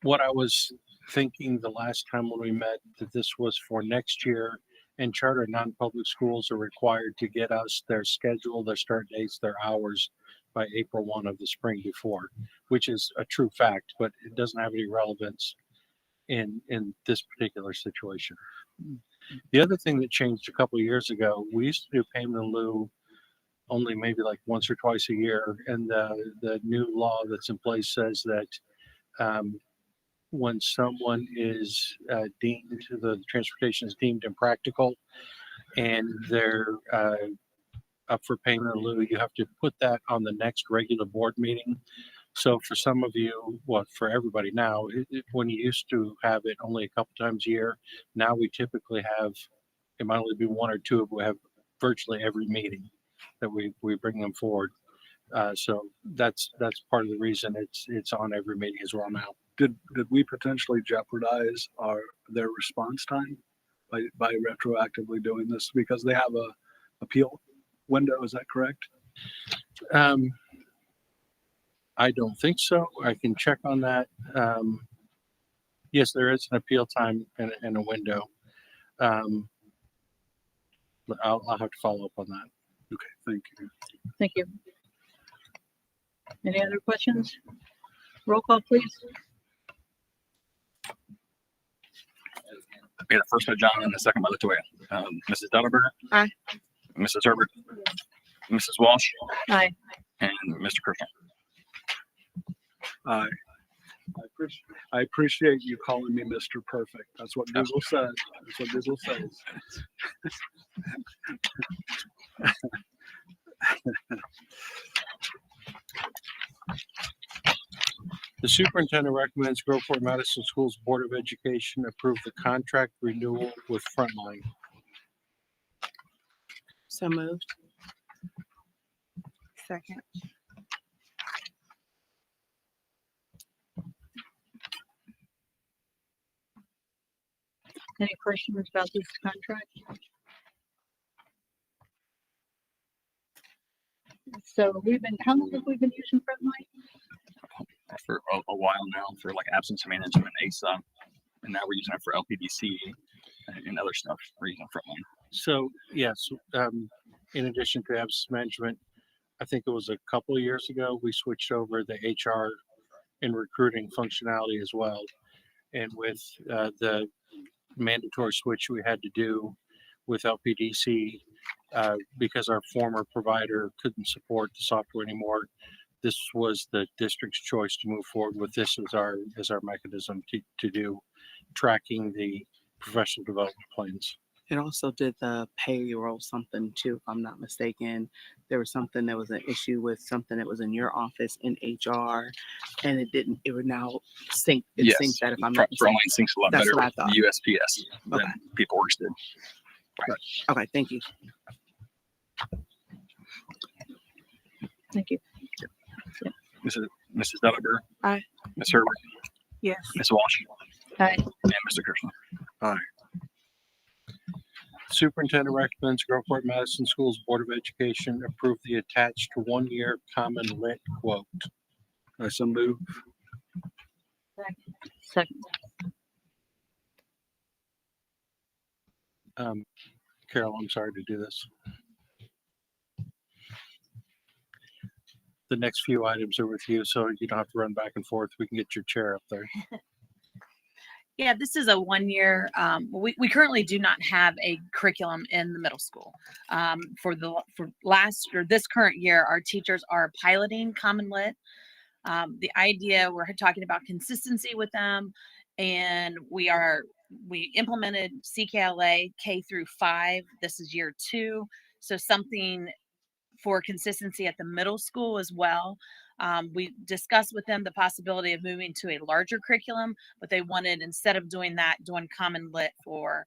what I was thinking the last time when we met, that this was for next year, and charter non-public schools are required to get us their schedule, their start dates, their hours by April 1 of the spring before, which is a true fact, but it doesn't have any relevance in this particular situation. The other thing that changed a couple of years ago, we used to do payment in lieu only maybe like once or twice a year. And the new law that's in place says that when someone is the transportation is deemed impractical and they're up for payment in lieu, you have to put that on the next regular board meeting. So for some of you, well, for everybody now, when you used to have it only a couple times a year, now we typically have, it might only be one or two, but we have virtually every meeting that we bring them forward. So that's part of the reason it's on every meeting as well now. Did we potentially jeopardize their response time by retroactively doing this because they have a appeal window? Is that correct? I don't think so. I can check on that. Yes, there is an appeal time and a window. But I'll have to follow up on that. Okay, thank you. Thank you. Any other questions? Roll call, please. Okay, the first by John and the second by Latoya. Mrs. Dellenberger. Aye. Mrs. Herbert. Mrs. Walsh. Aye. And Mr. Kirschner. I appreciate you calling me Mr. Perfect. That's what Google says. That's what Google says. The superintendent recommends Groveport Madison Schools Board of Education approve the contract renewal with Frontline. So moved. Second. Any questions about this contract? So how long have we been using Frontline? For a while now, for like absence management, ASA, and now we're using it for LPDC and other stuff. We're using Frontline. So yes, in addition to absence management, I think it was a couple of years ago, we switched over the HR and recruiting functionality as well. And with the mandatory switch we had to do with LPDC, because our former provider couldn't support the software anymore, this was the district's choice to move forward with this as our mechanism to do tracking the professional development plans. It also did the payroll something too, if I'm not mistaken. There was something that was an issue with something that was in your office in HR, and it would now sync. It Yes, syncs that if I'm not mistaken. Frontline syncs a lot That's better what I with thought. the USPS than Okay. PeopleWorks did. Okay, thank you. Thank you. Mrs. Dellenberger. Aye. Ms. Herbert. Yes. Ms. Walsh. Aye. And Mr. Kirschner. Superintendent recommends Groveport Madison Schools Board of Education approve the attached one-year common lit quote. I so move. Second. Carol, I'm sorry to do this. The next few items are with you, so you don't have to run back and forth. We can get your chair up there. Yeah, this is a 1 year. We currently do not have a curriculum in the middle school. For this current year, our teachers are piloting Common Lit. The idea, we're talking about consistency with them, and we implemented CKLA K through 5. This is year 2, so something for consistency at the middle school as well. We discussed with them the possibility of moving to a larger curriculum, but they wanted, instead of doing that, doing Common Lit for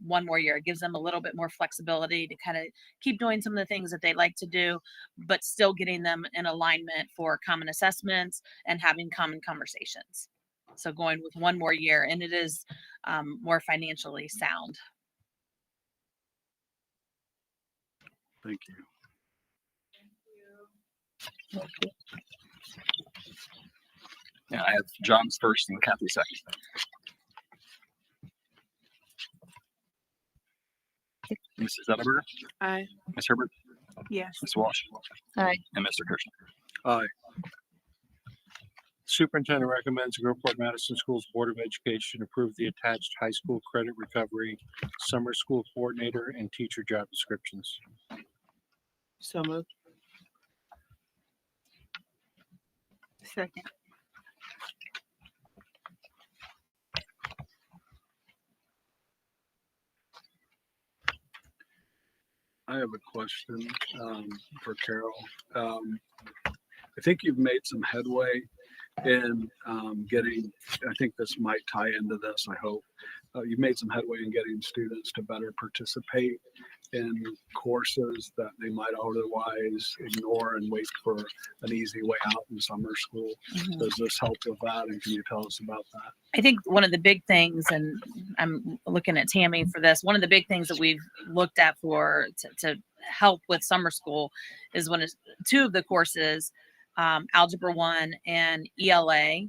1 more year. It gives them a little bit more flexibility to kind of keep doing some of the things that they like to do, but still getting them in alignment for common assessments and having common conversations. So going with 1 more year, and it is more financially sound. Thank you. Yeah, I have John's first and Kathy second. Mrs. Dellenberger. Aye. Ms. Herbert. Yes. Ms. Walsh. Aye. And Mr. Kirschner. Aye. Superintendent recommends the Groveport Madison Schools Board of Education approve the attached high school credit recovery, summer school coordinator, and teacher job descriptions. So moved. Second. I have a question for Carol. I think you've made some headway in getting, I think this might tie into this, I hope. You've made some headway in getting students to better participate in courses that they might otherwise ignore and wait for an easy way out in summer school. Does this help with that? And can you tell us about that? I think one of the big things, and I'm looking at Tammy for this, one of the big things that we've looked at for to help with summer school is when it's two of the courses, Algebra 1 and ELA,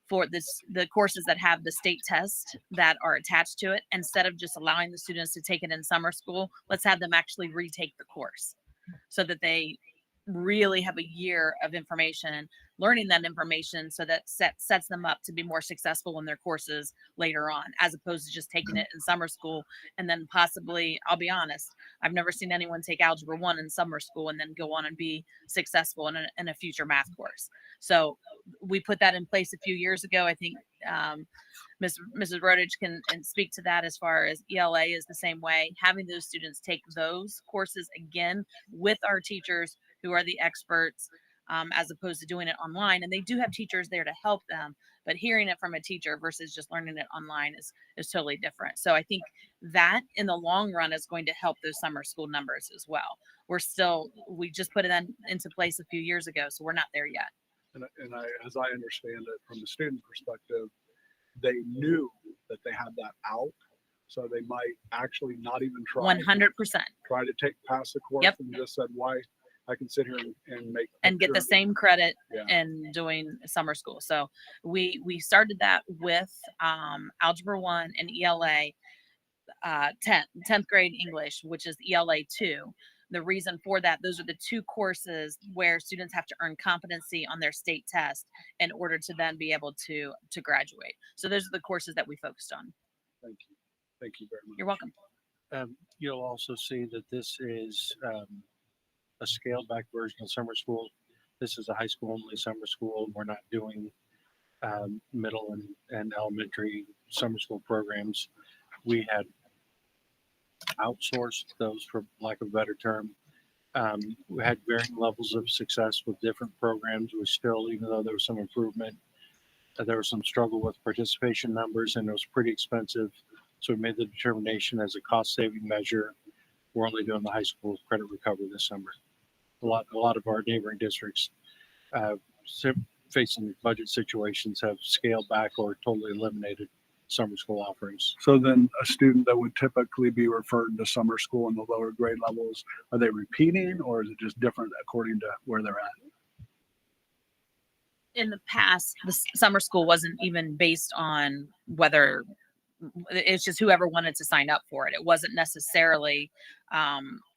for the courses that have the state test that are attached to it, instead of just allowing the students to take it in summer school, let's have them actually retake the course so that they really have a year of information, learning that information, so that sets them up to be more successful in their courses later on, as opposed to just taking it in summer school and then possibly, I'll be honest, I've never seen anyone take Algebra 1 in summer school and then go on and be successful in a future math course. So we put that in place a few years ago. I think Mrs. Rodich can speak to that, as far as ELA is the same way. Having those students take those courses again with our teachers who are the experts, as opposed to doing it online. And they do have teachers there to help them, but hearing it from a teacher versus just learning it online is totally different. So I think that in the long run is going to help those summer school numbers as well. We just put it into place a few years ago, so we're not there yet. And as I understand it, from the student perspective, they knew that they had that out, so they might actually not even try. 100%. Try to pass the course. Yep. And just said, why I can sit here and make And get the same credit Yeah. in doing summer school. So we started that with Algebra 1 and ELA 10th grade English, which is ELA 2. The reason for that, those are the two courses where students have to earn competency on their state test in order to then be able to graduate. So those are the courses that we focused on. Thank you. Thank you very much. You're welcome. You'll also see that this is a scaled back version of summer school. This is a high school only summer school. We're not doing middle and elementary summer school programs. We had outsourced those, for lack of a better term. We had varying levels of success with different programs. We still, even though there was some improvement, there was some struggle with participation numbers, and it was pretty expensive. So we made the determination, as a cost saving measure, we're only doing the high school credit recovery this summer. A lot of our neighboring districts facing budget situations have scaled back or totally eliminated summer school offerings. So then a student that would typically be referred to summer school in the lower grade levels, are they repeating, or is it just different according to where they're at? In the past, the summer school wasn't even based on whether, it's just whoever wanted to sign up for it. It wasn't necessarily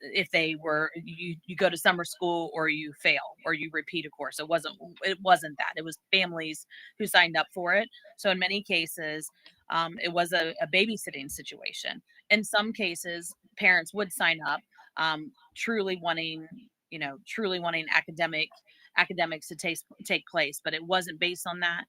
if they were, you go to summer school or you fail or you repeat a course. It wasn't that. It was families who signed up for it. So in many cases, it was a babysitting situation. In some cases, parents would sign up, truly wanting academics to take place, but it wasn't based on that.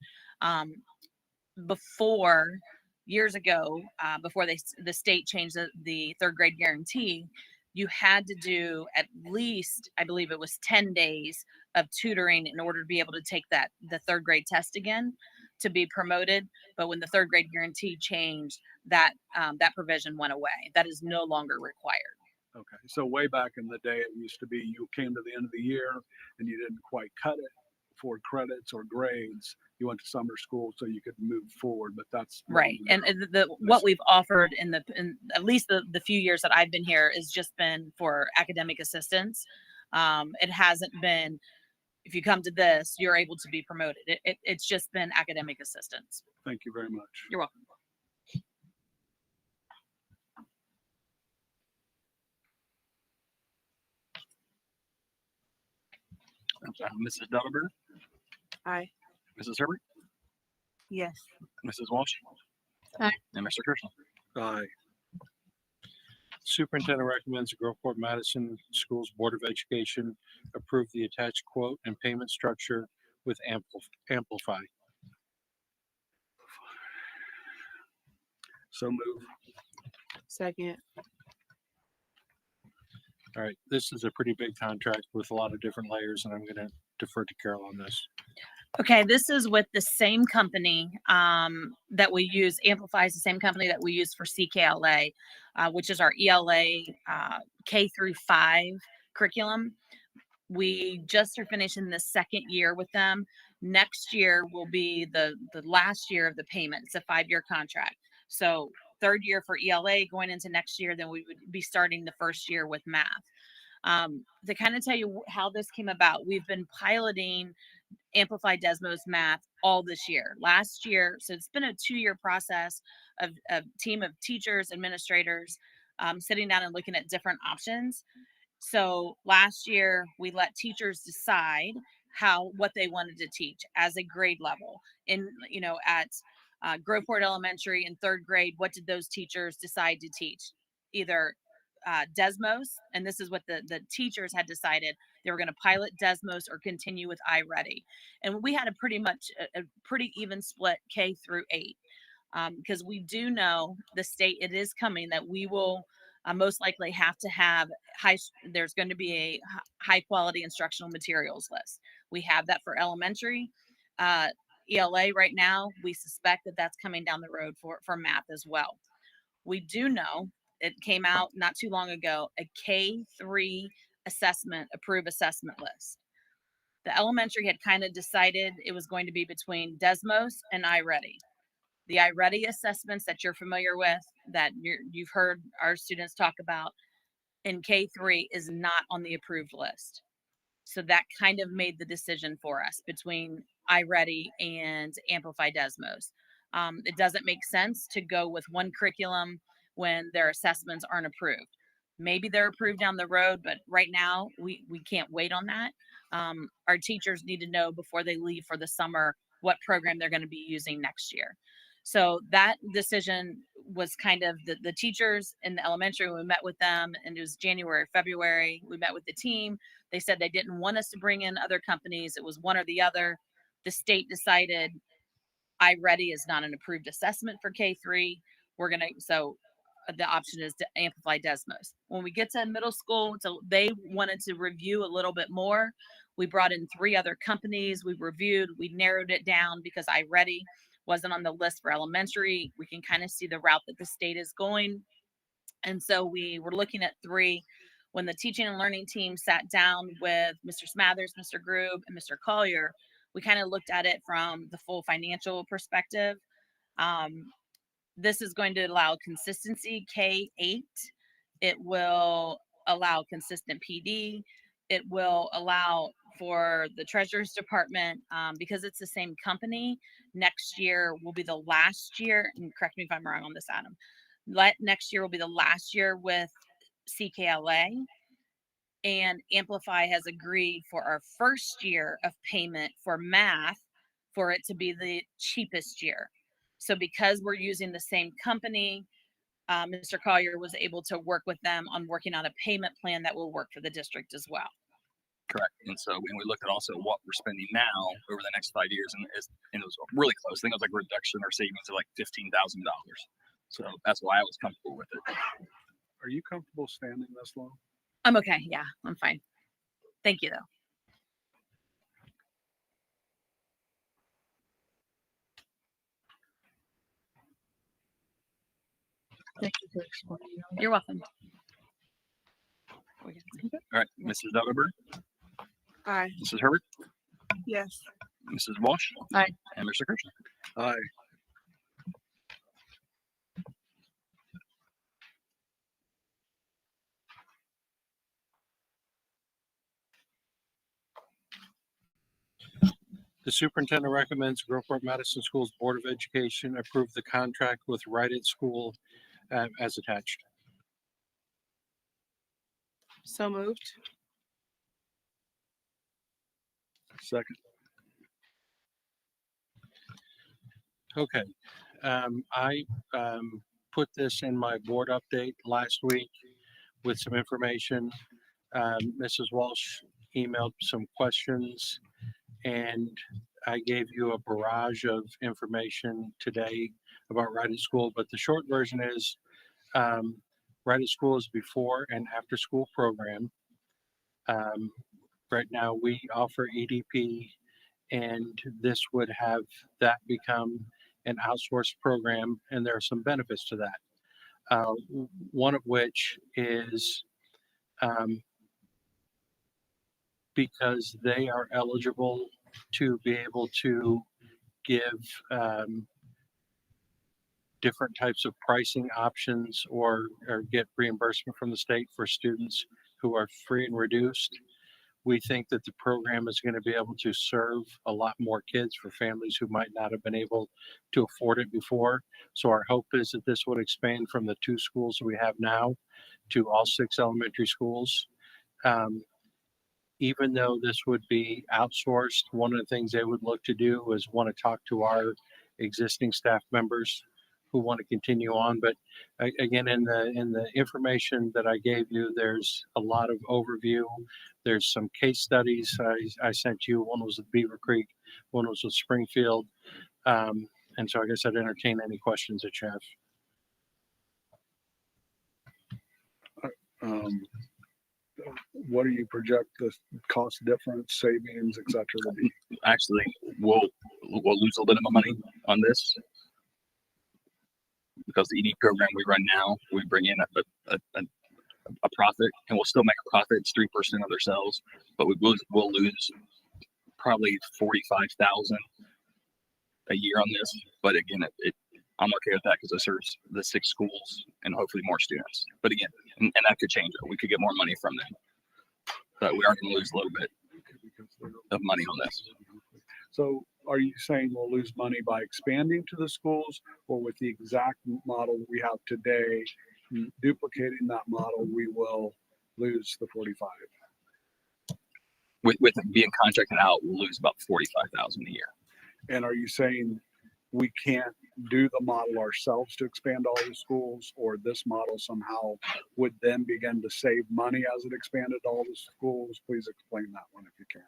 Before, years ago, before the state changed the third grade guarantee, you had to do at least, I believe it was 10 days of tutoring in order to be able to take the third grade test again to be promoted. But when the third grade guarantee changed, that provision went away. That is no longer required. Okay, so way back in the day, it used to be you came to the end of the year and you didn't quite cut it for credits or grades. You went to summer school so you could move forward, but that's right. And what we've offered in at least the few years that I've been here has just been for academic assistance. It hasn't been, if you come to this, you're able to be promoted. It's just been academic assistance. Thank you very much. You're welcome. Mrs. Delliver, Aye. Mrs. Herbert, Yes. Mrs. Walsh. Aye. And Mr. Kirschner. Aye. Superintendent recommends the Groveport Madison Schools Board of Education approve the attached quote and payment structure with Amplify. So move. Second. All right, this is a pretty big contract with a lot of different layers, and I'm going to defer to Carol on this. Okay, this is with the same company that we use. Amplify is the same company that we use for CKLA, which is our ELA K through 5 curriculum. We just are finishing the second year with them. Next year will be the last year of the payment. It's a 5-year contract. So third year for ELA going into next year, then we would be starting the first year with math. To kind of tell you how this came about, we've been piloting Amplify Desmos math all this year. Last year, so it's been a 2-year process of a team of teachers, administrators, sitting down and looking at different options. So last year we let teachers decide what they wanted to teach as a grade level. At Groveport Elementary in 3rd grade, what did those teachers decide to teach? Either Desmos, and this is what the teachers had decided. They were going to pilot Desmos or continue with iReady. And we had a pretty even split K through 8. Because we do know the state, it is coming that we will most likely have to have there's going to be a high quality instructional materials list. We have that for elementary. ELA right now, we suspect that that's coming down the road for math as well. We do know it came out not too long ago, a K3 approved assessment list. The elementary had kind of decided it was going to be between Desmos and iReady. The iReady assessments that you're familiar with, that you've heard our students talk about in K3 is not on the approved list. So that kind of made the decision for us between iReady and Amplify Desmos. It doesn't make sense to go with one curriculum when their assessments aren't approved. Maybe they're approved down the road, but right now we can't wait on that. Our teachers need to know before they leave for the summer what program they're going to be using next year. So that decision was kind of the teachers in the elementary. We met with them, and it was January, February. We met with the team. They said they didn't want us to bring in other companies. It was one or the other. The state decided iReady is not an approved assessment for K3. So the option is to Amplify Desmos. When we get to middle school, so they wanted to review a little bit more. We brought in 3 other companies. We reviewed, we narrowed it down because iReady wasn't on the list for elementary. We can kind of see the route that the state is going. And so we were looking at 3. When the teaching and learning team sat down with Mr. Smathers, Mr. Grube, and Mr. Collier, we kind of looked at it from the full financial perspective. This is going to allow consistency, K8. It will allow consistent PD. It will allow for the treasurer's department, because it's the same company. Next year will be the last year, and correct me if I'm wrong on this, Adam. Next year will be the last year with CKLA, and Amplify has agreed for our first year of payment for math for it to be the cheapest year. So because we're using the same company, Mr. Collier was able to work with them on working on a payment plan that will work for the district as well. Correct. And so when we looked at also what we're spending now over the next 5 years, and it was really close. I think it was like a reduction or savings of like $15,000. So that's why I was comfortable with it. Are you comfortable standing this long? I'm okay. Yeah, I'm fine. Thank you, though. Thank you for explaining. You're welcome. All right, Mrs. Duggar, Aye. Mrs. Herbert, Yes. Mrs. Walsh. Aye. And Mr. Kirschner. Aye. The superintendent recommends Groveport Madison Schools Board of Education approve the contract with Right It School as attached. So moved. Second. Okay. I put this in my board update last week with some information. Mrs. Walsh emailed some questions, and I gave you a barrage of information today about Right at School. But the short version is Right at School is before and after school program. Right now, we offer EDP, and this would have that become an outsourced program, and there are some benefits to that. One of which is because they are eligible to be able to give different types of pricing options or get reimbursement from the state for students who are free and reduced. We think that the program is going to be able to serve a lot more kids for families who might not have been able to afford it before. So our hope is that this would expand from the 2 schools we have now to all 6 elementary schools. Even though this would be outsourced, one of the things they would look to do is want to talk to our existing staff members who want to continue on. But again, in the information that I gave you, there's a lot of overview. There's some case studies I sent you. One was at Beaver Creek, one was with Springfield. And so I guess I'd entertain any questions that you have. What do you project the cost difference, savings, et cetera, to be? Actually, we'll lose a little bit of money on this because the ED program we run now, we bring in a profit, and we'll still make a profit. It's 3% of their sales, but we'll lose probably 45,000 a year on this. But again, I'm okay with that because it serves the 6 schools and hopefully more students. But again, and that could change it. We could get more money from them, but we are going to lose a little bit of money on this. So are you saying we'll lose money by expanding to the schools, or with the exact model we have today, duplicating that model, we will lose the 45? With it being contracted out, we'll lose about 45,000 a year. And are you saying we can't do the model ourselves to expand all the schools, or this model somehow would then begin to save money as it expanded all the schools? Please explain that one if you can.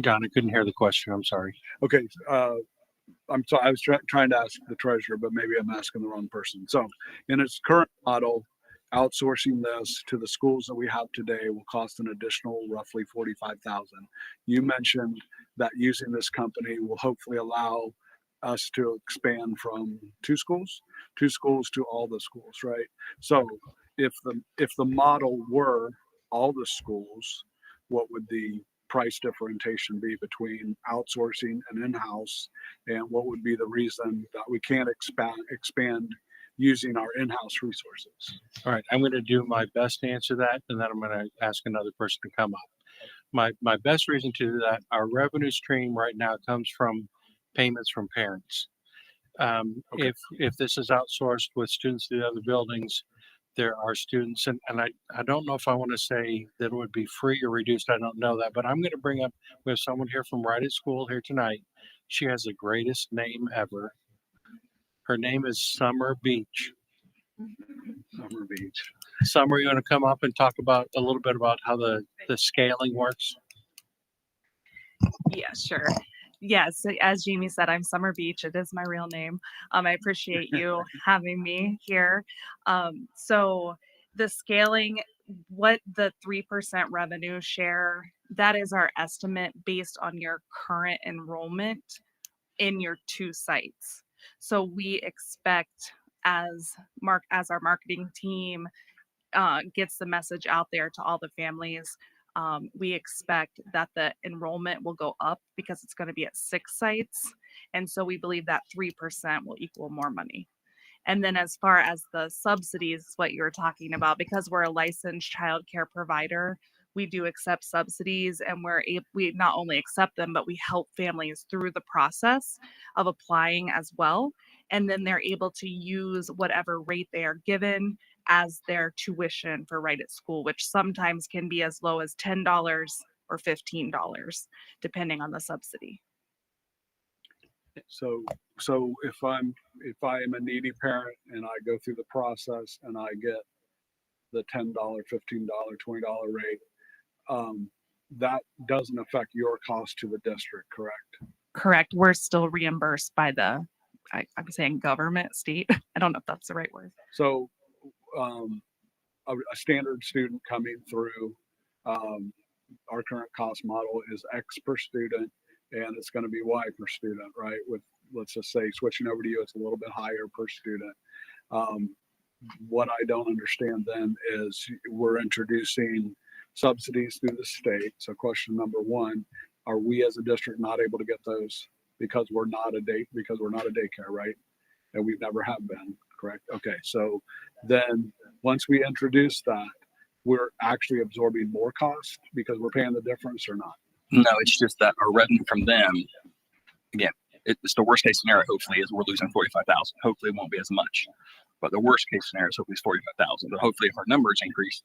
John, I couldn't hear the question. I'm sorry. Okay. I'm sorry. I was trying to ask the treasurer, but maybe I'm asking the wrong person. So in its current model, outsourcing this to the schools that we have today will cost an additional roughly 45,000. You mentioned that using this company will hopefully allow us to expand from 2 schools to all the schools, right? So if the model were all the schools, what would the price differentiation be between outsourcing and in-house, and what would be the reason that we can't expand using our in-house resources? All right, I'm going to do my best to answer that, and then I'm going to ask another person to come up. My best reason to do that, our revenue stream right now comes from payments from parents. Okay. If this is outsourced with students to the other buildings, there are students, and I don't know if I want to say that it would be free or reduced. I don't know that, but I'm going to bring up, we have someone here from Right at School here tonight. She has the greatest name ever. Her name is Summer Beach. Summer Beach. Summer, you want to come up and talk about a little bit about how the scaling works? Yeah, sure. Yes, as Jamie said, I'm Summer Beach. It is my real name. I appreciate you having me here. So the scaling, what the 3% revenue share, that is our estimate based on your current enrollment in your 2 sites. So we expect as our marketing team gets the message out there to all the families, we expect that the enrollment will go up because it's going to be at 6 sites. And so we believe that 3% will equal more money. And then as far as the subsidies, what you were talking about, because we're a licensed child care provider, we do accept subsidies, and we not only accept them, but we help families through the process of applying as well. And then they're able to use whatever rate they are given as their tuition for Right at School, which sometimes can be as low as $10 or $15, depending on the subsidy. So if I am a needy parent and I go through the process and I get the $10, $15, $20 rate, that doesn't affect your cost to the district, correct? Correct. We're still reimbursed by I'm saying government, state. I don't know if that's the right word. So a standard student coming through our current cost model is X per student, and it's going to be Y per student, right? With, let's just say, switching over to you, it's a little bit higher per student. What I don't understand then is we're introducing subsidies through the state. So question number one, are we as a district not able to get those because we're not a daycare, right? And we've never have been, correct? Okay, so then once we introduce that, we're actually absorbing more cost because we're paying the difference or not? No, it's just that our revenue from them, again, it's the worst case scenario, hopefully, is we're losing 45,000. Hopefully it won't be as much. But the worst case scenario is hopefully it's 45,000. But hopefully if our numbers increase,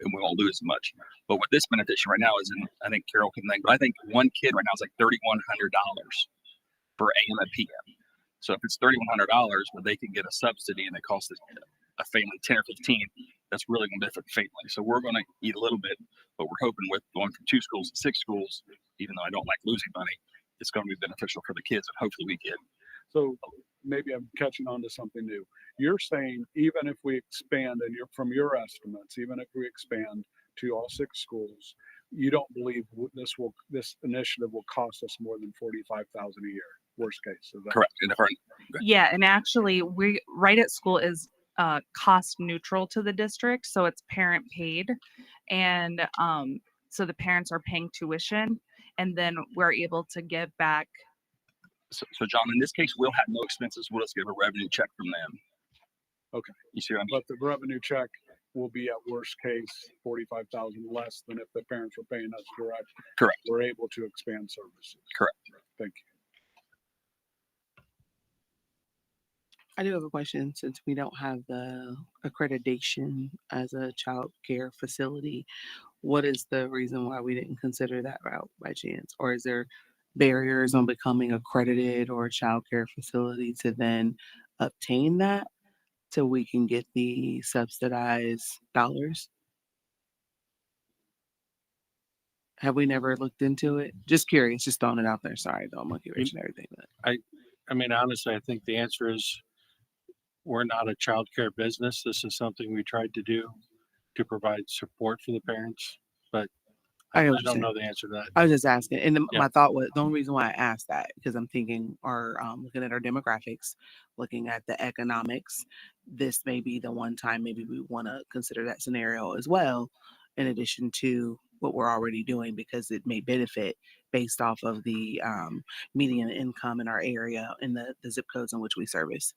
and we won't lose as much. But what this beneficiary right now is, in, I think Carol can think, but I think one kid right now is like $3,100 for AM and PM. So if it's $3,100, but they can get a subsidy and it costs a family 10 or 15, that's really going to benefit the family. So we're going to eat a little bit, but we're hoping with going from 2 schools to 6 schools, even though I don't like losing money, it's going to be beneficial for the kids, and hopefully we get. So maybe I'm catching on to something new. You're saying even if we expand, and from your estimates, even if we expand to all 6 schools, you don't believe this initiative will cost us more than $45,000 a year, worst case? Is that Correct. And if our, Yeah, and actually, we Right at School is cost neutral to the district, so it's parent paid, and so the parents are paying tuition, and then we're able to give back. so John, in this case, we'll have no expenses. We'll just get a revenue check from them. okay? You see what I mean? But the revenue check will be at worst case 45,000 less than if the parents were paying us direct. Correct. We're able to expand services. Correct. Thank you. I do have a question. Since we don't have the accreditation as a child care facility, what is the reason why we didn't consider that route by chance? Or is there barriers on becoming accredited or a child care facility to then obtain that so we can get the subsidized dollars? Have we never looked into it? Just curious, just throwing it out there. Sorry, though, monkey wrench and everything. But I mean, honestly, I think the answer is we're not a child care business. This is something we tried to do to provide support for the parents, but I don't know the answer to that. I was just asking, and Yeah. my thought was the only reason why I asked that because I'm thinking, looking at our demographics, looking at the economics, this may be the one time maybe we want to consider that scenario as well, in addition to what we're already doing, because it may benefit based off of the median income in our area and the zip codes in which we service.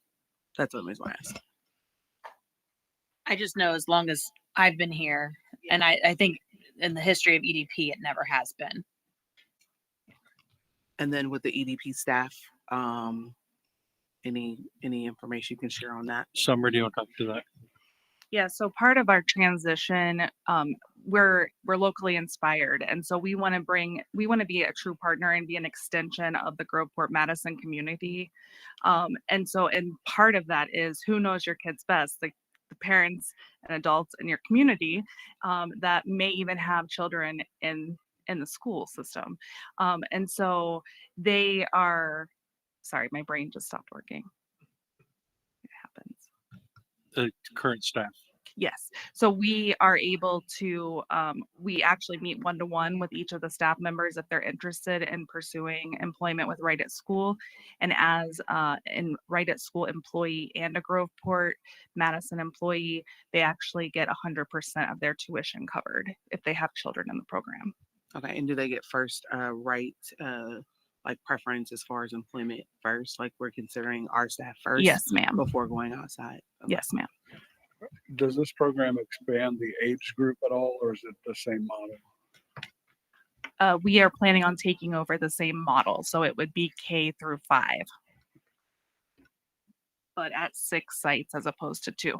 That's the only reason why I asked. I just know as long as I've been here, and I think in the history of EDP, it never has been. And then with the EDP staff, any information you can share on that? Summer, do you want to talk to that? Yeah, so part of our transition, we're locally inspired, and so we want to be a true partner and be an extension of the Groveport Madison community. And part of that is who knows your kids best, the parents and adults in your community that may even have children in the school system. And so they are, sorry, my brain just stopped working. It happens. The current staff. Yes. So we are able to, we actually meet one-to-one with each of the staff members if they're interested in pursuing employment with Right at School. And as in Right at School employee and a Groveport Madison employee, they actually get 100% of their tuition covered if they have children in the program. Okay. And do they get first like preference as far as employment first? Like we're considering our staff first? Yes, ma'am. Before going outside? Okay. Yes, ma'am. Does this program expand the age group at all, or is it the same model? We are planning on taking over the same model. So it would be K through 5. But at 6 sites as opposed to 2.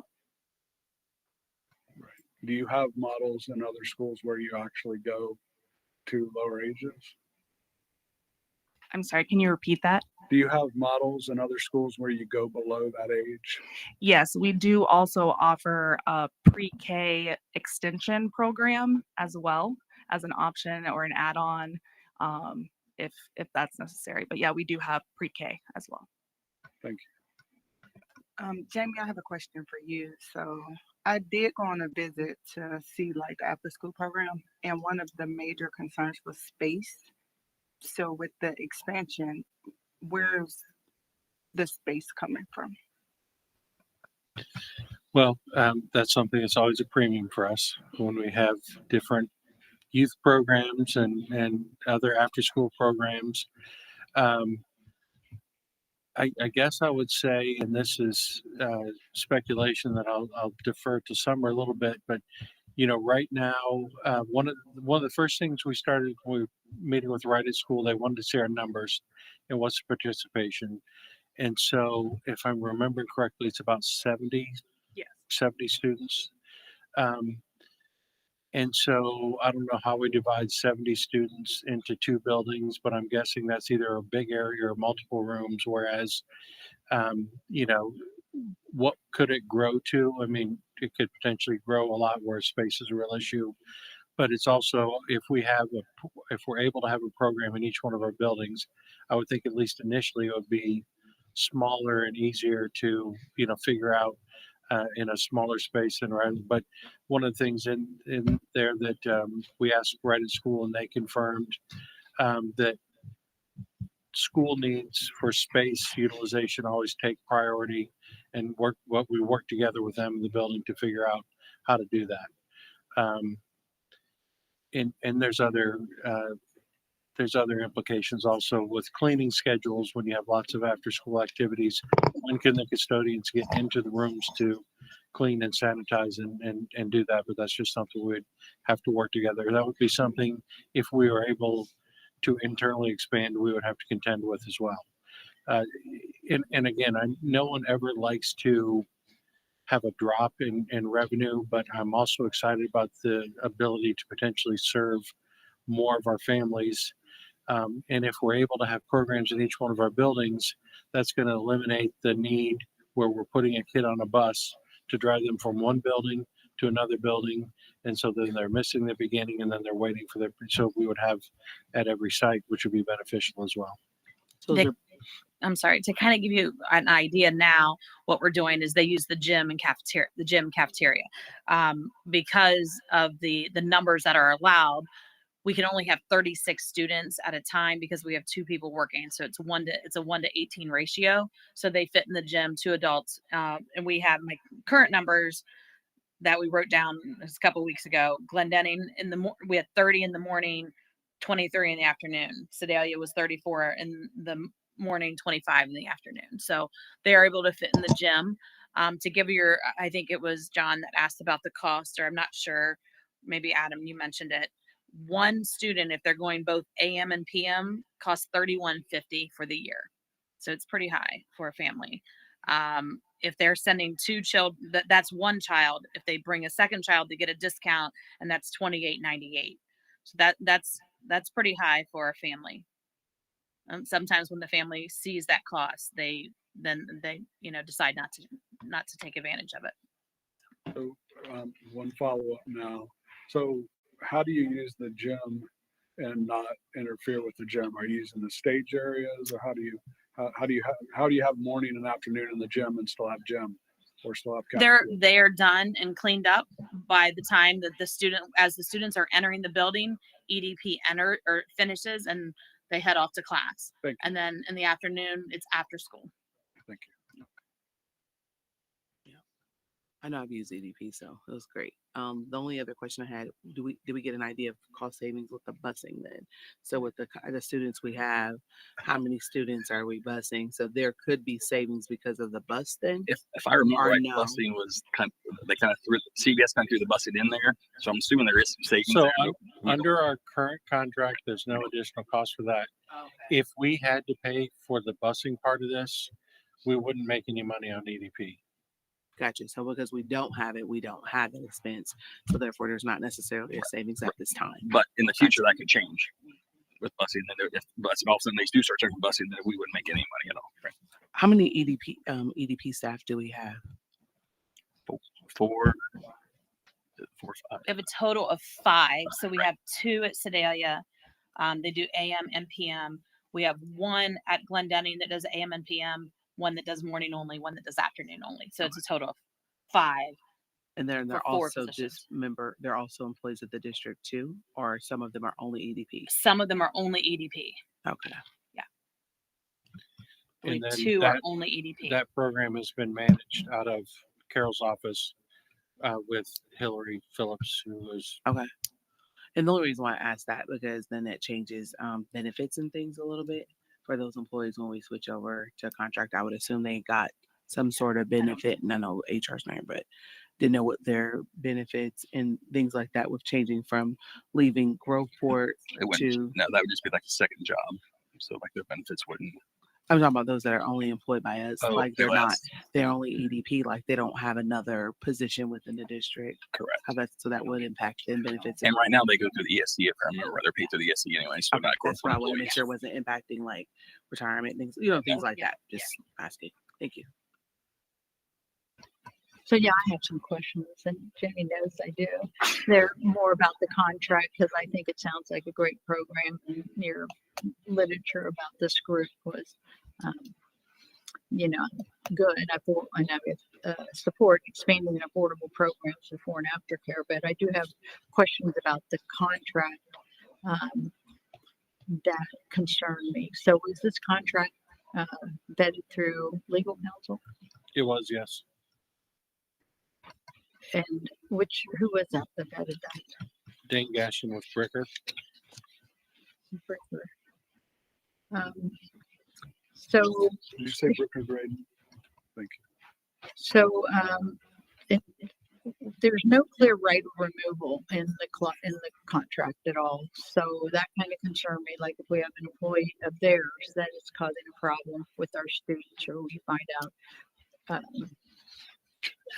Right. Do you have models in other schools where you actually go to lower ages? I'm sorry, can you repeat that? Do you have models in other schools where you go below that age? Yes, we do also offer a pre-K extension program as well as an option or an add-on, if that's necessary. But yeah, we do have pre-K as well. Thank Jamie, I have a question for you. So I did go on a visit to see like the after school program, and one of the major concerns was space. So with the expansion, where's the space coming from? Well, that's something that's always a premium for us when we have different youth programs and other after school programs. I guess I would say, and this is speculation that I'll defer to Summer a little bit, but right now, one of the first things we started when we were meeting with Right at School, they wanted to see our numbers and what's the participation. And so, if I'm remembering correctly, it's about 70 students. And so I don't know how we divide 70 students into two buildings, but I'm guessing that's either a big area or multiple rooms. Whereas, what could it grow to? I mean, it could potentially grow a lot where space is a real issue. But it's also, if we're able to have a program in each one of our buildings, I would think at least initially it would be smaller and easier to figure out in a smaller space and rather. But one of the things in there that we asked Right at School, and they confirmed that school needs for space utilization always take priority, and we work together with them in the building to figure out how to do that. And there's other implications also with cleaning schedules. When you have lots of after school activities, when can the custodians get into the rooms to clean and sanitize and do that? But that's just something we'd have to work together. That would be something, if we were able to internally expand, we would have to contend with as well. And again, no one ever likes to have a drop in revenue, but I'm also excited about the ability to potentially serve more of our families. And if we're able to have programs in each one of our buildings, that's going to eliminate the need where we're putting a kid on a bus to drive them from one building to another building. And so then they're missing the beginning and then they're waiting for so we would have at every site, which would be beneficial as well. So They- I'm sorry, to kind of give you an idea now, what we're doing is they use the gym and cafeteria. Because of the numbers that are allowed, we can only have 36 students at a time because we have two people working. So it's a 1 to 18 ratio. So they fit in the gym, two adults. And we have my current numbers that we wrote down a couple weeks ago. Glendenning we had 30 in the morning, 23 in the afternoon. Sedalia was 34 in the morning, 25 in the afternoon. So they are able to fit in the gym. To give you I think it was John that asked about the cost, or I'm not sure, maybe Adam, you mentioned it. One student, if they're going both AM and PM, costs $31.50 for the year. So it's pretty high for a family. If they're sending two children, that's one child. If they bring a second child, they get a discount, and that's $28.98. So that's pretty high for a family. Sometimes when the family sees that cost, they decide not to take advantage of it. So one follow-up now. So how do you use the gym and not interfere with the gym? Are you using the stage areas, or how do you have morning and afternoon in the gym and still have gym or still have cafeteria? They're done and cleaned up by the time that the students are entering the building. EDP finishes and they head off to class. Thank you. And then in the afternoon, it's after school. Thank you. I know I've used EDP, so it was great. The only other question I had, did we get an idea of cost savings with the busing then? So with the students we have, how many students are we busing? So there could be savings because of the bus then? If I remember Or right, no? busing was CBS kind of threw the busing in there. So I'm assuming there is some savings So there. under our current contract, there's no additional cost for that. Okay. If we had to pay for the busing part of this, we wouldn't make any money on EDP. Gotcha. So because we don't have it, we don't have an expense. So therefore, there's not necessarily a savings at this time. But in the future, that could change. with busing. And then if busing all of a sudden they do start charging busing, then we wouldn't make any money at all. Right? How many EDP staff do we have? Four, 5. We have a total of 5. So we have 2 at Sedalia. They do AM and PM. We have 1 at Glendenning that does AM and PM, 1 that does morning only, 1 that does afternoon only. So it's a total of 5. And then they're for 4 also positions. they're also employees of the district too, or some of them are only EDP. Some of them are only EDP. Okay. I believe And then 2 are only EDP. That program has been managed out of Carol's office with Hillary Phillips, who is Okay. And the only reason why I asked that because then it changes benefits and things a little bit for those employees when we switch over to contract. I would assume they got some sort of benefit, and I know HR's name, but didn't know what their benefits and things like that with changing from leaving Groveport to. No, that would just be like a second job. So like their benefits wouldn't. I'm talking about those that are only employed by us. Oh, Like they're they're not, they're only EDP. Like they don't have another position within the district. Correct. So that would impact their benefits. And right now they go through the ESC. If I remember, they're paid through the ESC anyway. So Okay, not that's why I corporate want to make employees. sure it wasn't impacting like retirement things, things like that. Just asking. Thank you. So yeah, I have some questions, and Jenny knows I do. They're more about the contract because I think it sounds like a great program, and your literature about this group was, good. I know support expanding affordable programs before and after care, but I do have questions about the contract that concern me. So was this contract vetted through legal counsel? it was, yes. And who was that vetted that? Dane Gashin with Bricker. Bricker. So, Did you say Brooker grade? Thank you. so there's no clear right of removal in the contract at all. So that kind of concerned me. Like if we have an employee of theirs that is causing a problem with our students, or we find out.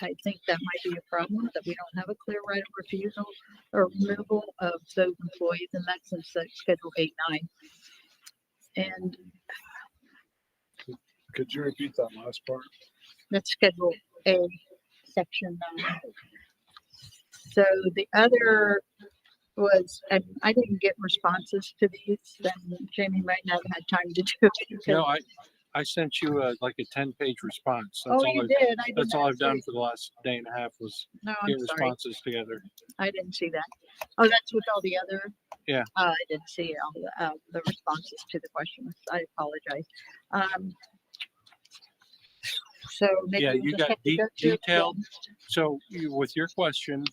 I think that might be a problem that we don't have a clear right of refusal or removal of those employees, and that's in Schedule 8-9. And Could you repeat that last part? that's Schedule A, Section 9. So the other was, and I didn't get responses to these, then Jamie might not have had time to do it. because- No, I sent you like a 10-page response. Oh, you did. That's all I've done for the last day and a half was No, I'm get sorry. responses together. I didn't see that. Oh, that's with all the other? Yeah. I didn't see all the responses to the questions. I apologize. So maybe Yeah, we'll you just got have to go through it detailed. again. So with your question,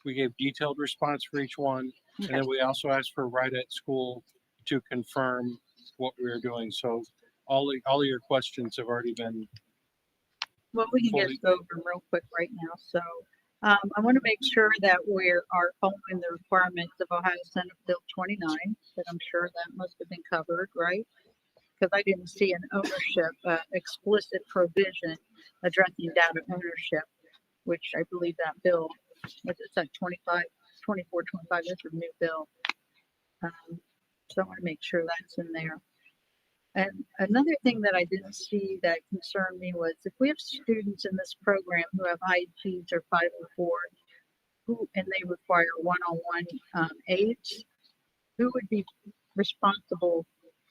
we gave detailed response for each one. And then we also asked for right at school to confirm what we were doing. So all of your questions have already been. Well, we can fully- just go over them real quick right now. So I want to make sure that we are following the requirements of Ohio Senate Bill 29, but I'm sure that must have been covered, right? Because I didn't see an ownership, explicit provision addressing data ownership, which I believe that bill, it's like 24, 25, that's a new bill. So I want to make sure that's in there. And another thing that I didn't see that concerned me was if we have students in this program who have IEPs or 504, and they require one-on-one aids, who would be responsible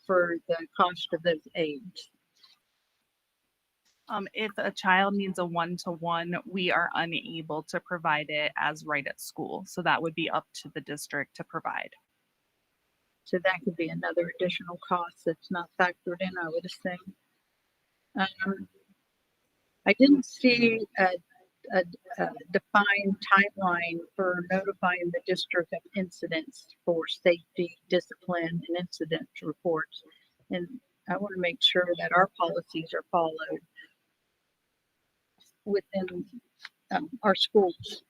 for the cost of those aids? If a child needs a one-to-one, we are unable to provide it as right at school. So that would be up to the district to provide. So that could be another additional cost that's not factored in, I would assume. I didn't see a defined timeline for notifying the district of incidents for safety, discipline, and incident reports. And I want to make sure that our policies are followed within our schools.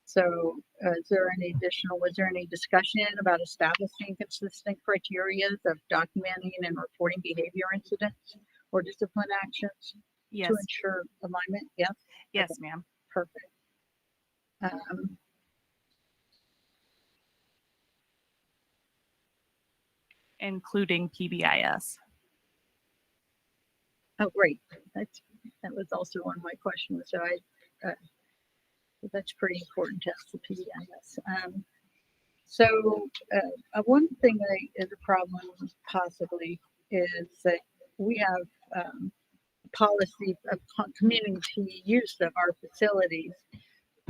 So was there any discussion about establishing consistent criteria of documenting and reporting behavior incidents or discipline actions Yes, to ensure alignment? Yes? yes, Okay. ma'am. Perfect. including PBIS. Oh, great. That was also one of my questions. So that's pretty important to us, the PBIS. One thing that is a problem possibly is that we have policy of community use of our facilities.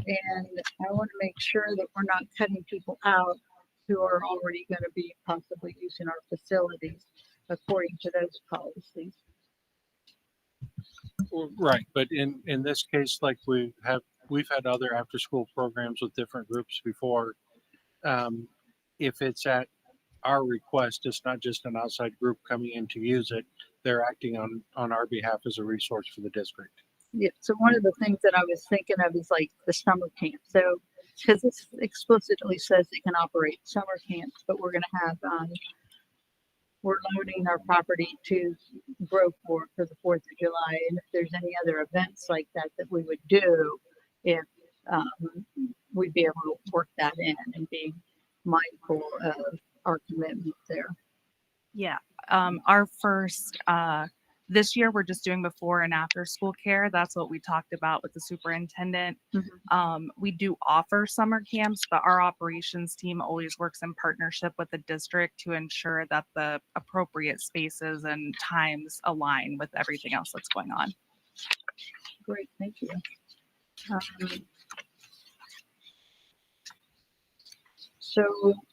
And I want to make sure that we're not cutting people out who are already going to be possibly using our facilities according to those policies. Well, right, but in this case, like we've had other after school programs with different groups before. If it's at our request, it's not just an outside group coming in to use it. They're acting on our behalf as a resource for the district. Yeah, so one of the things that I was thinking of is like the summer camp. So, because this explicitly says they can operate summer camps, but we're going to have, we're loaning our property to Groveport for the 4th of July. And if there's any other events like that that we would do, if we'd be able to work that in and be mindful of our commitment there. Yeah. Our first, this year we're just doing before and after school care. That's what we talked about with the superintendent. We do offer summer camps, but our operations team always works in partnership with the district to ensure that the appropriate spaces and times align with everything else that's going on. Great, thank you. So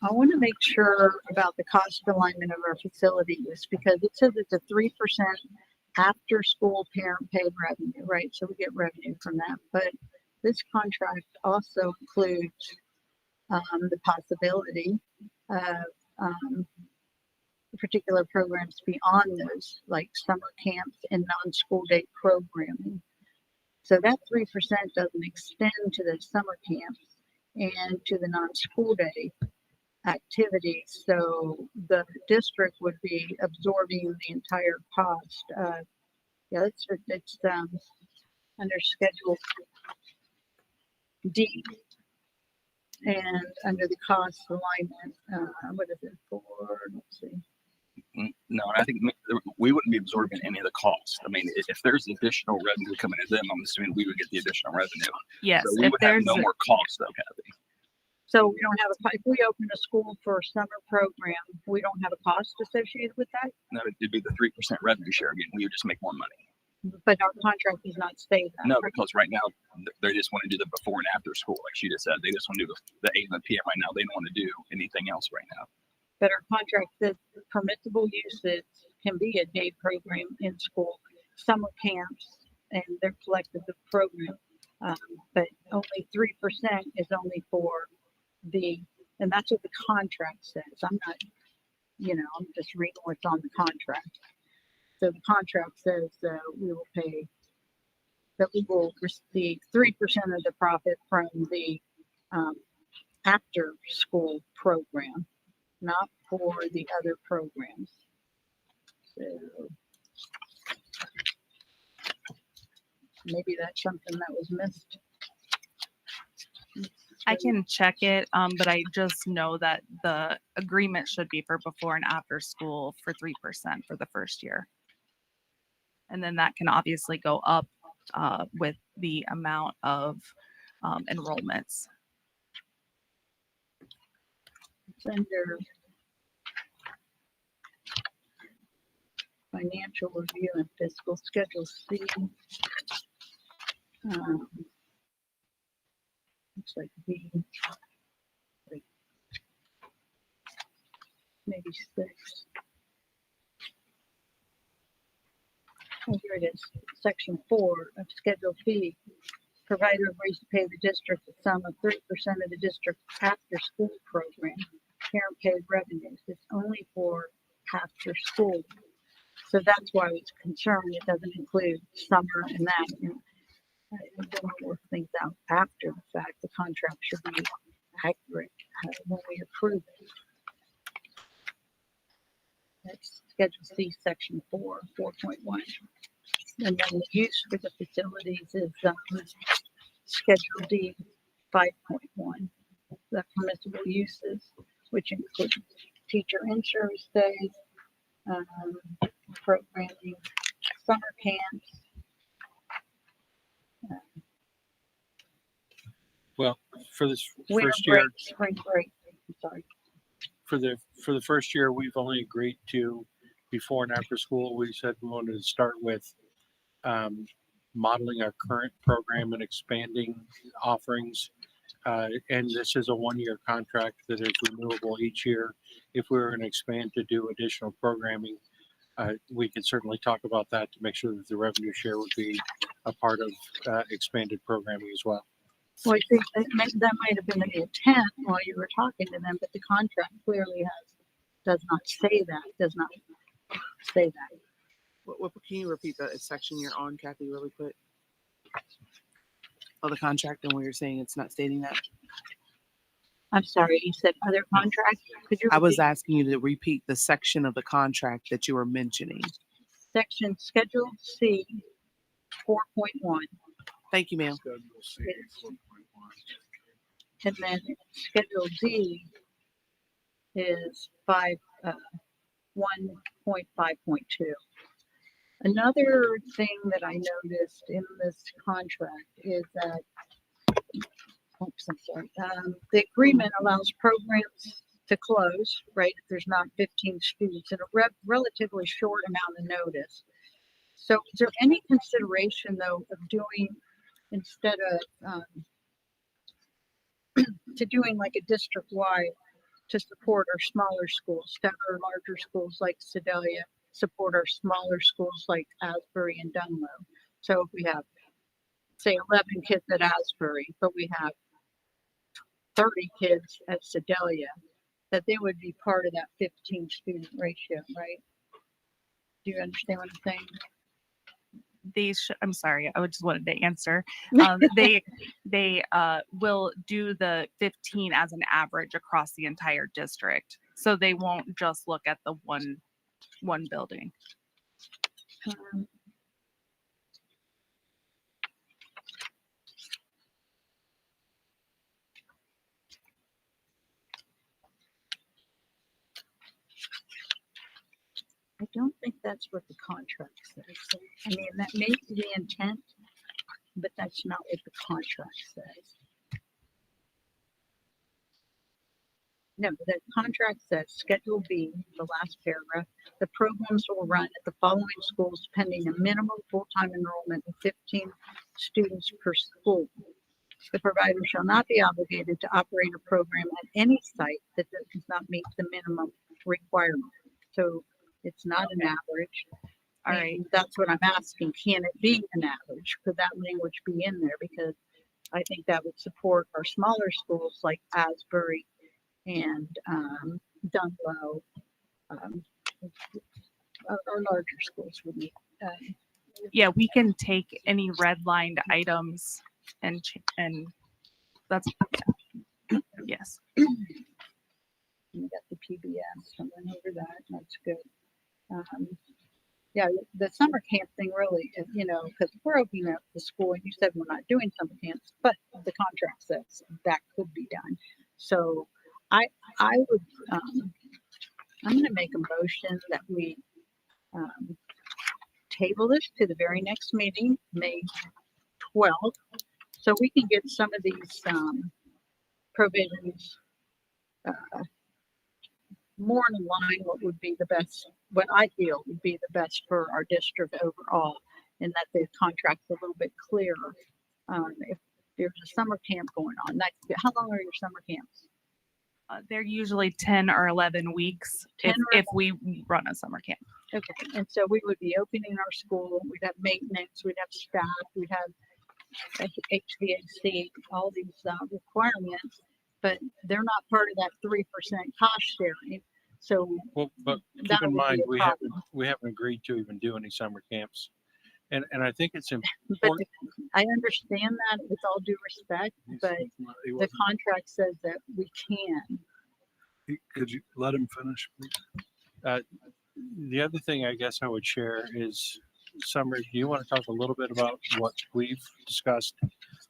I want to make sure about the cost alignment of our facility use because it says it's a 3% after school parent paid revenue, right? So we get revenue from that. But this contract also includes the possibility of particular programs beyond those, like summer camps and non-school day programming. So that 3% doesn't extend to the summer camps and to the non-school day activities. So the district would be absorbing the entire cost. Yeah, it's under Schedule D. And under the cost alignment, what is it for? Let's see. No, and I think we wouldn't be absorbing any of the cost. I mean, if there's additional revenue coming to them, I'm assuming we would get the additional revenue. Yes, so we would have no more cost, though, Kathy. So we don't have if we open a school for a summer program, we don't have a cost associated with that? No, it'd be the 3% revenue share again. We would just make more money. But our contract does not say that. No, because right now they just want to do the before and after school, like she just said. They just want to do the 8 and the PM right now. They don't want to do anything else right now. But our contract says permissible uses can be a day program in school, summer camps, and they're collective program. But only 3% is only for and that's what the contract says. I'm not, I'm just reading what's on the contract. So the contract says we will pay, that we will receive 3% of the profit from the after school program, not for the other programs. So maybe that's something that was missed. I can check it, but I just know that the agreement should be for before and after school for 3% for the first year. And then that can obviously go up with the amount of enrollments. It's under financial review and fiscal schedule C. Looks like B, maybe 6. Oh, here it is. Section 4 of Schedule P. Provider agrees to pay the district a sum of 3% of the district's after school program. Parent paid revenues. It's only for after school. So that's why I was concerned it doesn't include summer and that. And I don't work things out after the fact. The contract should be accurate when we approve it. That's Schedule C, Section 4, 4.1. And then the use for the facilities is Schedule D, 5.1. The permissible uses, which include teacher in-service days, programming, summer camps. Well, for this Winter first year, break, spring break, I'm sorry. for the first year, we've only agreed to before and after school. We said we wanted to start with modeling our current program and expanding offerings. And this is a 1-year contract that is renewable each year. If we were going to expand to do additional programming, we could certainly talk about that to make sure that the revenue share would be a part of expanded programming as well. Well, I think that might have been the intent while you were talking to them, but the contract clearly does not say that. What can you repeat the section you're on, Kathy, really quick? Oh, the contract and where you're saying it's not stating that? I'm sorry, you said other contracts? Could you I was repeat? asking you to repeat the section of the contract that you were mentioning. Section Schedule C 4.1, Thank you, ma'am. Schedule C, Yes. 4.1. and then Schedule D is 1.5.2. Another thing that I noticed in this contract is that, oops, I'm sorry, the agreement allows programs to close, right, if there's not 15 students in a relatively short amount of notice. So is there any consideration though of doing, instead of to doing like a district-wide to support our smaller schools, that are larger schools like Sedalia, support our smaller schools like Asbury and Dunlow. So if we have, say, 11 kids at Asbury, but we have 30 kids at Sedalia, that they would be part of that 15 student ratio, right? Do you understand what I'm saying? I'm sorry, I just wanted to answer. They will do the 15 as an average across the entire district. So they won't just look at the one building. Um, I don't think that's what the contract says. So, I mean, that may be the intent, but that's not what the contract says. No, the contract says Schedule B, the last paragraph, the programs will run at the following schools pending a minimum full-time enrollment of 15 students per school. The provider shall not be obligated to operate a program at any site that does not meet the minimum requirement. So it's not an average. All right. And that's what I'm asking. Can it be an average? Could that language be in there? Because I think that would support our smaller schools like Asbury and Dunlow. Our larger schools would need. Yeah, we can take any redlined items and that's, yes. We got the PBS. I went over that. That's good. Yeah, the summer camp thing really, because we're opening up the school, and you said we're not doing summer camps, but the contract says that could be done. So I would, I'm going to make a motion that we table this to the very next meeting, May 12th, so we can get some of these provisions more in line what would be the best, what I feel would be the best for our district overall, and that the contract's a little bit clearer. If there's a summer camp going on, how long are your summer camps? They're usually 10 or 11 weeks 10 if or we run a summer camp. Okay, and so we would be opening our school, we'd have maintenance, we'd have staff, we'd have HVAC, all these requirements, but they're not part of that 3% cost sharing. So Well, but keep that in would mind, be a problem. we haven't agreed to even do any summer camps. And I think it's But important. I understand that with all due respect, but the contract says that we can. Could you let him finish, please? The other thing I guess I would share is, Summer, do you want to talk a little bit about what we've discussed,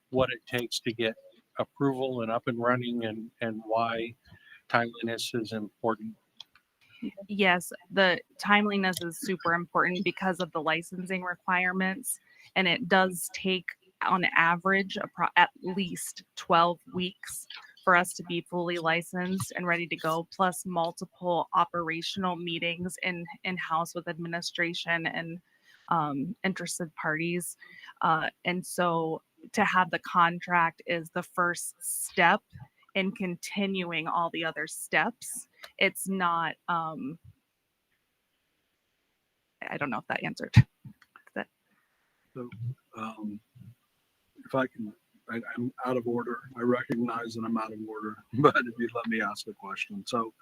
what it takes to get approval and up and running, and why timeliness is important? Yes, the timeliness is super important because of the licensing requirements. And it does take on average at least 12 weeks for us to be fully licensed and ready to go, plus multiple operational meetings in-house with administration and interested parties. And so to have the contract is the first step in continuing all the other steps. It's not, I don't know if that answered that. So, if I can, I'm out of order. I recognize that I'm out of order, but if you let me ask a question. So,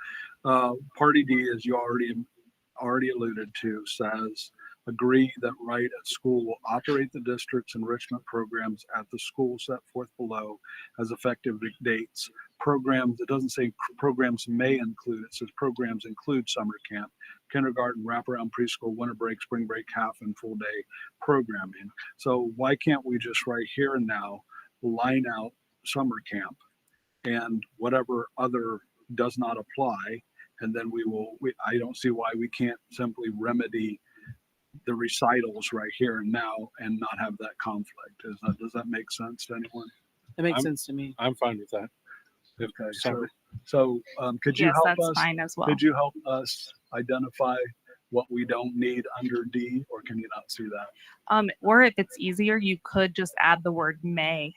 party D, as you already alluded to, says agree that right at school will operate the district's enrichment programs at the school set forth below as effective dates. Programs, it doesn't say programs may include, it says programs include summer camp, kindergarten, wraparound preschool, winter break, spring break, half and full day programming. So why can't we just right here and now line out summer camp and whatever other does not apply, and then I don't see why we can't simply remedy the recitals right here and now and not have that conflict. Does that make sense to anyone? It makes sense to me. I'm fine with that. Okay, Summer. so could you Yes, help that's us? fine as well. Could you help us identify what we don't need under D, or can you not see that? Or if it's easier, you could just add the word may,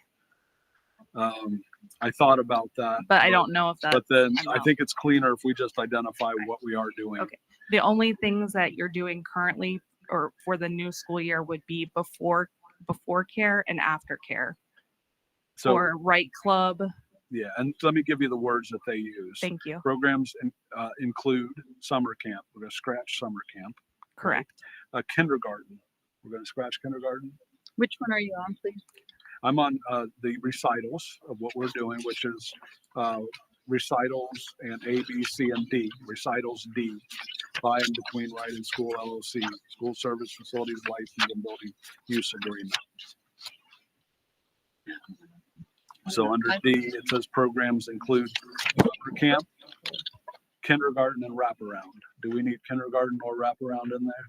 I thought about that, but I don't know if that. but then I know. think it's cleaner if we just identify what we are doing. Okay. The only things that you're doing currently or for the new school year would be before care and after care, So or right club. yeah, and let me give you the words that they use. Thank you. Programs include summer camp. We're going to scratch summer camp. Correct. Kindergarten. We're going to scratch kindergarten. Which one are you on, please? I'm on the recitals of what we're doing, which is recitals and A, B, C, and D. Recitals D, by and between Right and School LLC, School Service Facilities License and Building Use Agreement. So under D, it says programs include summer camp, kindergarten, and wraparound. Do we need kindergarten or wraparound in there?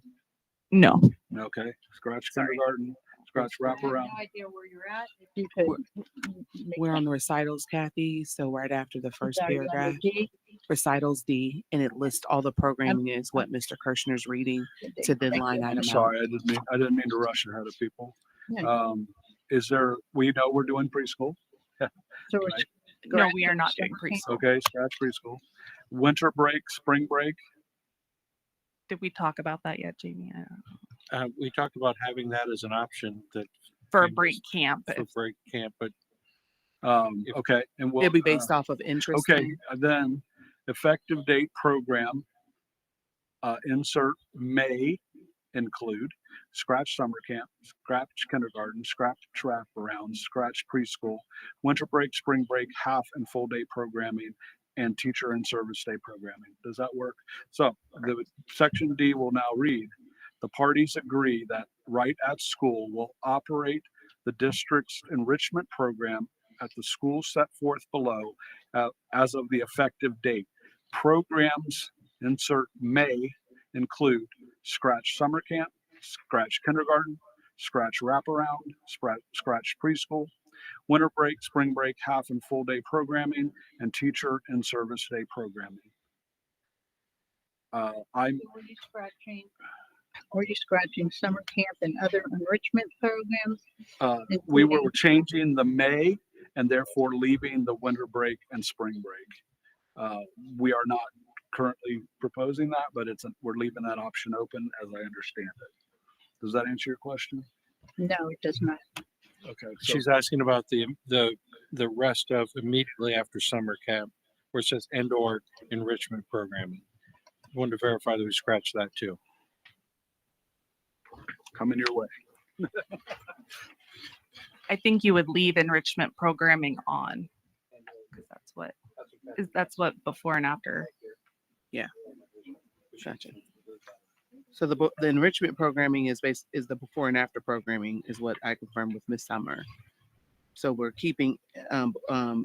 No. Okay, scratch kindergarten, scratch wraparound. No idea where you're at. If you could. We're on the recitals, Kathy. So right after the first Sorry, under paragraph, D, recitals D, and it lists all the programming is what Mr. Kirshner's reading to then line item I'm out. sorry, I didn't mean to rush ahead of people. Yeah. Is there, we know we're doing preschool. So we're Right. No, we are not doing scratching preschool. Okay, scratch preschool. Winter break, spring break. Did we talk about that yet, Jamie? I don't know. We talked about having that as an option that For a Things break camp. for break camp, but Okay, and we'll. It'll be based off of interest. Okay, then effective date program, insert may include scratch summer camp, scratch kindergarten, scratch wraparound, scratch preschool, winter break, spring break, half and full day programming, and teacher and service day programming. Does that work? So the section D will now read, the parties agree that Right at School will operate the district's enrichment program at the school set forth below as of the effective date. Programs, insert may include scratch summer camp, scratch kindergarten, scratch wraparound, scratch preschool, winter break, spring break, half and full day programming, and teacher and service day programming. Were you scratching summer camp and other enrichment programs? We were changing the may and therefore leaving the winter break and spring break. We are not currently proposing that, but we're leaving that option open as I understand it. Does that answer your question? No, it does not. Okay. So, she's asking about the rest of immediately after summer camp, where it says and or enrichment programming. I wanted to verify that we scratched that too. coming your way. I think you would leave enrichment programming on. Because that's what before and after. Gotcha. So the enrichment programming is the before and after programming is what I confirmed with Miss Summer. So we're keeping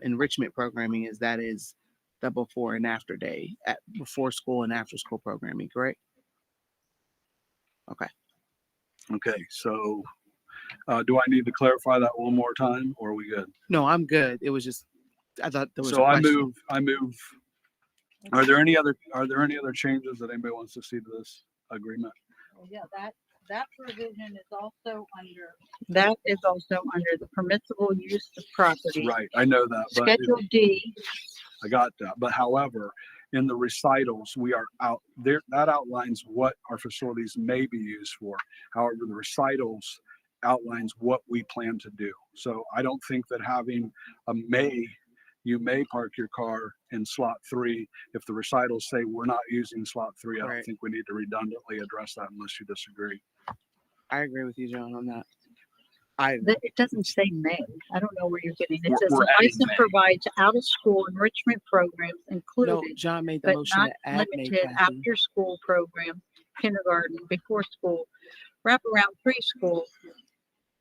enrichment programming that is the before and after day, before school and after school programming, correct? Okay. Okay, so do I need to clarify that one more time, or are we good? No, I'm good. It was just, I thought there was a So question. I move. Are there any other changes that anybody wants to see to this agreement? Yeah, that provision is also that is also under the permissible use of property. Right, I know that, but Schedule D, I got that. But however, in the recitals, we are out there. That outlines what our facilities may be used for. However, the recitals outlines what we plan to do. So I don't think that having you may park your car in slot 3. If the recitals say we're not using slot 3, I don't Right. think we need to redundantly address that unless you disagree. I agree with you, John, on that. it doesn't say may. I don't know where you're getting it. It says We're the adding license may. provides out-of-school enrichment programs No, included, John made the but motion not to add May, limited Kathy. after-school program, kindergarten, before school, wraparound preschool,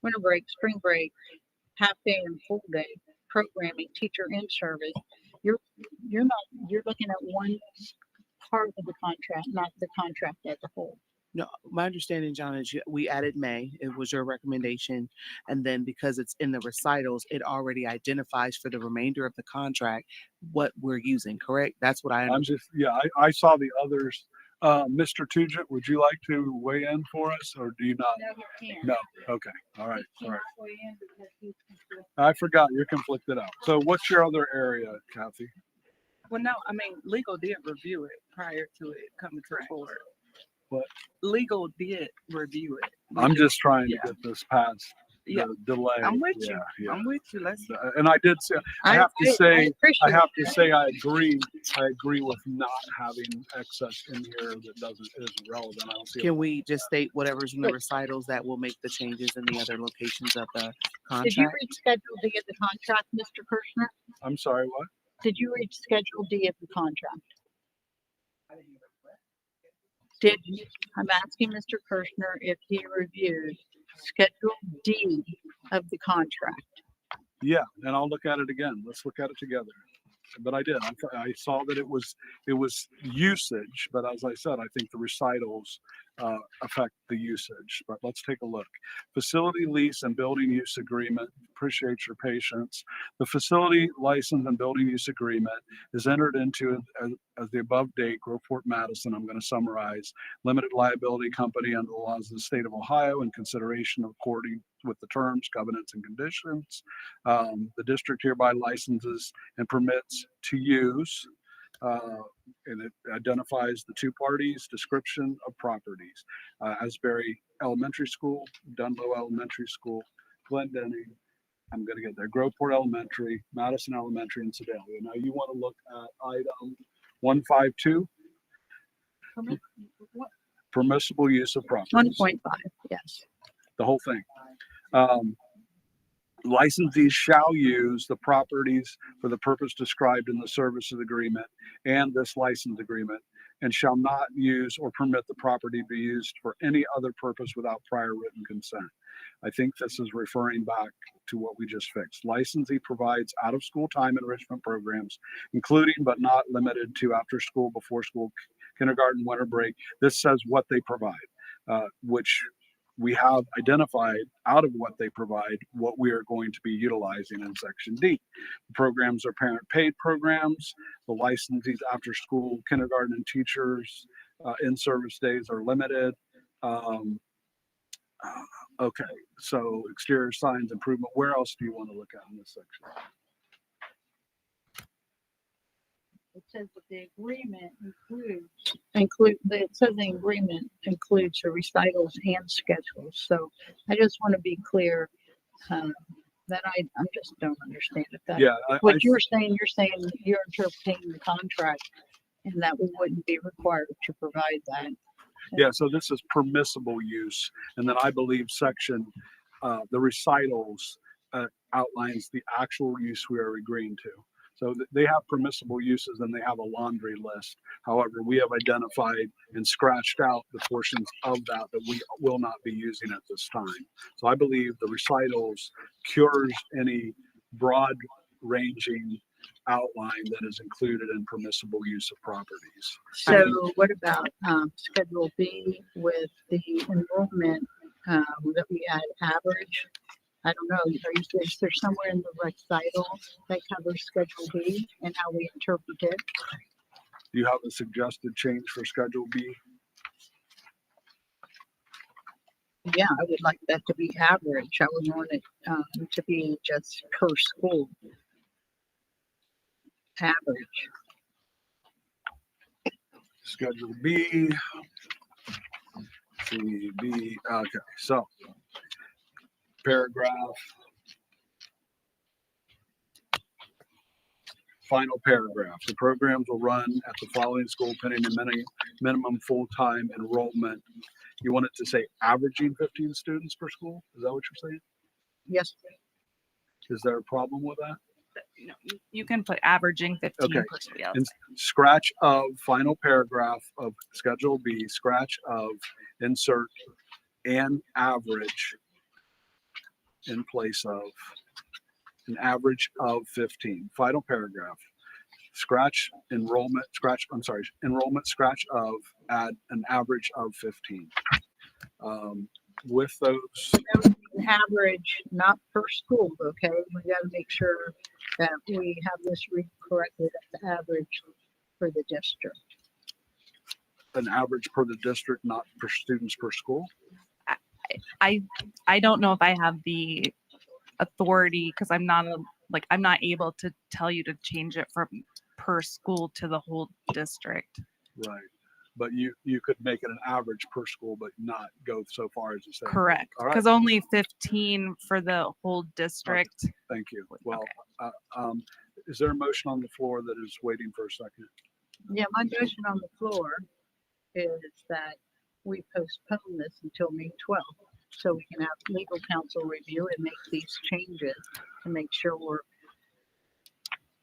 winter break, spring break, half day and full day programming, teacher in service. You're looking at one part of the contract, not the contract as a whole. No, my understanding, John, is we added May. It was your recommendation. And then because it's in the recitals, it already identifies for the remainder of the contract what we're using, correct? That's what I I'm understand. just, yeah, I saw the others. Mr. Tugent, would you like to weigh in for us, or do you not? No, he can't. No. Okay. All right. He All right. cannot weigh in because he's conflicted. I forgot you're conflicted out. So what's your other area, Kathy? Well, no, I mean, legal did review it prior to it coming to the board. What? Legal did review it. I'm just trying to yeah. get this past Yeah. the delay. I'm with Yeah, you. yeah. I'm with you. Let's. And I did say, I have to say, appreciate I agree with not having excess in here that isn't relevant. I don't see. Can we just state whatever's in the recitals that will make the changes in the other locations of the Did you contract? read Schedule D of the contract, Mr. Kirshner? I'm sorry, what? Did you read Schedule D of the contract? Did you? I'm asking Mr. Kirshner if he reviewed Schedule D of the contract. Yeah, and I'll look at it again. Let's look at it together. But I did. I saw that it was usage, but as I said, I think the recitals affect the usage. But let's take a look. Facility lease and building use agreement. Appreciate your patience. The facility license and building use agreement is entered into as the above date, Groveport, Madison. I'm going to summarize. Limited liability company under the laws of the state of Ohio in consideration according with the terms, covenants, and conditions. The district hereby licenses and permits to use, and it identifies the two parties, description of properties. Asbury Elementary School, Dunlow Elementary School, Glendenning, I'm going to get there, Groveport Elementary, Madison Elementary, and Sedalia. Now you want to look at item 152, permissible use of properties. 1.5, yes. The whole thing. Licensees shall use the properties for the purpose described in the services agreement and this license agreement, and shall not use or permit the property be used for any other purpose without prior written consent. I think this is referring back to what we just fixed. Licensee provides out-of-school time enrichment programs, including but not limited to after school, before school, kindergarten, winter break. This says what they provide, which we have identified out of what they provide, what we are going to be utilizing in Section D. The programs are parent-paid programs. The licensees after school, kindergarten, and teachers in-service days are limited. Okay, so exterior signs improvement. Where else do you want to look at in this section? It says that the agreement it says the agreement includes the recitals and schedules. So I just want to be clear that I just don't understand it. That Yeah, what you're saying you're interpreting the contract and that we wouldn't be required to provide that. yeah, so this is permissible use. And then I believe section, the recitals outlines the actual use we are agreeing to. So they have permissible uses and they have a laundry list. However, we have identified and scratched out the portions of that we will not be using at this time. So I believe the recitals cures any broad ranging outline that is included in permissible use of properties. So what about, Schedule B with the enrollment, that we add average? I don't know, is there somewhere in the recital that covers Schedule B and how we interpret it? Do you have a suggested change for Schedule B? Yeah, I would like that to be average. I would want it, to be just per school. Average. Schedule B. C, B, okay, so paragraph. Final paragraph. The programs will run at the following school pending the minimum full-time enrollment. You want it to say averaging 15 students per school? Is that what you're saying? Yes. Is there a problem with that? No, you can put averaging 15 Okay. per school. Yeah, And scratch of final paragraph of Schedule B, scratch of insert and average in place of an average of 15. Final paragraph. Scratch enrollment, enrollment, scratch of, add an average of 15. With those, An average, not per school, okay? We gotta make sure that we have this read correctly, that's the average for the district. an average per the district, not per students per school. I don't know if I have the authority because I'm not able to tell you to change it from per school to the whole district. Right. But you could make it an average per school, but not go so far as to say. Correct. All right. Because only 15 for the whole district. Thank you. Well, Okay. is there a motion on the floor that is waiting for a second? Yeah, my motion on the floor is that we postpone this until May 12th, so we can have legal counsel review and make these changes to make sure we're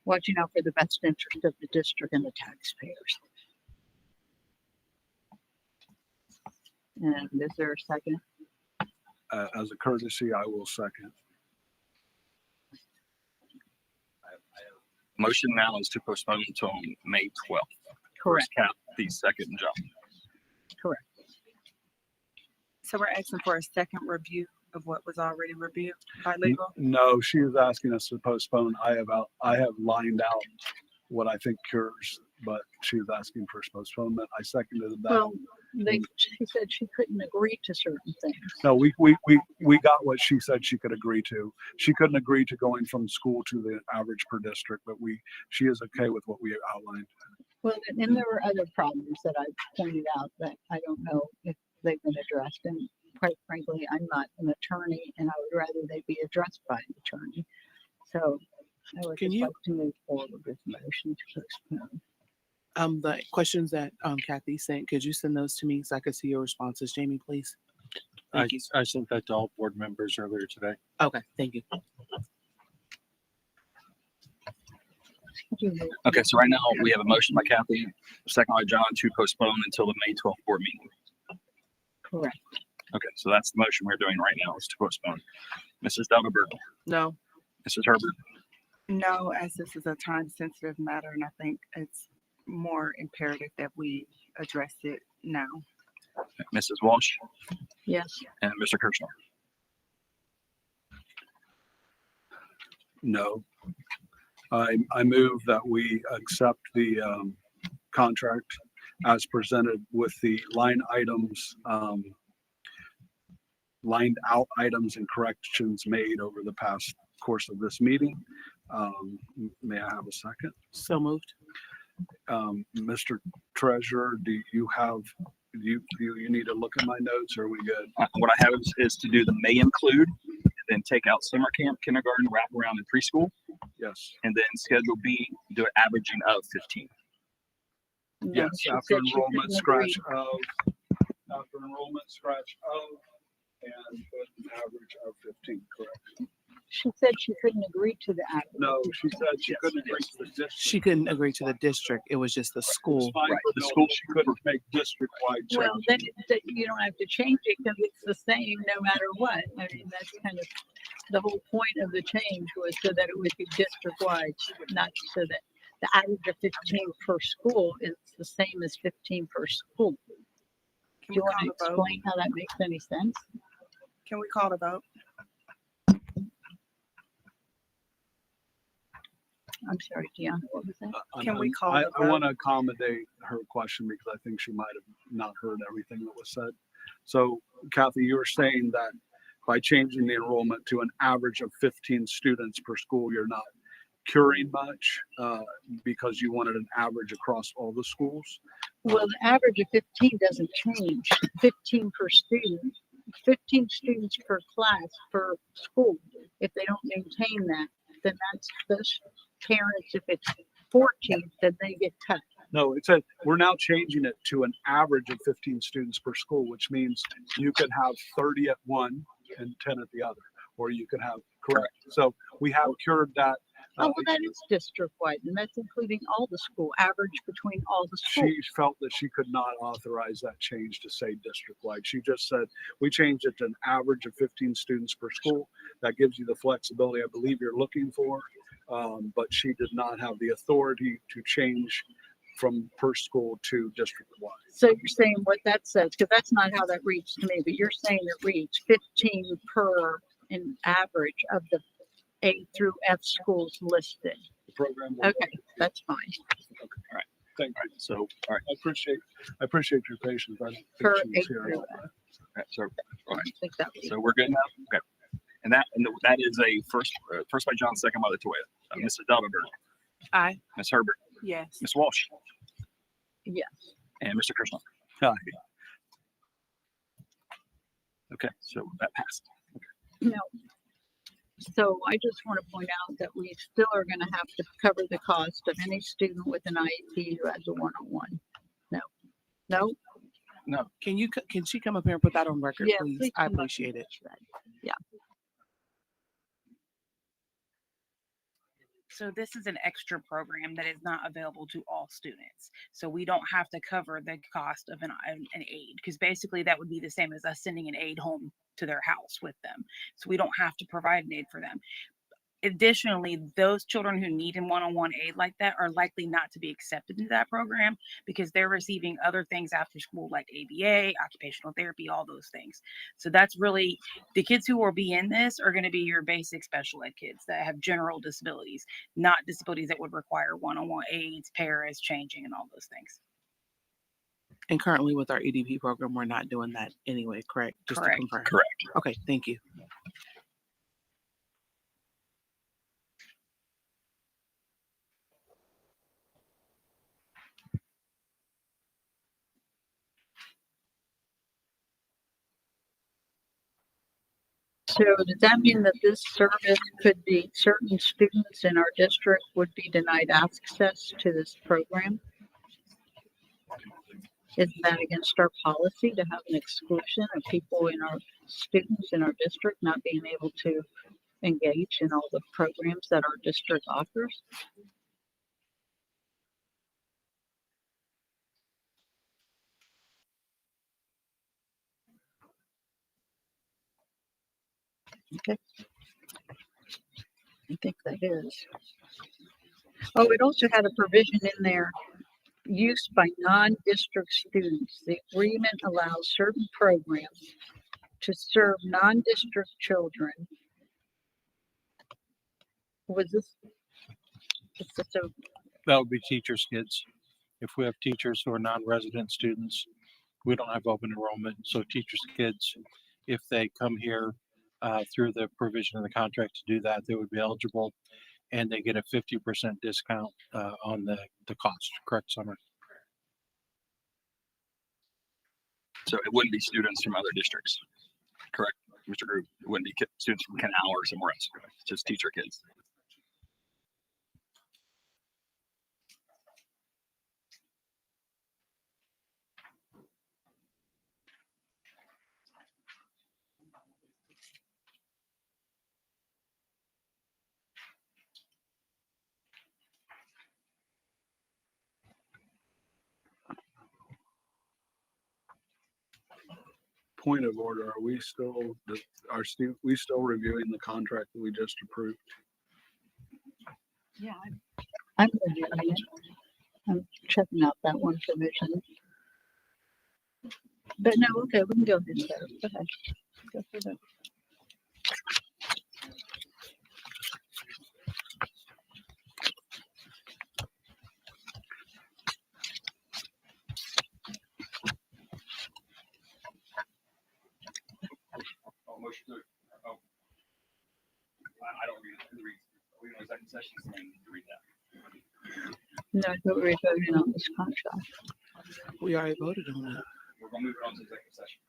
watching out for the best interest of the district and the taxpayers. And is there a second? As a courtesy, I will second. Motion now is to postpone until May 12th. Correct. Kathy, second John. Correct. So we're asking for a second review of what was already reviewed by legal? No, she is asking us to postpone. I have lined out what I think cures, but she was asking for postponement. I seconded that. Well, she said she couldn't agree to certain things. No, we got what she said she could agree to. She couldn't agree to going from school to the average per district, but she is okay with what we outlined. Well, and there were other problems that I pointed out that I don't know if they've been addressed. And quite frankly, I'm not an attorney and I would rather they be addressed by an attorney. So I would just like to move forward with motion to postpone. The questions that Kathy sent, could you send those to me so I could see your responses, Jamie, please? Thank you. I sent that to all board members earlier today. Okay, thank you. Okay, so right now we have a motion by Kathy, second by John to postpone until the May 12th board meeting. Correct. Okay, so that's the motion we're doing right now is to postpone. Mrs. Deldenberg, No. Mrs. Herbert, No, as this is a time sensitive matter and I think it's more imperative that we address it now. Mrs. Walsh, Yes. and Mr. Kirschner. No. I move that we accept the contract as presented with the line items, lined out items and corrections made over the past course of this meeting. May I have a second? So moved. Mr. Treasurer, do you need to look at my notes or are we good? What I have is to do the may include, and then take out summer camp, kindergarten, wraparound, and preschool. Yes. And then schedule B, do an averaging of 15. Yes, She after said she enrollment, couldn't scratch agree. of, after enrollment, scratch of, and put an average of 15, correct? She said she couldn't agree to the act. No, she said she couldn't agree to the district. She couldn't agree to the district. It was just the school. It's fine for the school. She couldn't make district-wide Well, changes. then you don't have to change it because it's the same no matter what. I mean, that's kind of the whole point of the change was so that it would be district-wide, not so that the average of 15 per school is the same as 15 per school. Can Do you we want call to the vote? explain how that makes any sense? Can we call the vote? I'm sorry, Deanna, what was that? Can we call I the vote? want to accommodate her question because I think she might have not heard everything that was said. So Kathy, you were saying that by changing the enrollment to an average of 15 students per school, you're not curing much because you wanted an average across all the schools. Well, the average of 15 doesn't change. 15 per student, 15 students per class per school. If they don't maintain that, then that's those parents. If it's 14, then they get cut. No, it said we're now changing it to an average of 15 students per school, which means you could have 30 at one and 10 at the other, or you could have, correct. So we have cured that. Oh, well, that is district-wide, and that's including all the school, average between all the schools. She felt that she could not authorize that change to say district-wide. She just said, we changed it to an average of 15 students per school. That gives you the flexibility I believe you're looking for. But she did not have the authority to change from per school to district-wide. So you're saying what that says, because that's not how that reads to me, but you're saying it reads 15 per in average of the A through F schools listed. The program. will- Okay, that's fine. Thank you. So, all right. I appreciate your patience. I think Per she was A here. through F. All right. So, I think that was. so we're good now. Okay. And that is a first by John, second by Latoya. Mrs. Dahlberg, Aye. Ms. Herbert, Yes. Ms. Walsh, Yes. and Mr. Kirschner. Aye. Okay, so that passed. No. So I just want to point out that we still are going to have to cover the cost of any student with an IEP who has a one-on-one. No. No? No, Can she come up here and put that on record, Yeah, please? please I come up appreciate and it. finish that. Yeah. So this is an extra program that is not available to all students. So we don't have to cover the cost of an aide, because basically that would be the same as us sending an aide home to their house with them. So we don't have to provide an aide for them. Additionally, those children who need a one-on-one aid like that are likely not to be accepted into that program because they're receiving other things after school like ABA, occupational therapy, all those things. So that's really the kids who will be in this are going to be your basic special ed kids that have general disabilities, not disabilities that would require one-on-one aids, paras, changing, and all those things. And currently with our EDP program, we're not doing that anyway, correct? Just to Correct. confirm. correct. Okay, thank you. So does that mean that this service could be certain students in our district would be denied access to this program? Is that against our policy to have an exclusion of people in our students in our district not being able to engage in all the programs that our district offers? Okay. I think that is. Oh, it also had a provision in there, used by non-district students. The agreement allows certain programs to serve non-district children. Was this? So, That would be teachers' kids. If we have teachers who are non-resident students, we don't have open enrollment. So teachers' kids, if they come here through the provision of the contract to do that, they would be eligible, and they get a 50% discount on the cost. Correct, Summer? So it wouldn't be students from other districts. Correct, Mr. Groove. It wouldn't be students from Canal or somewhere else. It's just teacher kids. point of order, are we still, we still reviewing the contract that we just approved? Yeah. I'm reviewing it. I'm checking out that one provision. But no, okay, we can go through that. Go ahead. Go through that. Oh, motion to, oh. I don't read it. Who reads it? We know executive session, somebody needs to read that. No, I thought we were voting on this contract. We already voted on that. We're gonna move it on to executive session.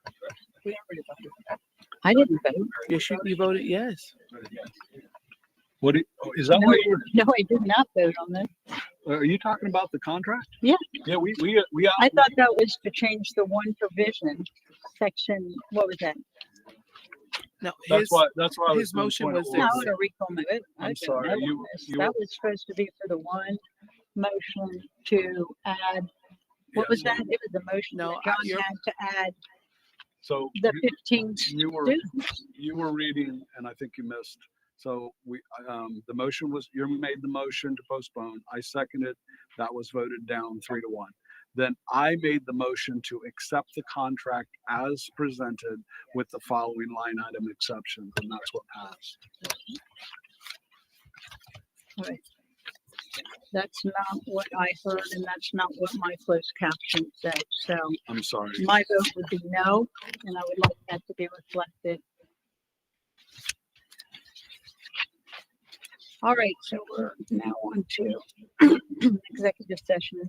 We already voted. I didn't vote. Yes, you voted yes. What, is that No, what you're, no, I did not vote on this. are you talking about the contract? Yeah. Yeah, we, I thought that was to change the one provision, section, what was that? No, that's why I was his doing motion point of was No, I order. want to recall my vote. I I'm didn't sorry, vote on you- this. you That were- was supposed to be for the one motion to add, what Yeah, was so- that? It was a motion No, that John you're- had to add So the you- 15 you were, students. you were reading, and I think you missed. So the motion was, you made the motion to postpone. I seconded. That was voted down 3-1. Then I made the motion to accept the contract as presented with the following line item exceptions, and that's what passed. Right. That's not what I heard, and that's not what my closed caption said. So I'm sorry. my vote would be no, and I would like that to be reflected. All right, so we're now on to executive session.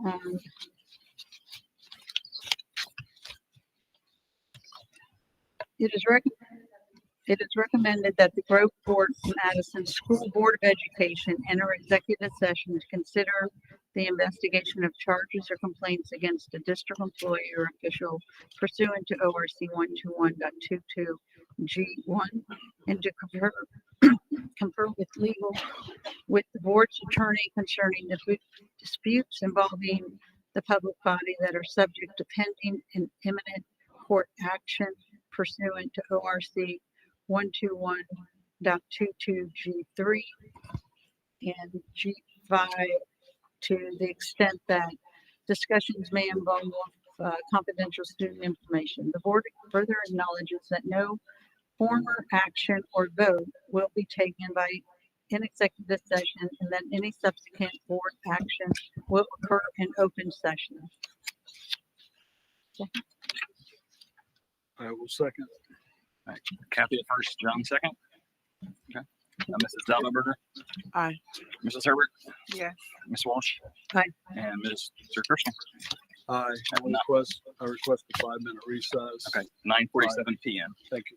Um, It is recommended that the Groveport Madison School Board of Education enter executive session to consider the investigation of charges or complaints against a district employee or official pursuant to ORC 121.22G1 and to confer with the board's attorney concerning disputes involving the public body that are subject to pending and imminent court action pursuant to ORC 121.22G3 and G5 to the extent that discussions may involve confidential student information. The board further acknowledges that no former action or vote will be taken in executive session and that any subsequent board action will occur in open session. I will second. All right. Kathy at first, John second. Okay. Mrs. Zellenberger, Aye. Mrs. Herbert, Yes. Ms. Walsh. Aye. And Mr. Kirschner. I request a 5-minute recess. Okay, 9:47 PM. Thank you.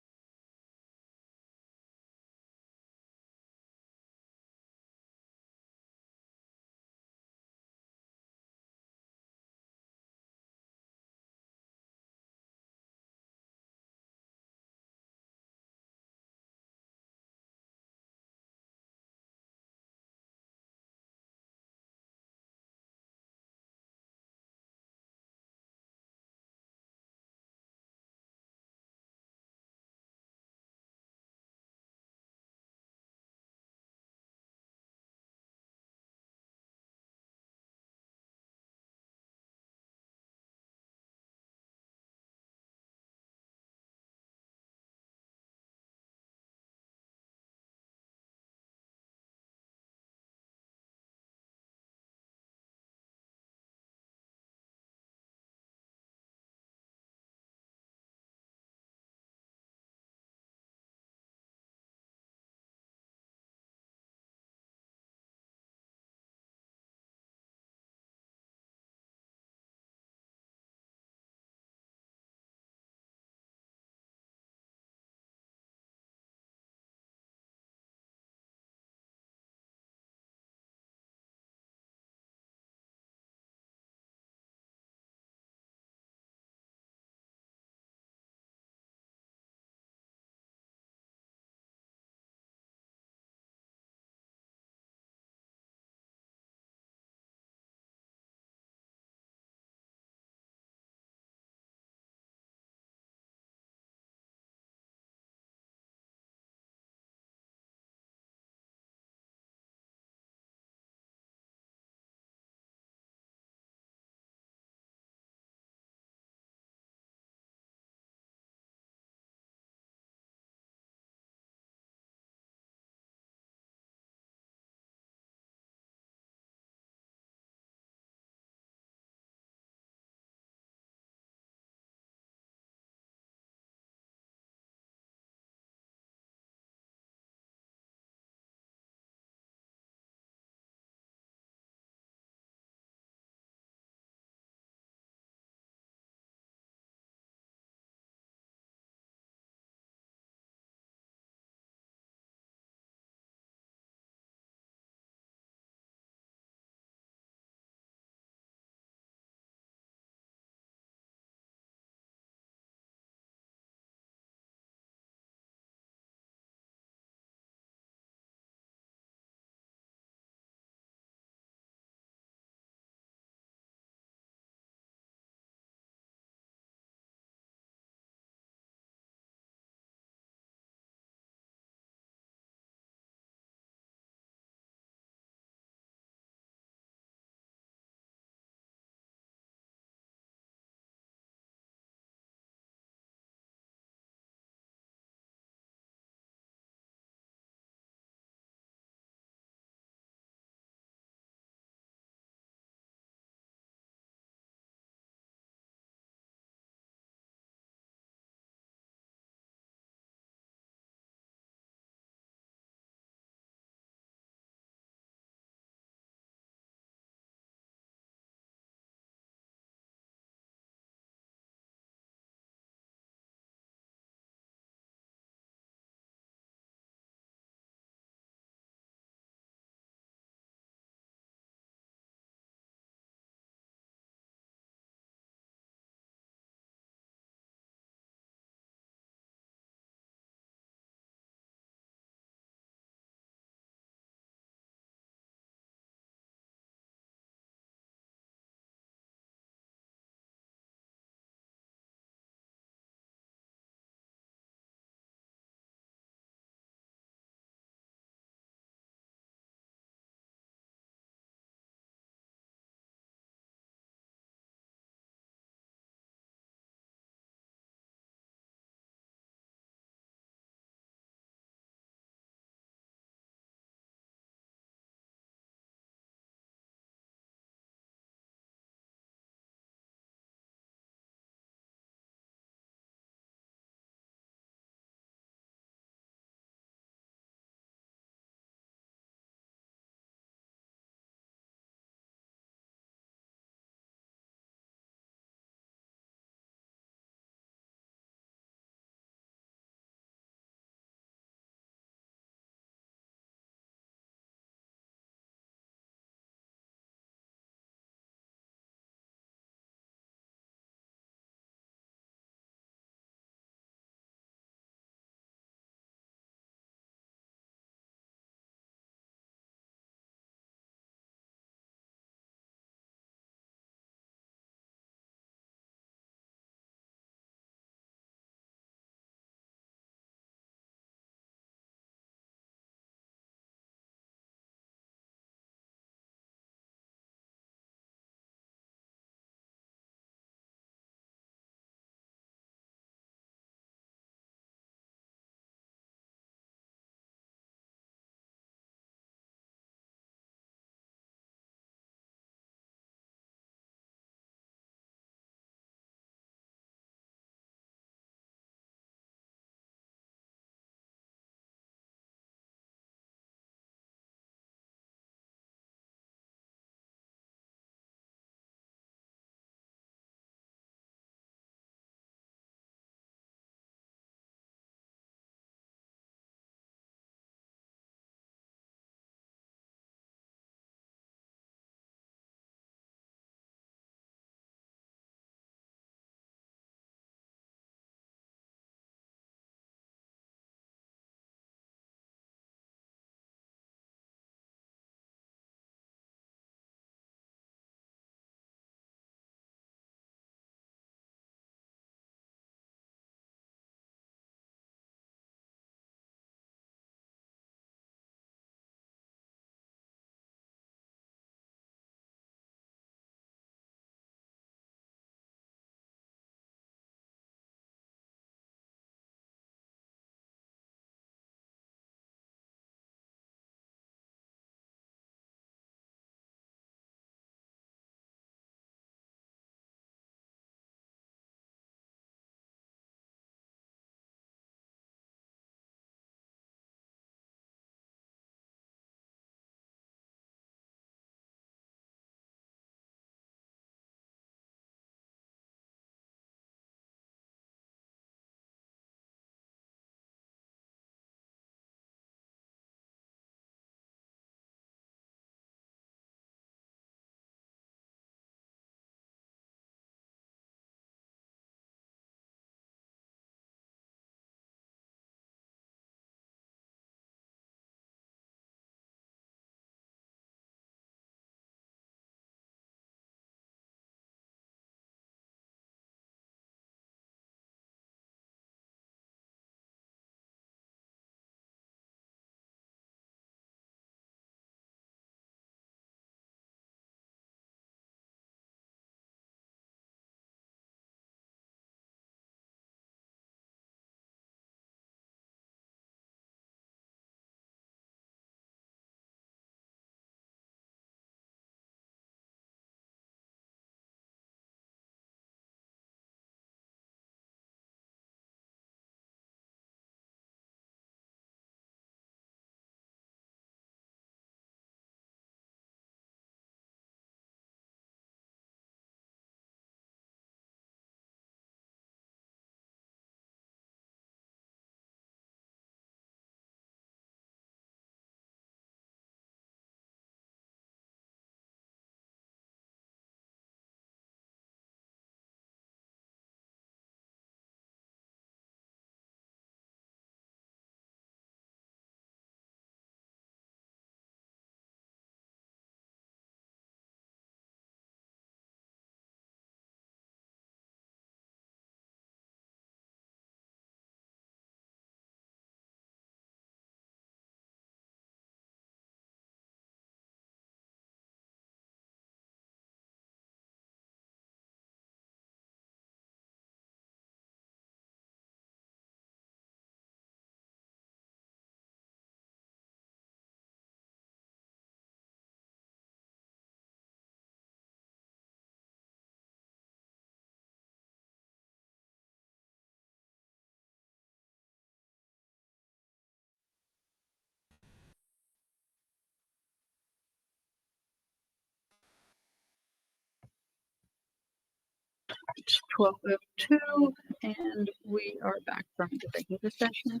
It's 12:02 and we are back from executive session.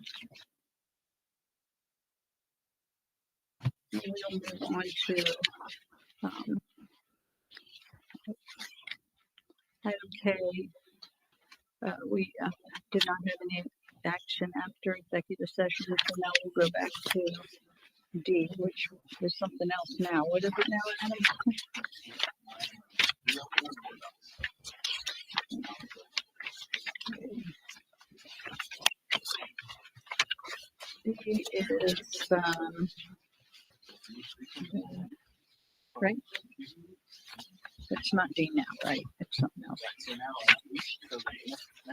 And we'll move on to item K. We did not have any action after executive session, so now we'll go back to D, which is something else now. What is it now, Adam? D is, right? It's not D now, right? It's something else.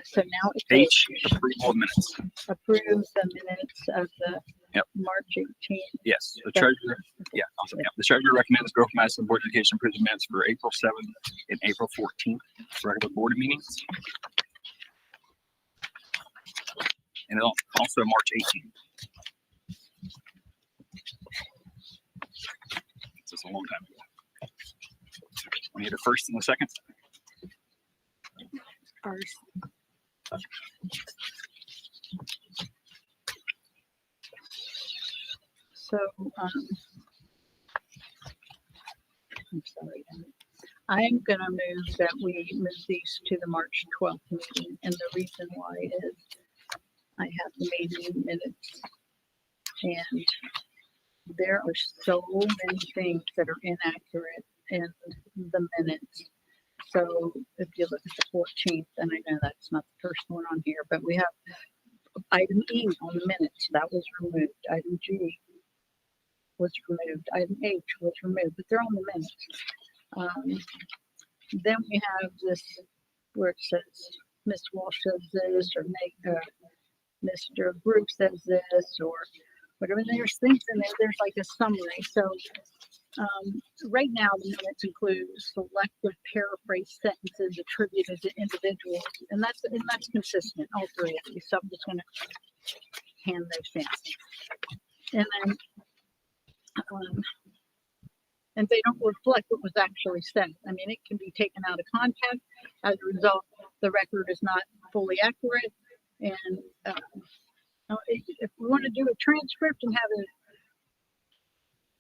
So now it's H, approval of minutes. approve the minutes of the Yep. March 18th. Yes, the treasurer, yeah, awesome. Yeah, the treasurer recommends Grove Madison Board of Education approve the minutes for April 7th and April 14th, regular board meetings. And also March 18th. This is a long time ago. We need a first and a second. First. So, I'm sorry. I'm gonna move that we move these to the March 12th meeting, and the reason why is I have the meeting minutes, and there are so many things that are inaccurate in the minutes. So if you look at the 14th, and I know that's not the first one on here, but we have item E on the minutes, that was removed. Item G was removed. Item H was removed, but they're on the minutes. Then we have this where it says Miss Walsh says this, or Mr. Group says this, or whatever. There's things in there. There's like a summary. So right now the minutes include selective paraphrase sentences attributed to individuals, and that's consistent. All three of these. So I'm just going to hand those down, and then. And they don't reflect what was actually said. I mean, it can be taken out of context. As a result, the record is not fully accurate. And if we want to do a transcript and have it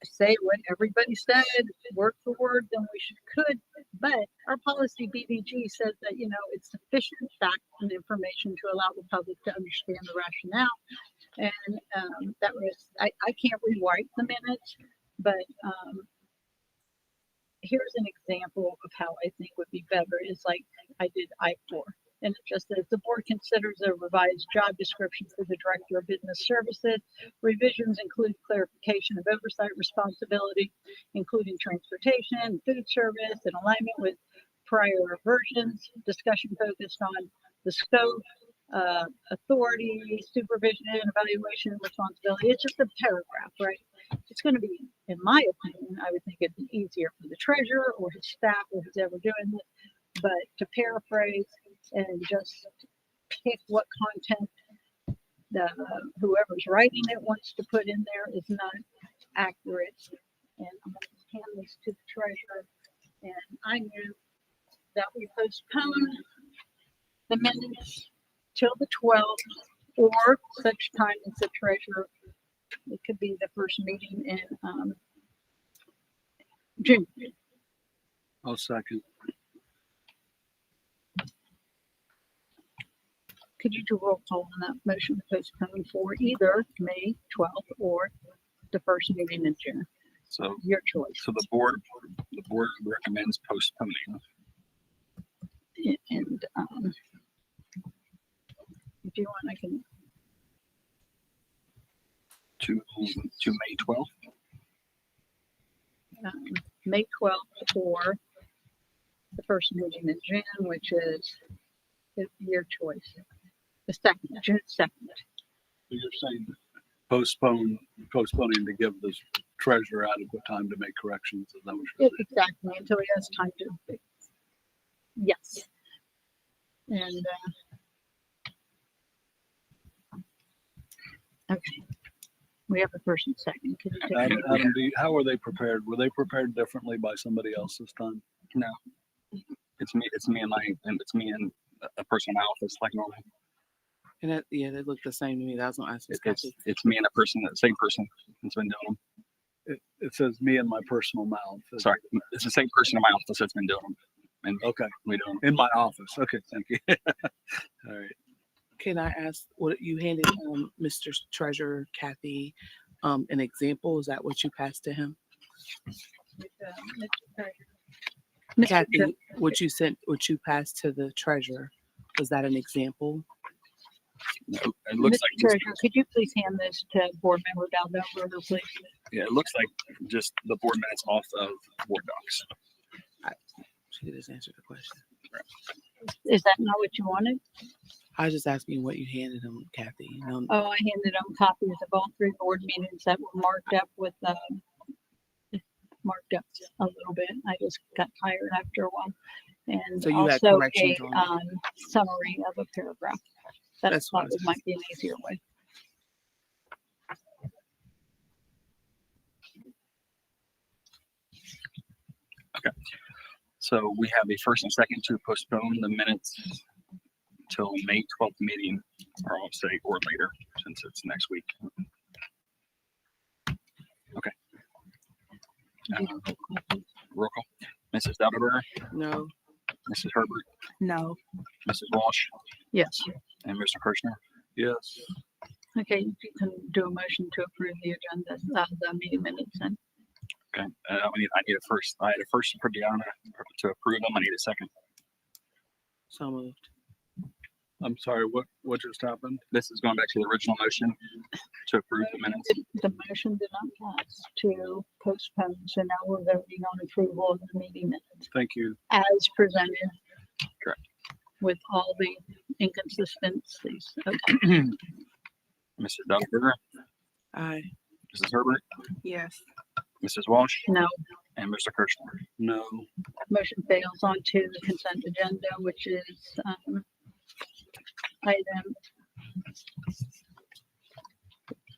say what everybody said, word for word, then we could. But our policy BDG says that, it's sufficient fact and information to allow the public to understand the rationale. And that was, I can't rewrite the minutes, but here's an example of how I think would be better is like I did I-4. And it just says the board considers a revised job description for the director of business services. Revisions include clarification of oversight responsibility, including transportation, food service, in alignment with prior versions. Discussion focused on the scope, authority, supervision, evaluation, and responsibility. It's just a paragraph, right? It's going to be, in my opinion, I would think it'd be easier for the treasurer or his staff or who's ever doing this, but to paraphrase and just pick what content whoever's writing it wants to put in there is not accurate. And I'm going to hand this to the treasurer. And I knew that we postpone the minutes till the 12th or such time as the treasurer. It could be the first meeting in June. I'll second. Could you do roll call on that motion to postpone for either May 12th or the first meeting in June? So Your choice. So the board recommends postponing. And if you want, I can. To May 12th. May 12th or the first meeting in June, which is your choice. The second, June 2nd. You're saying postponing to give the treasurer adequate time to make corrections. Is that what you're saying? Exactly, until he has time to fix. Yes. And okay. We have a first and second. Can you take Adam, how were they prepared? Were they prepared differently by somebody else this time? No. it's me and a person in my office like normal. And that, yeah, they look the same to me. That was my ask. It's me and a person, the same person that's been doing them. It says me and my personal mouth. Sorry, it's the same person in my office that's been doing them. And Okay. we do them. In my office. Okay. Thank you. All right. Can I ask what you handed Mr. Treasurer Kathy an example? Is that what you passed to him? Kathy, what you passed to the treasurer, was that an example? No, it looks Mr. like Treasurer, could you please hand this to Board Member Dalbert, please? yeah, it looks like just the board minutes off of board docs. She just answered the question. Is that not what you wanted? I was just asking what you handed him, Kathy. Oh, I handed them copies of all 3 board meetings that were marked up with, marked up a little bit. I just got tired after a while. And So you had also corrections a on summary of a paragraph. That's what I thought was it might be an easier way. Okay. So we have a first and second to postpone the minutes till May 12th meeting, or I'll say, or later, since it's next week. Okay. Roll call. Mrs. Dauberberger, No. Mrs. Herbert, No. Mrs. Walsh, Yes. and Mr. Kirschner. Yes. Okay, you can do a motion to approve the agenda, the meeting minutes then. Okay. I need a first. I had a first for Deanna to approve them. I need a second. So moved. I'm sorry. What just happened? This is going back to the original motion to approve the minutes. The motion did not pass to postpone, so now we're voting on approval of the meeting minutes Thank you. as presented. Correct. With all the inconsistencies. Okay. Mrs. Dauberberger, Aye. Mrs. Herbert, Yes. Mrs. Walsh, No, and Mr. Kirschner. No. motion fails on to the consent agenda, which is item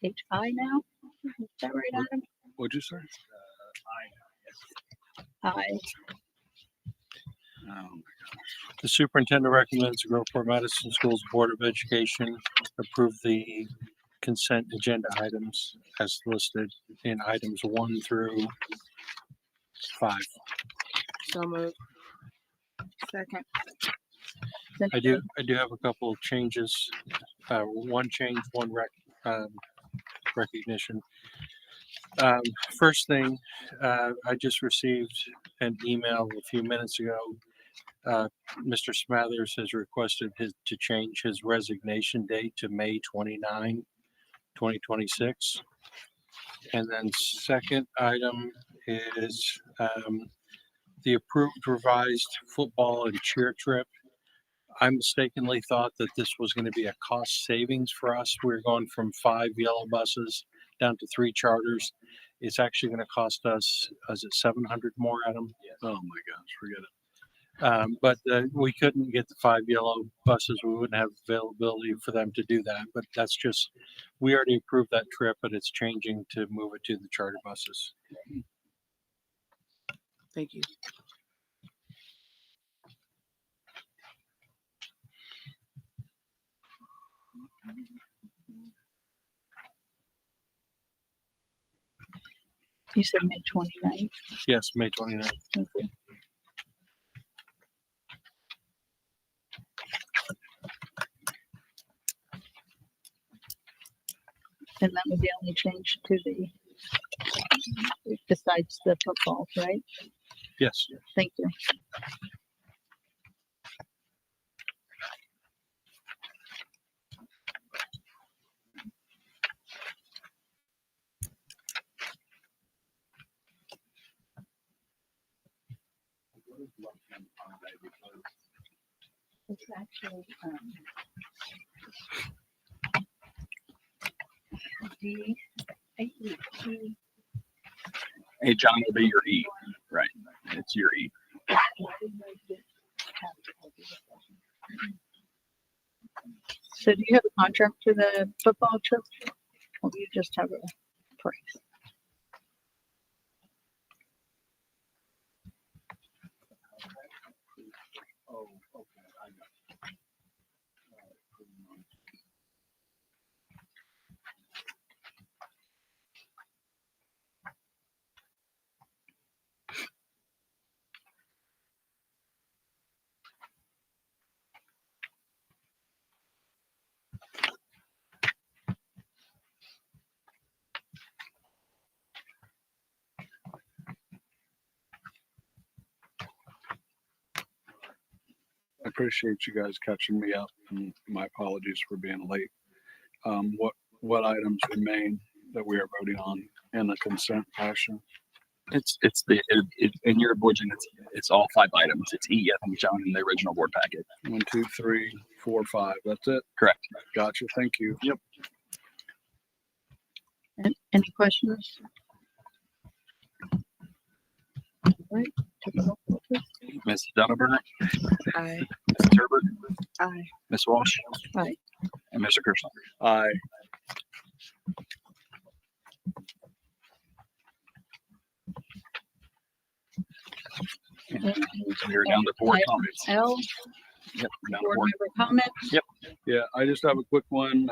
HI now. Is that right, Adam? What'd you say? I. The superintendent recommends the Groveport Madison Schools Board of Education approve the consent agenda items as listed in items 1 through 5. So moved. Second. I do have a couple of changes. One change, one recognition. First thing, I just received an email a few minutes ago. Mr. Smathers has requested to change his resignation date to May 29, 2026. And then second item is the approved revised football and cheer trip. I mistakenly thought that this was going to be a cost savings for us. We're going from 5 yellow buses down to 3 charters. It's actually going to cost us, is it 700 more, Adam? Oh my gosh, forget it. But we couldn't get the 5 yellow buses. We wouldn't have availability for them to do that. But that's just, we already approved that trip, but it's changing to move it to the charter buses. Thank you. You said May 29th. Yes, May 29th. Okay. And that was the only change to the, besides the football, right? Yes. Thank you. It's actually, Hey, John will be your E. Right. It's your E. So do you have a contract for the football trip? Or do you just have a price? appreciate you guys catching me up, and my apologies for being late. What items remain that we are voting on in the consent fashion? In your board agenda, it's all 5 items. It's E, I think, shown in the original board packet. 1, 2, 3, 4, 5. That's it. Correct. Gotcha. Thank you. Yep. Any questions? All right, take a roll call, please. Ms. Donenberger, Aye. Mrs. Herbert, Aye. Ms. Walsh, Aye. and Mr. Kirschner. Aye. Okay. We're down to board Item comments. L, Yep, we're down to board board. member comments. Yep. Yeah, I just have a quick one.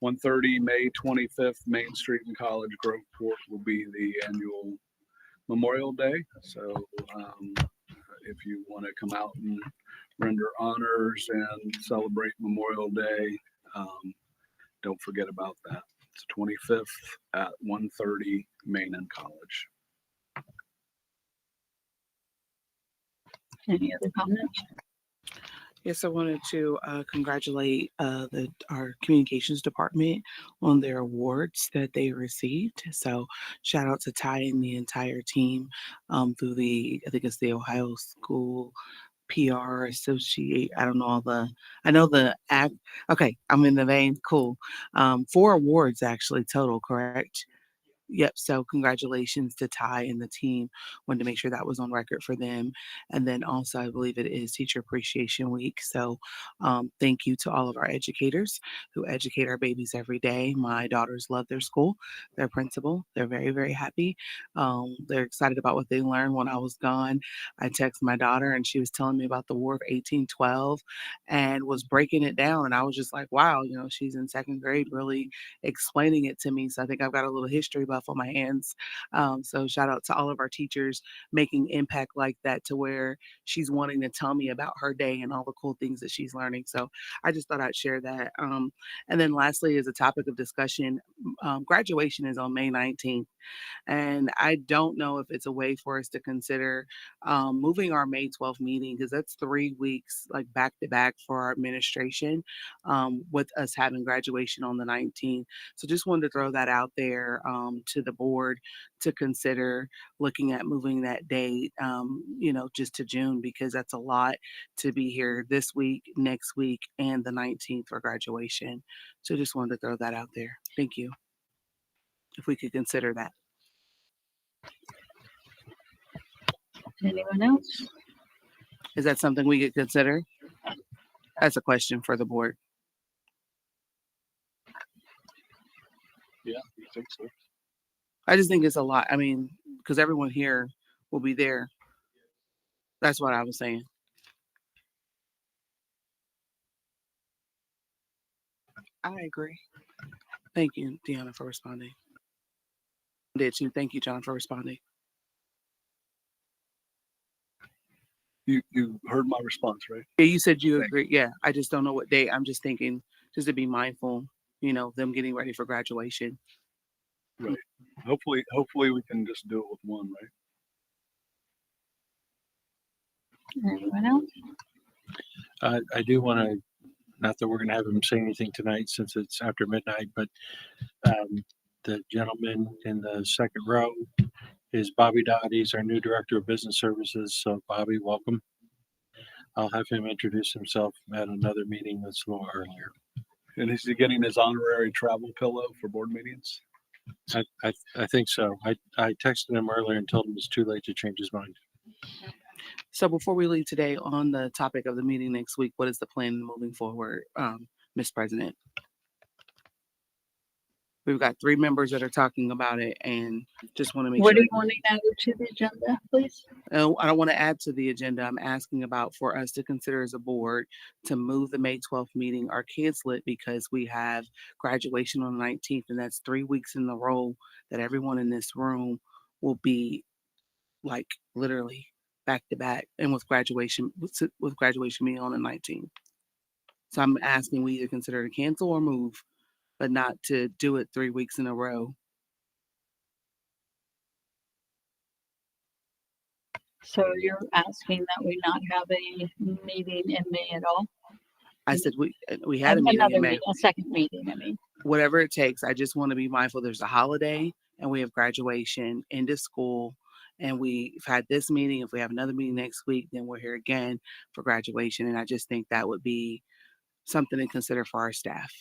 1:30, May 25th, Main Street in College, Groveport will be the annual Memorial Day. So if you want to come out and render honors and celebrate Memorial Day, don't forget about that. It's 25th at 1:30, Main and College. Any other comments? Yes, I wanted to congratulate our communications department on their awards that they received. So shout out to Ty and the entire team through I think it's the Ohio School PR Associate. I don't know I know the act. Okay, I'm in the vein. Cool. 4 awards actually total, correct? Yep. So congratulations to Ty and the team. Wanted to make sure that was on record for them. And then also, I believe it is Teacher Appreciation Week. So thank you to all of our educators who educate our babies every day. My daughters love their school, their principal. They're very, very happy. They're excited about what they learned when I was gone. I texted my daughter and she was telling me about the War of 1812 and was breaking it down. And I was just like, wow, she's in 2nd grade, really explaining it to me. So I think I've got a little history buff on my hands. So shout out to all of our teachers making impact like that to where she's wanting to tell me about her day and all the cool things that she's learning. So I just thought I'd share that. And then lastly, as a topic of discussion, graduation is on May 19th. And I don't know if it's a way for us to consider moving our May 12th meeting, because that's 3 weeks like back to back for our administration, with us having graduation on the 19th. So just wanted to throw that out there to the board to consider looking at moving that date, just to June, because that's a lot to be here this week, next week, and the 19th for graduation. So just wanted to throw that out there. Thank you. If we could consider that. Anyone else? Is that something we could consider? That's a question for the board. Yeah, I think so. I just think it's a lot. I mean, because everyone here will be there. That's what I was saying. I agree. Thank you, Deanna, for responding. Did you? Thank you, John, for responding. You heard my response, right? Yeah, you said you agree. Yeah, I just don't know what date. I'm just thinking, just to be mindful, them getting ready for graduation. Right. Hopefully we can just do it with one, right? Anyone else? I do want to, not that we're going to have him say anything tonight since it's after midnight, but the gentleman in the 2nd row is Bobby Dodd. He's our new Director of Business Services. So Bobby, welcome. I'll have him introduce himself at another meeting that's a little earlier. And is he getting his honorary travel pillow for board meetings? I think so. I texted him earlier and told him it's too late to change his mind. So before we leave today, on the topic of the meeting next week, what is the plan moving forward, Ms. President? We've got 3 members that are talking about it, and just want to make What sure. are you wanting added to the agenda, please? I don't want to add to the agenda. I'm asking about for us to consider as a board to move the May 12th meeting or cancel it, because we have graduation on the 19th, and that's 3 weeks in a row that everyone in this room will be like literally back to back, and with graduation being on the 19th. So I'm asking we either consider to cancel or move, but not to do it 3 weeks in a row. So you're asking that we not have a meeting in May at all? I said we had a meeting Another in May. meeting, a second meeting, I mean. Whatever it takes. I just want to be mindful. There's a holiday and we have graduation into school, and we've had this meeting. If we have another meeting next week, then we're here again for graduation. And I just think that would be something to consider for our staff.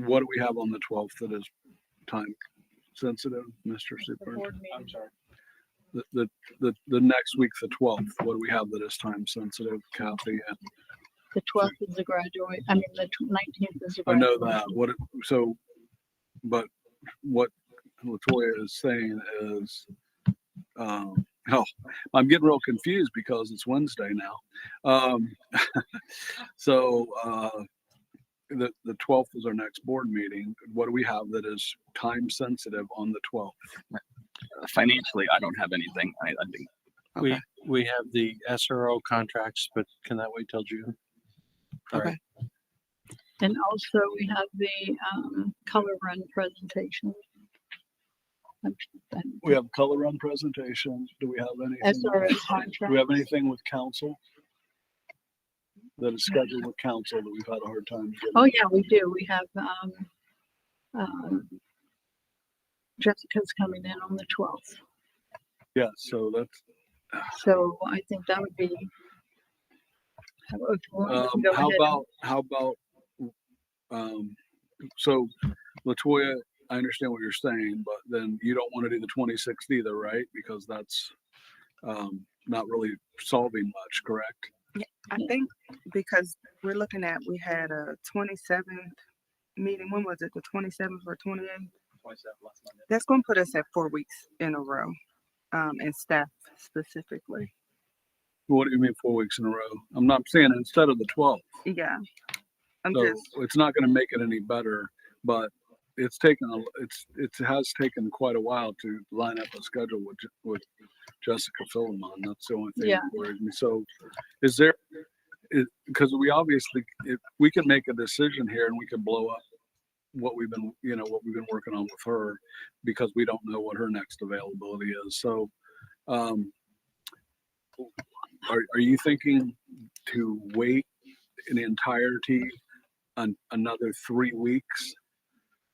What do we have on the 12th that is time sensitive, Mr. Super? I'm sorry. The next week, the 12th, what do we have that is time sensitive, Kathy? The 12th is the graduate, I mean, the 19th is the I know graduate. that. But what Latoya is saying is, oh, I'm getting real confused because it's Wednesday now. The 12th is our next board meeting. What do we have that is time sensitive on the 12th? Financially, I don't have anything. I think Okay. We have the SRO contracts, but can that wait till June? All Okay. right. And also we have the color run presentation. We have color run presentations. Do we have anything? SRO Do contract. we have anything with council that is scheduled with council that we've had a hard time getting? Oh, yeah, we do. We have, Jessica's coming in on the 12th. Yeah, so that's, So I think that would be. If you want to go how ahead. about, so Latoya, I understand what you're saying, but then you don't want to do the 26th either, right? Because that's, not really solving much, correct? Yeah, I think because we're looking at, we had a 27th meeting. When was it? The 27th or 28th? 27 last Monday. That's going to put us at 4 weeks in a row, and staff specifically. What do you mean 4 weeks in a row? I'm not saying instead of the 12th. Yeah. I'm So just, it's not going to make it any better, but it has taken quite a while to line up a schedule with Jessica Philemon. That's the only thing Yeah. that worries me. So because we obviously, we can make a decision here and we can blow up what we've been working on with her, because we don't know what her next availability is. So, are you thinking to wait in entirety another 3 weeks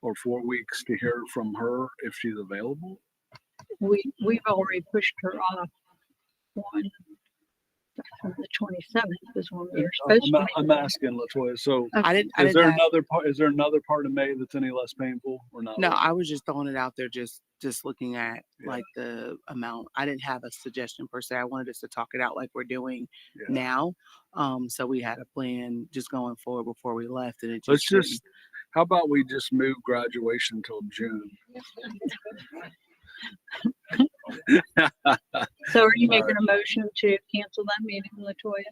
or 4 weeks to hear from her if she's available? We've already pushed her off one from the 27th is when we were supposed to. I'm asking Latoya. So Is there another part of May that's any less painful or not? No, I was just throwing it out there, just looking at Yeah. like the amount. I didn't have a suggestion per se. I wanted us to talk it out like we're doing Yeah. now. So we had a plan just going forward before we left, and it just Let's didn't. just, how about we just move graduation till June? So are you making a motion to cancel that meeting, Latoya?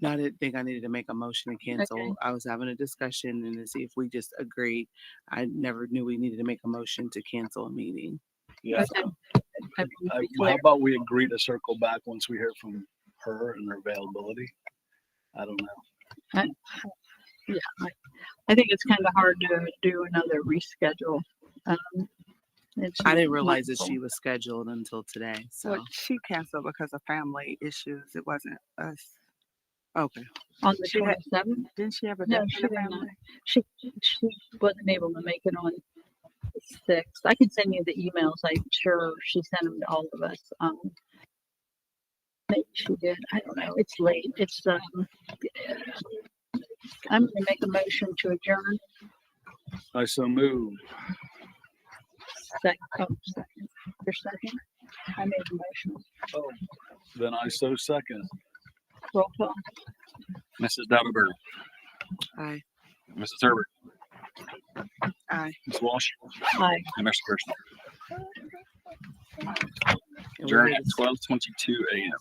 No, I didn't think I needed to make a motion to cancel. I was having a discussion and to see if we just agreed. I never knew we needed to make a motion to cancel a meeting. Yeah. Okay. I mean, to be How clear. about we agree to circle back once we hear from her and her availability? I don't know. Yeah, I think it's kind of hard to do another reschedule. I didn't realize that she was scheduled until today. So well, she canceled because of family issues. It wasn't us. okay. On the She had- 27th? Didn't she have a No, death she in the did not. family? She wasn't able to make it on the 6th. I can send you the emails. I'm sure she sent them to all of us. Maybe she did. I don't know. It's late. I'm going to make a motion to adjourn. I so move. Second. Your second? I made a motion. Oh, then I so second. Roll call. Mrs. Davenport, Aye. Mrs. Herbert, Aye. Ms. Walsh, Aye. and Mr. Kirsten. And we Adjourn made at 12:22 a.m.